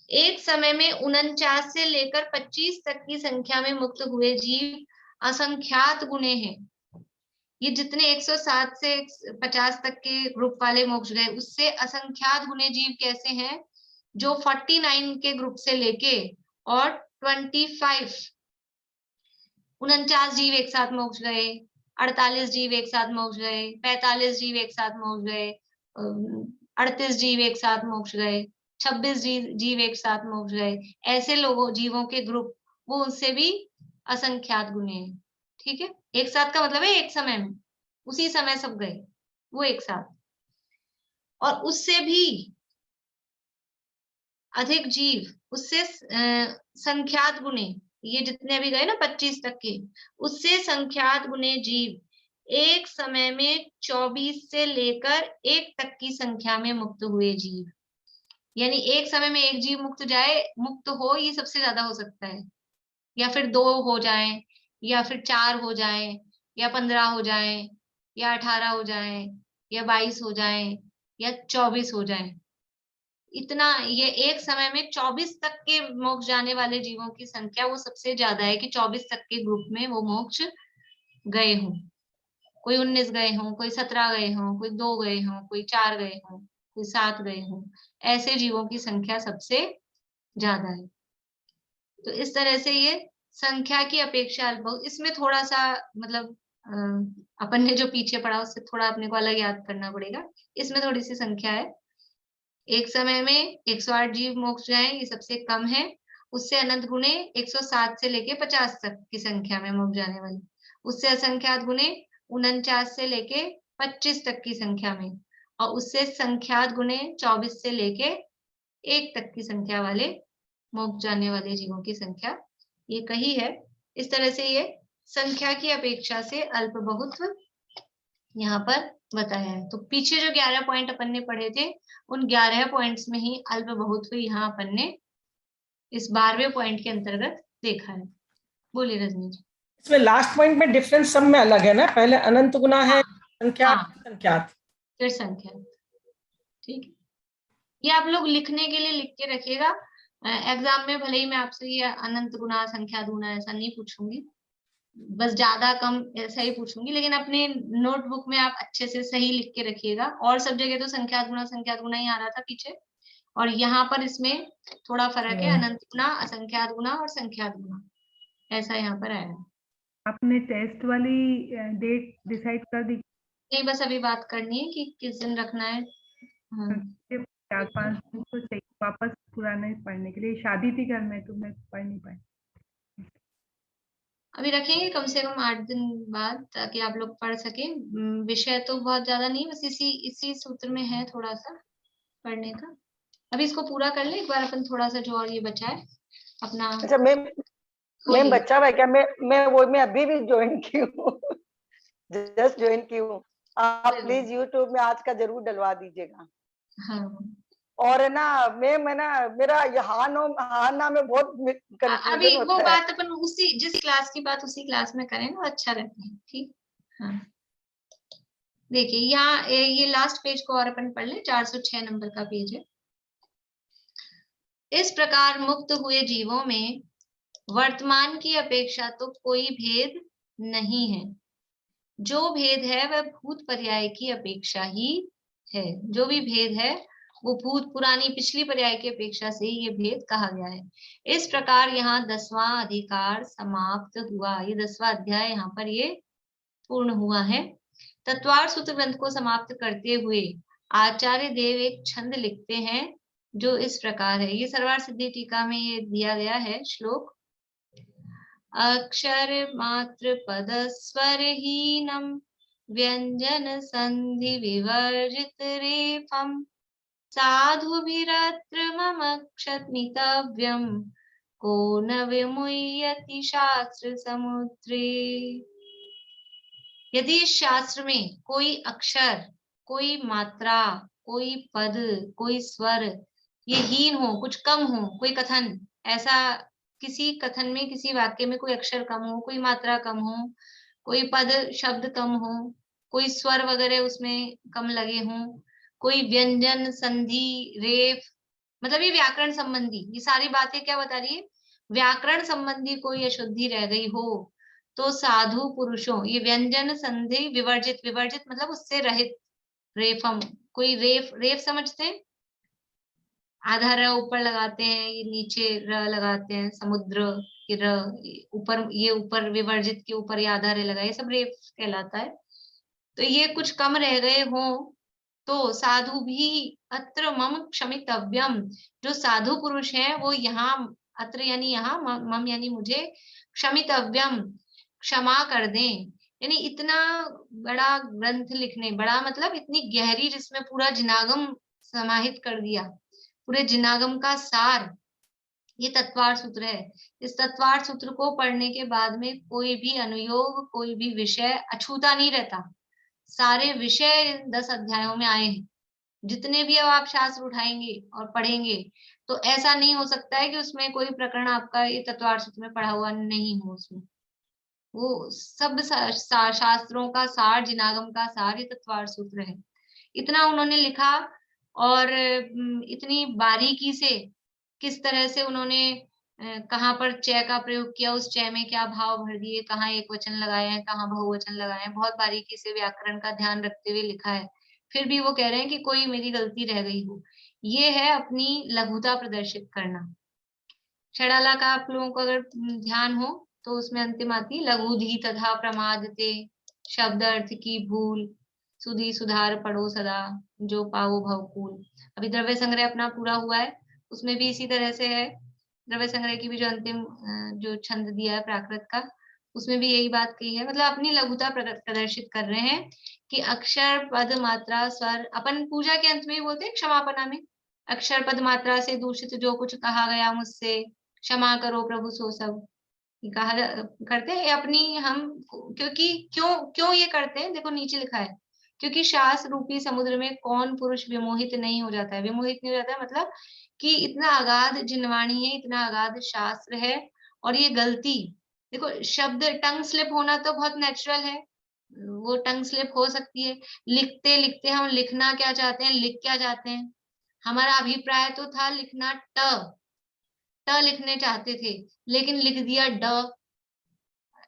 एक समय में 49 से लेकर 25 तक की संख्या में मुक्त हुए जीव असंख्यात गुणे हैं। ये जितने 107 से 50 तक के ग्रुप वाले मोक्ष गए, उससे असंख्यात गुणे जीव कैसे हैं? जो 49 के ग्रुप से लेके और 25 49 जीव एक साथ मोक्ष गए, 48 जीव एक साथ मोक्ष गए, 45 जीव एक साथ मोक्ष गए, 38 जीव एक साथ मोक्ष गए, 26 जीव एक साथ मोक्ष गए, ऐसे लोगों जीवों के ग्रुप, वो उनसे भी असंख्यात गुणे हैं, ठीक है। एक साथ का मतलब है एक समय में, उसी समय सब गए वो एक साथ। और उससे भी अधिक जीव, उससे संख्यात गुणे, ये जितने भी गए ना 25 तक के, उससे संख्यात गुणे जीव एक समय में 24 से लेकर 1 तक की संख्या में मुक्त हुए जीव, यानी एक समय में एक जीव मुक्त हो, ये सबसे ज्यादा हो सकता है, या फिर 2 हो जाएं, या फिर 4 हो जाएं, या 15 हो जाएं, या 18 हो जाएं, या 22 हो जाएं, या 24 हो जाएं, इतना ये एक समय में 24 तक के मोक्ष जाने वाले जीवों की संख्या वो सबसे ज्यादा है कि 24 तक के ग्रुप में वो मोक्ष गए हों। कोई 19 गए हों, कोई 17 गए हों, कोई 2 गए हों, कोई 4 गए हों, कोई 7 गए हों, ऐसे जीवों की संख्या सबसे ज्यादा है। तो इस तरह से ये संख्या की अपेक्षा इसमें थोड़ा सा मतलब अपन ने जो पीछे पढ़ा उससे थोड़ा अपने को अलग याद करना पड़ेगा। इसमें थोड़ी सी संख्या है, एक समय में 108 जीव मोक्ष जाए, ये सबसे कम है। उससे अनंत गुणे 107 से लेके 50 तक की संख्या में मोक्ष जाने वाली, उससे असंख्यात गुणे 49 से लेके 25 तक की संख्या में, और उससे संख्यात गुणे 24 से लेके 1 तक की संख्या वाले मोक्ष जाने वाले जीवों की संख्या ये कही है। इस तरह से ये संख्या की अपेक्षा से अल्प बहुत्व यहाँ पर बताया है। तो पीछे जो 11 पॉइंट अपन ने पढ़े थे उन 11 पॉइंट्स में ही अल्प बहुत्व यहाँ अपन ने इस 12वें पॉइंट के अंतर्गत देखा है। बोलिए रजनी जी। इसमें लास्ट पॉइंट में डिफरेंस सब में अलग है ना, पहले अनंत गुना है, संख्यात, संख्यात, फिर संख्यात। ठीक है, ये आप लोग लिखने के लिए लिख के रखिएगा। एग्जाम में भले ही मैं आपसे ये अनंत गुना संख्यात गुना ऐसा नहीं पूछूंगी, बस ज्यादा कम ऐसा ही पूछूंगी, लेकिन अपने नोटबुक में आप अच्छे से सही लिख के रखिएगा। और सब जगह तो संख्यात गुना ही आ रहा था पीछे, और यहाँ पर इसमें थोड़ा फर्क है, अनंत गुना, असंख्यात गुना और संख्यात गुना, ऐसा यहाँ पर आया है। आपने टेस्ट वाली डेट डिसाइड कर दी? नहीं, बस अभी बात करनी है कि किस दिन रखना है। 4-5 दिन तो चाहिए वापस पुराने पढ़ने के लिए। शादी थी घर में तो मैं पढ़ नहीं पाई। अभी रखेंगे कम से कम 8 दिन बाद, ताकि आप लोग पढ़ सके। विषय तो बहुत ज्यादा नहीं, बस इसी सूत्र में है थोड़ा सा पढ़ने का। अभी इसको पूरा कर ले एक बार अपन, थोड़ा सा जो और ये बचा है अपना। अच्छा मैं बच्चा है क्या? मैं अभी भी ज्वाइन की हूँ, जस्ट ज्वाइन की हूँ। आप प्लीज यूट्यूब में आज का जरूर डलवा दीजिएगा। हाँ। और है ना मैं ना मेरा हाँ ना में बहुत अभी कंफ्यूजन वो होता बात है। अपन उसी जिस क्लास की बात उसी क्लास में करें ना, अच्छा रहता है। ठीक, हाँ। देखिए यहाँ ये लास्ट पेज को और अपन पढ़ ले, 406 नंबर का पेज है। इस प्रकार मुक्त हुए जीवों में वर्तमान की अपेक्षा तो कोई भेद नहीं है। जो भेद है वह भूत पर्याय की अपेक्षा ही है। जो भी भेद है वो भूत पुरानी पिछली पर्याय की अपेक्षा से ये भेद कहा गया है। इस प्रकार यहाँ 10वां अधिकार समाप्त हुआ। ये 10वां अध्याय यहाँ पर ये पूर्ण हुआ है। तत्वार्थ सूत्र ग्रंथ को समाप्त करते हुए आचार्य देव एक छंद लिखते हैं जो इस प्रकार है। ये सर्वार्थ सिद्धि टीका में ये दिया गया है श्लोक। अक्षर मात्र पद स्वरहीनम व्यंजन संधि विवर्जित रेफम साधुभिरत्र मम क्षमितव्यम को न विमुह्यति शास्त्र समुद्रे। यदि इस शास्त्र में कोई अक्षर, कोई मात्रा, कोई पद, कोई स्वर ये हीन हो, कुछ कम हो, कोई कथन ऐसा किसी कथन में, किसी वाक्य में कोई अक्षर कम हो, कोई मात्रा कम हो, कोई पद शब्द कम हो, कोई स्वर वगैरह उसमें कम लगे हों, कोई व्यंजन संधि रेफ, मतलब ये व्याकरण संबंधी, ये सारी बातें क्या बता रही है, व्याकरण संबंधी कोई अशुद्धि रह गई हो तो साधु पुरुषों, ये व्यंजन संधि विवर्जित, विवर्जित मतलब उससे रहित, रेफम, कोई रेफ समझते हैं, आधा र ऊपर लगाते हैं, ये नीचे र लगाते हैं, समुद्र के र ऊपर, ये ऊपर विवर्जित के ऊपर ये आधा रे लगा, ये सब रेफ कहलाता है। तो ये कुछ कम रह गए हो तो साधु भी अत्र मम क्षमितव्यम, जो साधु पुरुष है वो यहाँ, अत्र यानी यहाँ, मम यानी मुझे, क्षमितव्यम क्षमा कर दें। यानी इतना बड़ा ग्रंथ लिखने, बड़ा मतलब इतनी गहरी, जिसमें पूरा जिनागम समाहित कर दिया, पूरे जिनागम का सार ये तत्वार्थ सूत्र है। इस तत्वार्थ सूत्र को पढ़ने के बाद में कोई भी अनुयोग, कोई भी विषय अछूता नहीं रहता। सारे विषय 10 अध्यायों में आए हैं। जितने भी अब आप शास्त्र उठाएंगे और पढ़ेंगे तो ऐसा नहीं हो सकता है कि उसमें कोई प्रकरण आपका ये तत्वार्थ सूत्र में पढ़ा हुआ नहीं हो। उसमें वो सब शास्त्रों का सार, जिनागम का सार ये तत्वार्थ सूत्र है। इतना उन्होंने लिखा और इतनी बारीकी से किस तरह से उन्होंने कहाँ पर चय का प्रयोग किया, उस चय में क्या भाव भर दिए, कहाँ एक वचन लगाए हैं, कहाँ बहुवचन लगाए हैं, बहुत बारीकी से व्याकरण का ध्यान रखते हुए लिखा है। फिर भी वो कह रहे हैं कि कोई मेरी गलती रह गई हो। ये है अपनी लघुता प्रदर्शित करना। षडाला का आप लोगों को अगर ध्यान हो तो उसमें अंतिम आती है लघुधी तथा प्रमादते, शब्द अर्थ की भूल, सुधी सुधार पढ़ो सदा, जो पाओ भवकूल। अभी द्रव्य संग्रह अपना पूरा हुआ है, उसमें भी इसी तरह से है। द्रव्य संग्रह की भी जो अंतिम जो छंद दिया है प्राकृत का, उसमें भी यही बात कही है। मतलब अपनी लघुता प्रदर्शित कर रहे हैं कि अक्षर पद मात्रा स्वर, अपन पूजा के अंत में ही बोलते हैं क्षमापना में, अक्षर पद मात्रा से दूषित जो कुछ कहा गया मुझसे क्षमा करो प्रभु सो सब कहा करते हैं अपनी हम। क्योंकि क्यों ये करते हैं, देखो नीचे लिखा है, क्योंकि शास्त्र रूपी समुद्र में कौन पुरुष विमोहित नहीं हो जाता है। विमोहित नहीं हो जाता है मतलब कि इतना अगाध जिनवाणी है, इतना अगाध शास्त्र है। और ये गलती देखो, शब्द टंग स्लिप होना तो बहुत नेचुरल है, वो टंग स्लिप हो सकती है। लिखते लिखते हम लिखना क्या चाहते हैं, लिख क्या चाहते हैं, हमारा अभिप्राय तो था लिखना ट लिखने चाहते थे, लेकिन लिख दिया ड।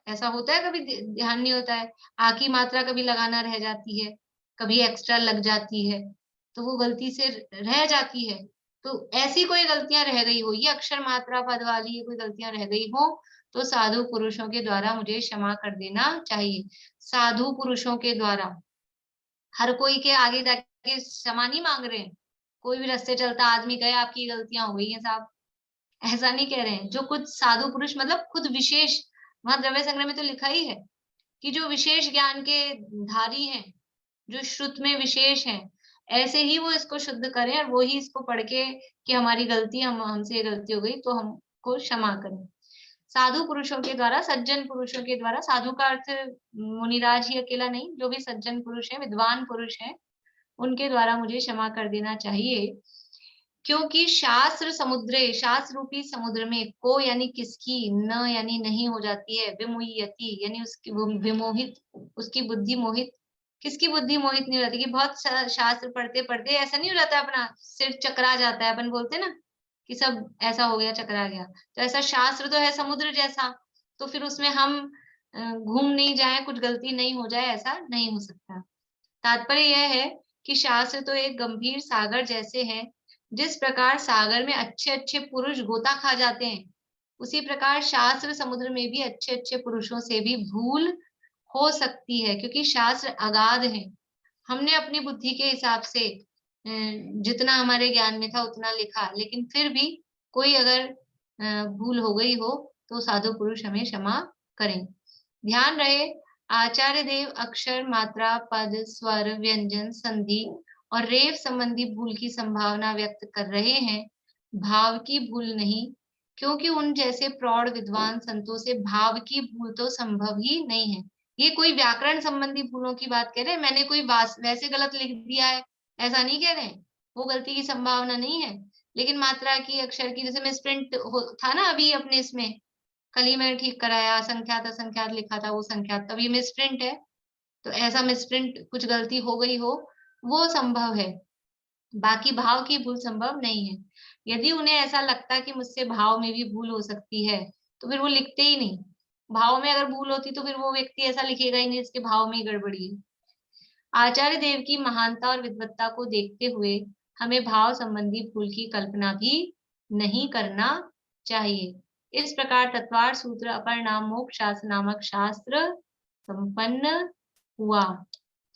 ऐसा होता है, कभी ध्यान नहीं होता है, आ की मात्रा कभी लगाना रह जाती है, कभी एक्स्ट्रा लग जाती है, तो वो गलती से रह जाती है। तो ऐसी कोई गलतियां रह गई हो, ये अक्षर मात्रा पद वाली ये कोई गलतियां रह गई हो, तो साधु पुरुषों के द्वारा मुझे क्षमा कर देना चाहिए। साधु पुरुषों के द्वारा, हर कोई के आगे जाके क्षमा नहीं मांग रहे हैं। कोई भी रास्ते चलता आदमी कहे आपकी गलतियां हो गई हैं साहब, ऐसा नहीं कह रहे हैं। जो खुद साधु पुरुष मतलब खुद विशेष, वहां द्रव्य संग्रह में तो लिखा ही है कि जो विशेष ज्ञान के धारी हैं, जो श्रुत में विशेष हैं, ऐसे ही वो इसको शुद्ध करें और वो ही इसको पढ़ के कि हमारी गलती, हमसे गलती हो गई तो हमको क्षमा करें। साधु पुरुषों के द्वारा, सज्जन पुरुषों के द्वारा, साधु का अर्थ मुनिराज ही अकेला नहीं, जो भी सज्जन पुरुष है, विद्वान पुरुष है, उनके द्वारा मुझे क्षमा कर देना चाहिए। क्योंकि शास्त्र समुद्रे, शास्त्र रूपी समुद्र में को यानी किसकी, न यानी नहीं हो जाती है, विमुह्यति यानी उसकी विमोहित, उसकी बुद्धि मोहित। किसकी बुद्धि मोहित नहीं हो जाती कि बहुत शास्त्र पढ़ते पढ़ते ऐसा नहीं हो जाता अपना सिर चकरा जाता है, अपन बोलते ना कि सब ऐसा हो गया, चकरा गया। तो ऐसा शास्त्र तो है समुद्र जैसा, तो फिर उसमें हम घूम नहीं जाए, कुछ गलती नहीं हो जाए, ऐसा नहीं हो सकता। तात्पर्य यह है कि शास्त्र तो एक गंभीर सागर जैसे हैं। जिस प्रकार सागर में अच्छे अच्छे पुरुष गोता खा जाते हैं, उसी प्रकार शास्त्र समुद्र में भी अच्छे अच्छे पुरुषों से भी भूल हो सकती है, क्योंकि शास्त्र अगाध है। हमने अपनी बुद्धि के हिसाब से जितना हमारे ज्ञान में था उतना लिखा, लेकिन फिर भी कोई अगर भूल हो गई हो तो साधु पुरुष हमें क्षमा करें। ध्यान रहे, आचार्य देव अक्षर मात्रा पद स्वर व्यंजन संधि और रेफ संबंधी भूल की संभावना व्यक्त कर रहे हैं, भाव की भूल नहीं, क्योंकि उन जैसे प्रौढ़ विद्वान संतों से भाव की भूल तो संभव ही नहीं है। ये कोई व्याकरण संबंधी भूलों की बात कह रहे हैं, मैंने कोई वैसे गलत लिख दिया है ऐसा नहीं कह रहे हैं, वो गलती की संभावना नहीं है। लेकिन मात्रा की, अक्षर की, जैसे मिसप्रिंट था ना अभी अपने इसमें, कल ही मैंने ठीक कराया, संख्यात असंख्यात लिखा था वो संख्यात, तब ये मिसप्रिंट है, तो ऐसा मिसप्रिंट कुछ गलती हो गई हो वो संभव है, बाकी भाव की भूल संभव नहीं है। यदि उन्हें ऐसा लगता कि मुझसे भाव में भी भूल हो सकती है तो फिर वो लिखते ही नहीं। भाव में अगर भूल होती तो फिर वो व्यक्ति ऐसा लिखेगा ही नहीं जिसके भाव में ही गड़बड़ी है। आचार्य देव की महानता और विद्वत्ता को देखते हुए हमें भाव संबंधी भूल की कल्पना भी नहीं करना चाहिए। इस प्रकार तत्वार सूत्र अपर नाम मोक्ष शास्त्र नामक शास्त्र संपन्न हुआ।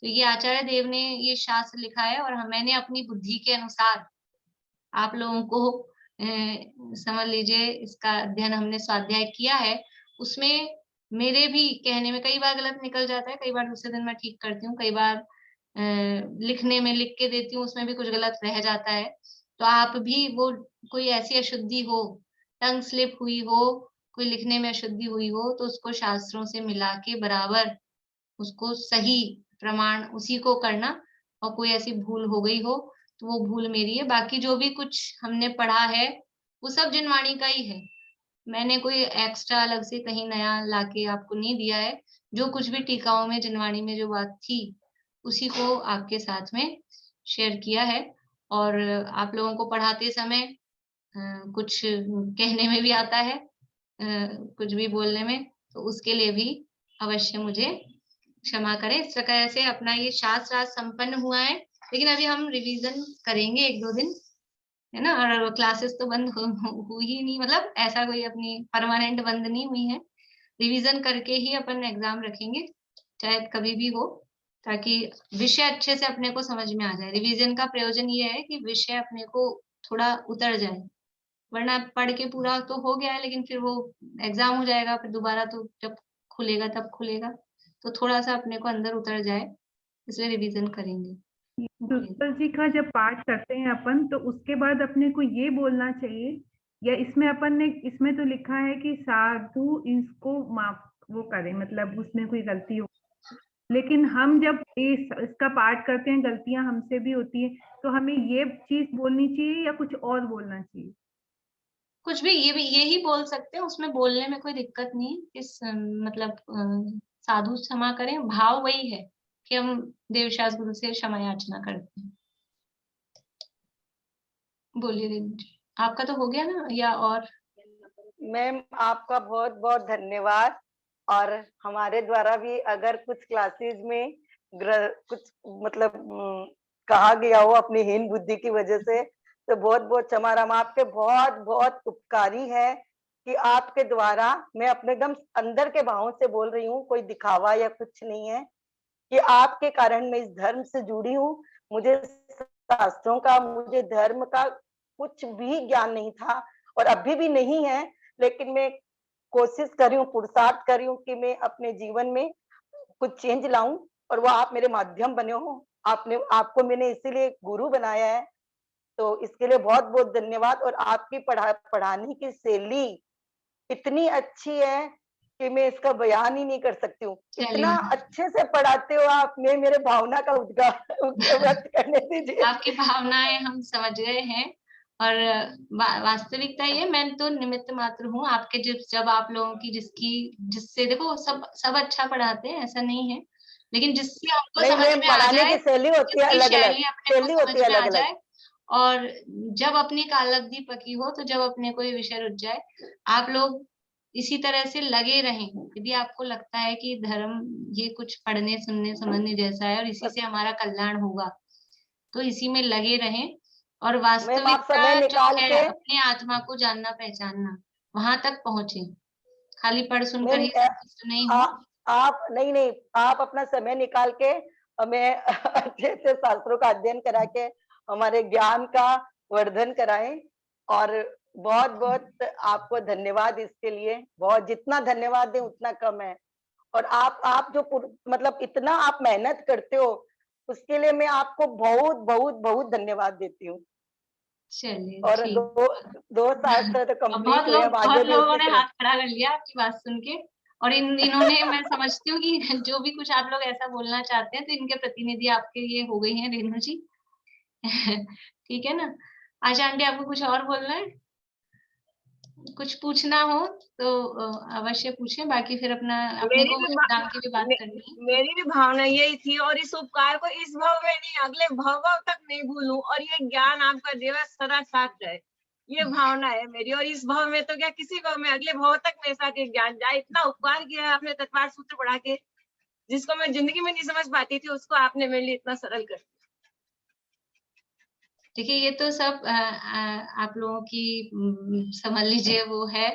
तो ये आचार्य देव ने ये शास्त्र लिखा है और मैंने अपनी बुद्धि के अनुसार आप लोगों को समझ लीजिए, इसका अध्ययन हमने स्वाध्याय किया है, उसमें मेरे भी कहने में कई बार गलत निकल जाता है, कई बार दूसरे दिन मैं ठीक करती हूँ, कई बार लिखने में लिख के देती हूँ उसमें भी कुछ गलत रह जाता है। तो आप भी वो कोई ऐसी अशुद्धि हो, टंग स्लिप हुई हो, कोई लिखने में अशुद्धि हुई हो, तो उसको शास्त्रों से मिला के बराबर उसको सही प्रमाण उसी को करना, और कोई ऐसी भूल हो गई हो तो वो भूल मेरी है, बाकी जो भी कुछ हमने पढ़ा है वो सब जिनवाणी का ही है, मैंने कोई एक्स्ट्रा अलग से कहीं नया लाके आपको नहीं दिया है। जो कुछ भी टीकाओं में जिनवाणी में जो बात थी उसी को आपके साथ में शेयर किया है। और आप लोगों को पढ़ाते समय कुछ कहने में भी आता है, कुछ भी बोलने में, तो उसके लिए भी अवश्य मुझे क्षमा करें। इस प्रकार से अपना ये शास्त्र आज संपन्न हुआ है, लेकिन अभी हम रिवीजन करेंगे 1-2 दिन, है ना। और क्लासेस तो बंद हुई ही नहीं, मतलब ऐसा कोई अपनी परमानेंट बंद नहीं हुई है। रिवीजन करके ही अपन एग्जाम रखेंगे, चाहे कभी भी हो, ताकि विषय अच्छे से अपने को समझ में आ जाए। रिवीजन का प्रयोजन ये है कि विषय अपने को थोड़ा उतर जाए, वरना पढ़ के पूरा तो हो गया है, लेकिन फिर वो एग्जाम हो जाएगा, फिर दोबारा तो जब खुलेगा तब खुलेगा, तो थोड़ा सा अपने को अंदर उतर जाए, इसलिए रिवीजन करेंगे। दुष्कर जी का जब पाठ करते हैं अपन, तो उसके बाद अपने को ये बोलना चाहिए, या इसमें अपन ने, इसमें तो लिखा है कि साधु इसको माफ वो करे, मतलब उसमें कोई गलती हो, लेकिन हम जब इसका पाठ करते हैं गलतियां हमसे भी होती है, तो हमें ये चीज बोलनी चाहिए या कुछ और बोलना चाहिए? कुछ भी, ये भी यही बोल सकते हैं, उसमें बोलने में कोई दिक्कत नहीं है। इस मतलब साधु क्षमा करें, भाव वही है कि हम देवशास गुरु से क्षमा याचना करते हैं। बोलिए रेणु जी, आपका तो हो गया ना, या और? मैम आपका बहुत बहुत धन्यवाद। और हमारे द्वारा भी अगर कुछ क्लासेस में कुछ मतलब कहा गया हो अपनी हीन बुद्धि की वजह से, तो बहुत बहुत क्षमा। राम आपके बहुत बहुत उपकारी है कि आपके द्वारा मैं अपने एकदम अंदर के भावों से बोल रही हूँ, कोई दिखावा या कुछ नहीं है, कि आपके कारण मैं इस धर्म से जुड़ी हूँ। मुझे शास्त्रों का, मुझे धर्म का कुछ भी ज्ञान नहीं था और अभी भी नहीं है, लेकिन मैं कोशिश कर रही हूँ, पुरुषार्थ कर रही हूँ कि मैं अपने जीवन में कुछ चेंज लाऊं, और वो आप मेरे माध्यम बने हो। आपको मैंने इसीलिए गुरु बनाया है, तो इसके लिए बहुत बहुत धन्यवाद। और आपकी पढ़ाने की शैली इतनी अच्छी है कि मैं इसका बयान ही नहीं कर सकती हूँ। इतना अच्छे से पढ़ाते हो आप, मैं मेरे भावना का व्यक्त करने दीजिए। आपकी भावनाएं हम समझ गए हैं, और वास्तविकता ये, मैं तो निमित्त मात्र हूँ आपके, जब आप लोगों की जिससे देखो सब अच्छा पढ़ाते हैं, ऐसा नहीं है, लेकिन जिससे हमको समझ में आ जाए, शैली होती है अलग अलग, शैली होती है अलग अलग, और जब अपनी कालब्धि पकी हो, तो जब अपने को ये विषय रुझ जाए, आप लोग इसी तरह से लगे रहें। यदि आपको लगता है कि धर्म ये कुछ पढ़ने सुनने समझने जैसा है और इसी से हमारा कल्याण होगा, तो इसी में लगे रहें। और वास्तविकता जो है, अपने आत्मा को जानना पहचानना, वहां तक पहुंचे। खाली पढ़ सुनकर ही संतुष्ट नहीं हो। आप नहीं, आप अपना समय निकाल के हमें अच्छे अच्छे शास्त्रों का अध्ययन करा के हमारे ज्ञान का वर्धन कराएं। और बहुत बहुत आपको धन्यवाद इसके लिए, बहुत, जितना धन्यवाद दें उतना कम है। और आप जो मतलब इतना आप मेहनत करते हो, उसके लिए मैं आपको बहुत बहुत बहुत धन्यवाद देती हूँ। चलिए, और दो शास्त्र तो कंप्लीट हुए, बहुत लोगों ने हाथ खड़ा कर लिया आपकी बात सुन के। और इन्होंने मैं समझती हूँ कि जो भी कुछ आप लोग ऐसा बोलना चाहते हैं, तो इनके प्रतिनिधि आपके ये हो गई हैं रेणु जी। ठीक है ना। आशा आंटी, आपको कुछ और बोलना है? कुछ पूछना हो तो अवश्य पूछें, बाकी फिर अपना अपने को एग्जाम की भी बात करनी है। मेरी भी भावना यही थी, और इस उपकार को इस भाव में नहीं, अगले भाव तक नहीं भूलूं, और ये ज्ञान आपका देवा सदा साथ रहे, ये भावना है मेरी। और इस भाव में तो क्या, किसी भाव में अगले भाव तक मेरे साथ ये ज्ञान जाए। इतना उपकार किया है आपने तत्वार सूत्र पढ़ा के, जिसको मैं जिंदगी में नहीं समझ पाती थी, उसको आपने मेरे लिए इतना सरल कर दिया। देखिए, ये तो सब आप लोगों की समझ लीजिए वो है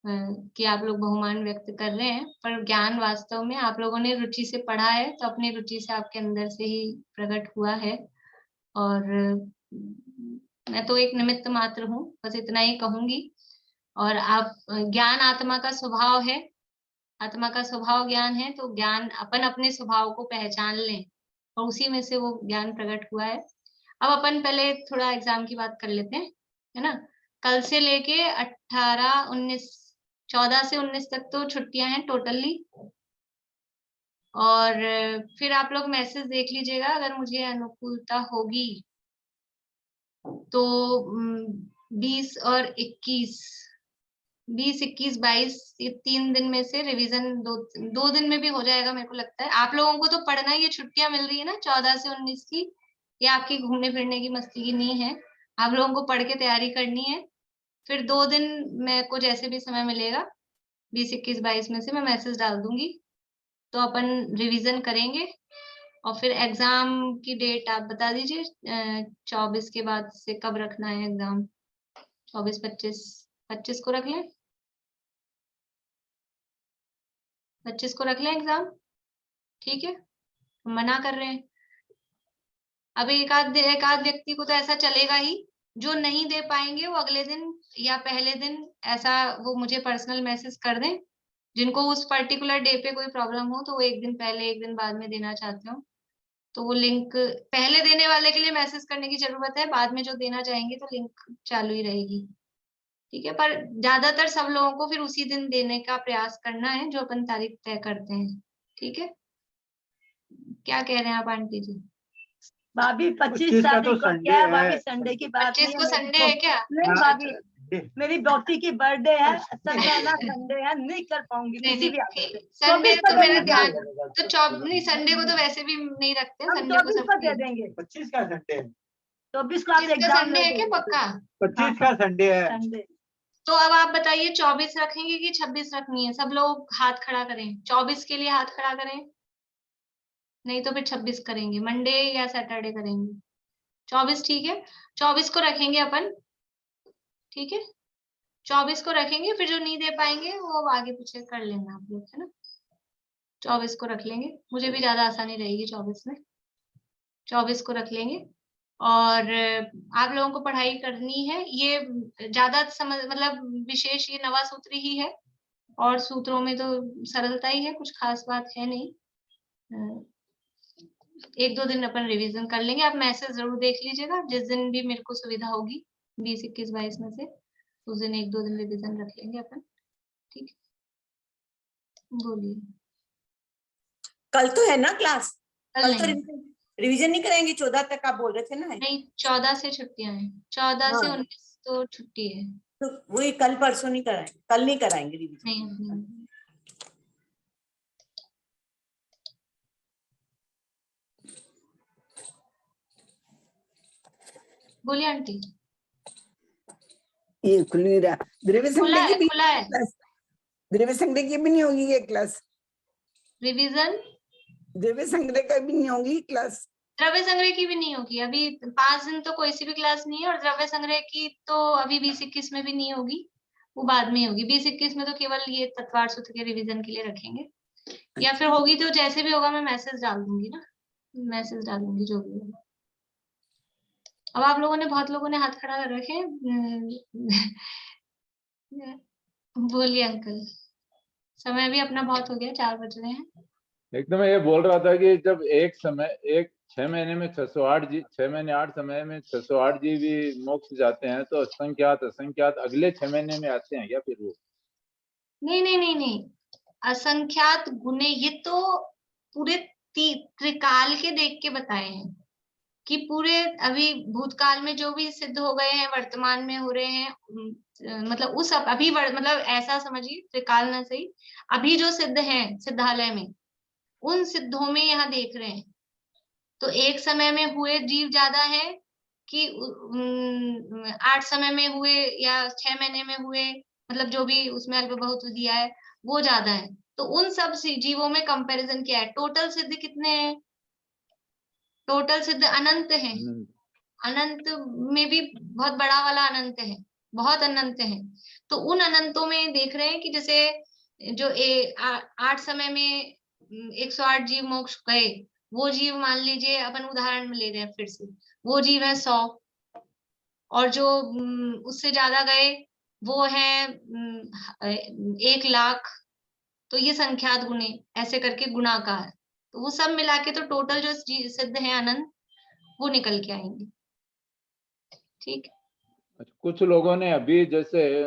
कि आप लोग बहुमान व्यक्त कर रहे हैं, पर ज्ञान वास्तव में आप लोगों ने रुचि से पढ़ा है, तो अपनी रुचि से आपके अंदर से ही प्रकट हुआ है। और मैं तो एक निमित्त मात्र हूँ, बस इतना ही कहूंगी। और आप, ज्ञान आत्मा का स्वभाव है, आत्मा का स्वभाव ज्ञान है, तो ज्ञान अपन अपने स्वभाव को पहचान लें, और उसी में से वो ज्ञान प्रकट हुआ है। अब अपन पहले थोड़ा एग्जाम की बात कर लेते हैं, है ना। कल से लेके 14 से 19 तक तो छुट्टियां हैं टोटली। और फिर आप लोग मैसेज देख लीजिएगा, अगर मुझे अनुकूलता होगी तो 20 और 21, 22 ये 3 दिन में से रिवीजन 2 दिन में भी हो जाएगा, मेरे को लगता है। आप लोगों को तो पढ़ना ही, ये छुट्टियां मिल रही है ना 14 से 19 की, ये आपकी घूमने फिरने की मस्ती की नहीं है, आप लोगों को पढ़ के तैयारी करनी है। फिर 2 दिन मेरे को जैसे भी समय मिलेगा 20, 21, 22 में से मैं मैसेज डाल दूंगी, तो अपन रिवीजन करेंगे। और फिर एग्जाम की डेट आप बता दीजिए, 24 के बाद से कब रखना है एग्जाम? 24, 25 को रख लें, 25 को रख लें एग्जाम, ठीक है? मना कर रहे हैं। अब एक आध व्यक्ति को तो ऐसा चलेगा ही, जो नहीं दे पाएंगे वो अगले दिन या पहले दिन ऐसा वो मुझे पर्सनल मैसेज कर दें। जिनको उस पर्टिकुलर डे पे कोई प्रॉब्लम हो तो वो एक दिन पहले एक दिन बाद में देना चाहते हो, तो वो लिंक पहले देने वाले के लिए मैसेज करने की जरूरत है, बाद में जो देना चाहेंगे तो लिंक चालू ही रहेगी, ठीक है? पर ज्यादातर सब लोगों को फिर उसी दिन देने का प्रयास करना है जो अपन तारीख तय करते हैं, ठीक है? क्या कह रहे हैं आप आंटी जी? भाभी 25 का तारीख तो को संडे क्या है है। भाभी? संडे की बात 25 नहीं को है, संडे है क्या? नहीं भाभी, मेरी डॉटी की बर्थडे है, संडे संडे है, नहीं कर पाऊंगी नहीं किसी भी नहीं, संडे 24 को तो दे मेरा देंगे। ध्यान, तो नहीं संडे को तो वैसे भी नहीं रखते हैं, हम संडे को 24 को दे सब देंगे। 25 का संडे है। 24 को आप 25 का एग्जाम संडे है क्या पक्का? 25 का संडे है। संडे। तो अब आप बताइए 24 रखेंगे कि 26 रखनी है? सब लोग हाथ खड़ा करें, 24 के लिए हाथ खड़ा करें, नहीं तो फिर 26 करेंगे, मंडे या सैटरडे करेंगे। 24 ठीक है, 24 को रखेंगे अपन, ठीक है? 24 को रखेंगे, फिर जो नहीं दे पाएंगे वो आगे पीछे कर लेना आप लोग, है ना? 24 को रख लेंगे, मुझे भी ज्यादा आसानी रहेगी 24 में। 24 को रख लेंगे और आप लोगों को पढ़ाई करनी है। ये ज्यादा समझ मतलब विशेष ये नवा सूत्र ही है, और सूत्रों में तो सरलता ही है, कुछ खास बात है नहीं। 1-2 दिन अपन रिवीजन कर लेंगे, आप मैसेज जरूर देख लीजिएगा, जिस दिन भी मेरे को सुविधा होगी 20, 21, 22 में से उस दिन 1-2 दिन रिवीजन रख लेंगे अपन, ठीक है? बोलिए। कल तो है ना क्लास? कल तो नहीं, रिवीजन नहीं कराएंगे? 14 तक आप बोल रहे थे ना? नहीं 14 से छुट्टियां हैं, 14 से 19 तो छुट्टी है। तो वही कल परसों नहीं कराएंगे, कल नहीं कराएंगे रिवीजन। नहीं। बोलिए आंटी। ये खुल नहीं रहा। द्रव्य संग्रह की भी खुला है। द्रव्य संग्रह की भी नहीं होगी ये क्लास? रिवीजन द्रव्य संग्रह का भी नहीं होगी क्लास? द्रव्य संग्रह की भी नहीं होगी, अभी 5 दिन तो कोई सी भी क्लास नहीं है, और द्रव्य संग्रह की तो अभी 20-21 में भी नहीं होगी, वो बाद में होगी। 20-21 में तो केवल ये तत्वार सूत्र के रिवीजन के लिए रखेंगे, या फिर होगी तो जैसे भी होगा मैं मैसेज डाल दूंगी ना, मैसेज डाल दूंगी जो भी होगा। अब आप लोगों ने, बहुत लोगों ने हाथ खड़ा कर रखे बोलिए अंकल, समय भी अपना बहुत हो गया, 4 बज रहे हैं। एकदम ये बोल रहा था कि जब एक 6 महीने में 608 जी, 6 महीने 8 समय में 608 जी भी मोक्ष जाते हैं, तो असंख्यात अगले 6 महीने में आते हैं क्या फिर वो? नहीं, असंख्यात गुने ये तो पूरे त्रिकाल के देख के बताए हैं कि पूरे अभी भूतकाल में जो भी सिद्ध हो गए हैं, वर्तमान में हो रहे हैं, मतलब उस अभी मतलब ऐसा समझिए, त्रिकाल ना सही, अभी जो सिद्ध हैं सिद्धालय में, उन सिद्धों में यहाँ देख रहे हैं। तो एक समय में हुए जीव ज्यादा है कि 8 समय में हुए या 6 महीने में हुए, मतलब जो भी उसमें अल्प बहुत दिया है वो ज्यादा है। तो उन सब जीवों में कंपैरिजन किया है। टोटल सिद्ध कितने हैं? टोटल सिद्ध अनंत है, अनंत में भी बहुत बड़ा वाला अनंत है, बहुत अनंत है। तो उन अनंतों में देख रहे हैं कि जैसे जो 8 समय में 108 जीव मोक्ष गए, वो जीव मान लीजिए अपन उदाहरण में ले रहे हैं फिर से, वो जीव है 100, और जो उससे ज्यादा गए वो है 1,00,000। तो ये संख्यात गुणे ऐसे करके गुणाकार, तो वो सब मिला के तो टोटल जो सिद्ध है अनंत वो निकल के आएंगे, ठीक। कुछ लोगों ने अभी जैसे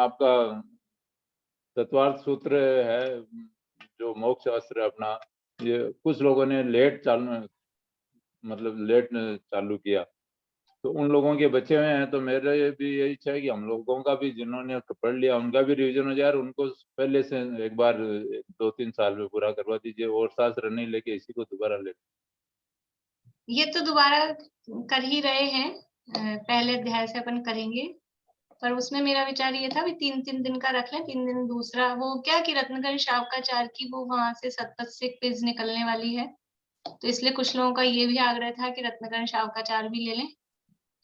आपका तत्वार्थ सूत्र है जो मोक्ष अस्त्र अपना, ये कुछ लोगों ने लेट चालू किया, तो उन लोगों के बचे हुए हैं। तो मेरे भी यही इच्छा है कि हम लोगों का भी जिन्होंने पढ़ लिया उनका भी रिवीजन हो जाए, और उनको पहले से एक बार 2-3 साल में पूरा करवा दीजिए, और शास्त्र नहीं लेके इसी को दोबारा ले। ये तो दोबारा कर ही रहे हैं, पहले अध्याय से अपन करेंगे, पर उसमें मेरा विचार ये था भी 3-3 दिन का रख लें। 3 दिन दूसरा वो क्या कि रत्नगंज शावकाचार्य की वो वहां से सतपथ से क्विज निकलने वाली है, तो इसलिए कुछ लोगों का ये भी आग्रह था कि रत्नगंज शावकाचार्य भी ले लें,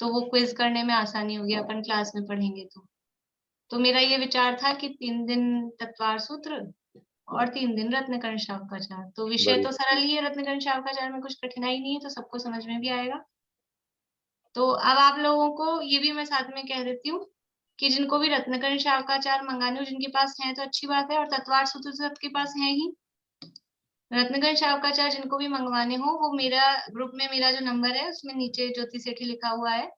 तो वो क्विज करने में आसानी होगी अपन क्लास में पढ़ेंगे तो मेरा ये विचार था कि 3 दिन तत्वार सूत्र और 3 दिन रत्नगंज शावकाचार्य। तो विषय तो सरल ही है, रत्नगंज शावकाचार्य में कुछ कठिनाई नहीं है, तो सबको समझ में भी आएगा। तो अब आप लोगों को ये भी मैं साथ में कह देती हूँ कि जिनको भी रत्नगंज शावकाचार्य मंगाने हो, जिनके पास है तो अच्छी बात है, और तत्वार सूत्र सबके पास है ही। रत्नगंज शावकाचार्य जिनको भी मंगवाने हो, वो मेरा ग्रुप में मेरा जो नंबर है उसमें नीचे ज्योति सेठी लिखा हुआ है,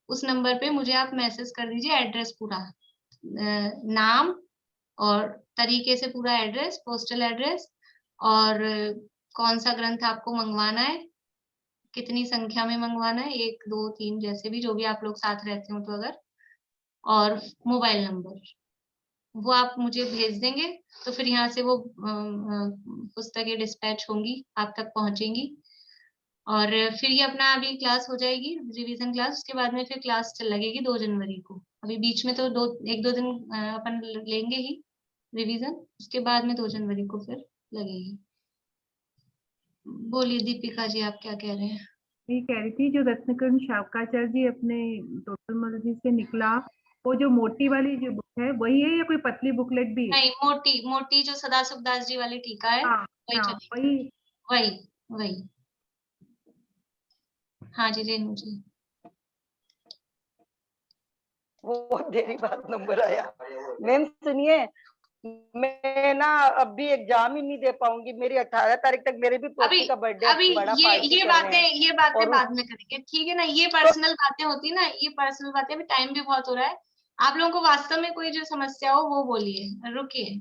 उस नंबर पे मुझे आप मैसेज कर दीजिए, एड्रेस पूरा, नाम और तरीके से पूरा एड्रेस, पोस्टल एड्रेस, और कौन सा ग्रंथ आपको मंगवाना है, कितनी संख्या में मंगवाना है, 1 2 3 जैसे भी, जो भी आप लोग साथ रहते हो तो अगर, और मोबाइल नंबर वो आप मुझे भेज देंगे, तो फिर यहाँ से वो पुस्तकें डिस्पैच होंगी, आप तक पहुंचेंगी, और फिर ये अपना अभी क्लास हो जाएगी, रिवीजन क्लास। उसके बाद में फिर क्लास लगेगी 2 जनवरी को। अभी बीच में तो 1-2 दिन अपन लेंगे ही रिवीजन, उसके बाद में 2 जनवरी को फिर लगेगी। बोलिए दीपिका जी, आप क्या कह रहे हैं? ये कह रही थी, जो रत्नगंज शावकाचार्य जी अपने टोटल से निकला, वो जो मोटी वाली जो बुक है वही है या कोई पतली बुकलेट भी है? नहीं, मोटी जो सदाशिव दास जी वाली टीका है, वही चलेगी। वही। हाँ जी रेनू जी। बहुत देरी बाद नंबर आया। मैम सुनिए, मैं ना अभी एग्जाम ही नहीं दे पाऊंगी, मेरी 18 तारीख तक मेरे भी पोती का बर्थडे, अभी बड़ा ये बातें बाद में करेंगे, ठीक है ना? ये पर्सनल बातें होती है ना, ये पर्सनल बातें, अभी टाइम भी बहुत हो रहा है। आप लोगों को वास्तव में कोई जो समस्या हो वो बोलिए, रुकिए,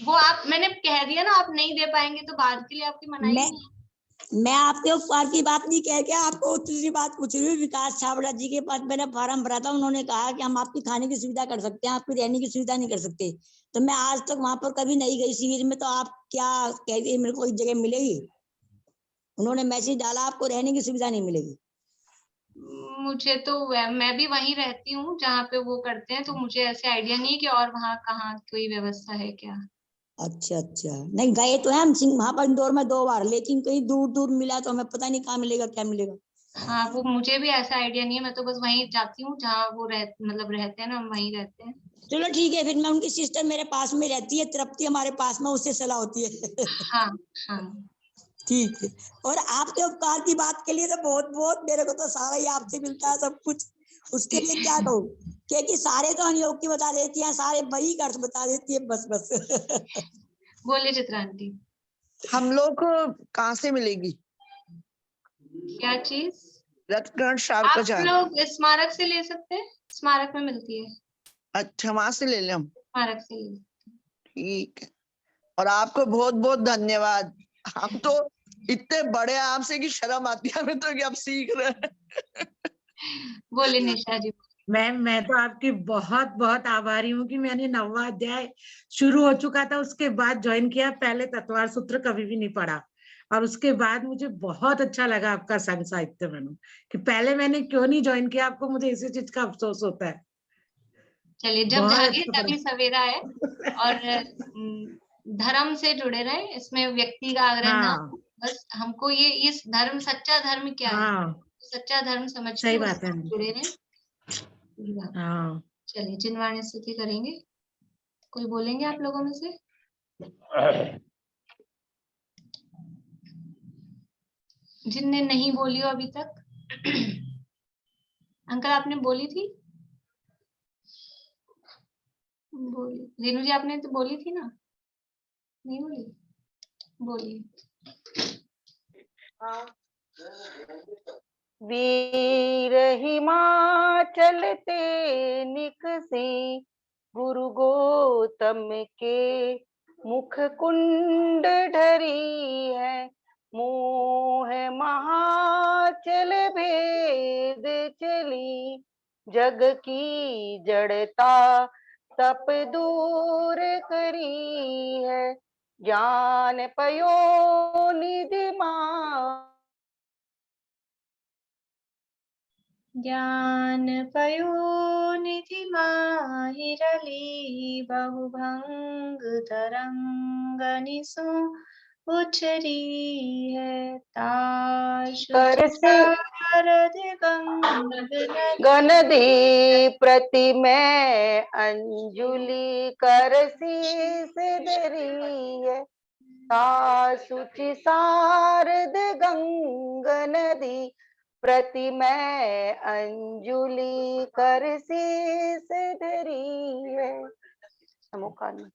वो आप मैंने कह दिया ना, आप नहीं दे पाएंगे तो बाद के लिए आपकी मनाही नहीं। मैं आपके उपकार की बात नहीं कह के आपको दूसरी बात पूछ रही हूँ। विकास छाबड़ा जी के पास मैंने फॉर्म भरा था, उन्होंने कहा कि हम आपकी खाने की सुविधा कर सकते हैं, आपकी रहने की सुविधा नहीं कर सकते। तो मैं आज तक वहां पर कभी नहीं गई शिविर में, तो आप क्या कहते हैं मेरे को एक जगह मिलेगी? उन्होंने मैसेज डाला आपको रहने की सुविधा नहीं मिलेगी। मुझे तो मैं भी वहीं रहती हूँ जहाँ पे वो करते हैं, तो मुझे ऐसे आइडिया नहीं है कि और वहाँ कहाँ कोई व्यवस्था है क्या। अच्छा, नहीं गए तो है हम वहां पर इंदौर में 2 बार, लेकिन कहीं दूर दूर मिला तो हमें पता नहीं कहाँ मिलेगा, क्या मिलेगा। हाँ, वो मुझे भी ऐसा आइडिया नहीं है, मैं तो बस वहीं जाती हूँ जहाँ वो रहते हैं ना, हम वहीं रहते हैं। चलो ठीक है, फिर मैं, उनकी सिस्टर मेरे पास में रहती है, तृप्ति हमारे पास में, उससे सलाह होती है। हाँ। ठीक है। और आपके उपकार की बात के लिए तो बहुत बहुत, मेरे को तो सारा ही आपसे मिलता है सब कुछ, उसके लिए क्या कहूँ, क्योंकि सारे तो अनुयोग की बता देती हैं, सारे वही अर्थ बता देती है, बस। बोलिए चित्रा आंटी। हम लोग को कहाँ से मिलेगी क्या चीज? रत्नगंज आप शावकाचार्य? लोग स्मारक से ले सकते हैं, स्मारक में मिलती है। अच्छा, वहां से ले लें हम? स्मारक से ले। ठीक है, और आपको बहुत बहुत धन्यवाद। हम तो इतने बड़े आपसे की शर्म आती है हमें तो कि आप सीख रहे हैं। बोले निशा जी। मैम, मैं तो आपकी बहुत बहुत आभारी हूँ कि मैंने 9वां अध्याय शुरू हो चुका था, उसके बाद ज्वाइन किया। पहले तत्वार सूत्र कभी भी नहीं पढ़ा, और उसके बाद मुझे बहुत अच्छा लगा आपका संघ साहित्य मैनू, कि पहले मैंने क्यों नहीं ज्वाइन किया आपको, मुझे इसी चीज का अफसोस होता है। चलिए, जब जागे तभी सवेरा है, और धर्म से जुड़े रहे, इसमें व्यक्ति का आग्रह ना हो, बस हमको ये इस धर्म, सच्चा धर्म क्या है, सच्चा धर्म समझ के उससे जुड़े रहे। चलिए जिनवाणी स्तुति करेंगे, कोई बोलेंगे आप लोगों में से? जिनने नहीं बोली हो अभी तक। अंकल आपने बोली थी? रेनू जी आपने तो बोली थी ना? नहीं बोली? बोलिए। वीर हिमाचल ते निकसे, गुरु गौतम के मुख कुंड ढरी है, मोह महाचल भेद चली, जग की जड़ता तप दूर करी है, ज्ञान पयो निधि मा ज्ञान पयोनिधि माहिरली बहुभंग तरंग निसो उछरी है ताशुचारद गनदी प्रति मैं अंजुलि करसी सिदरी है ताशुचि शारद गंग नदी प्रति मैं अंजुलि करसी सिदरी है। नमो काली।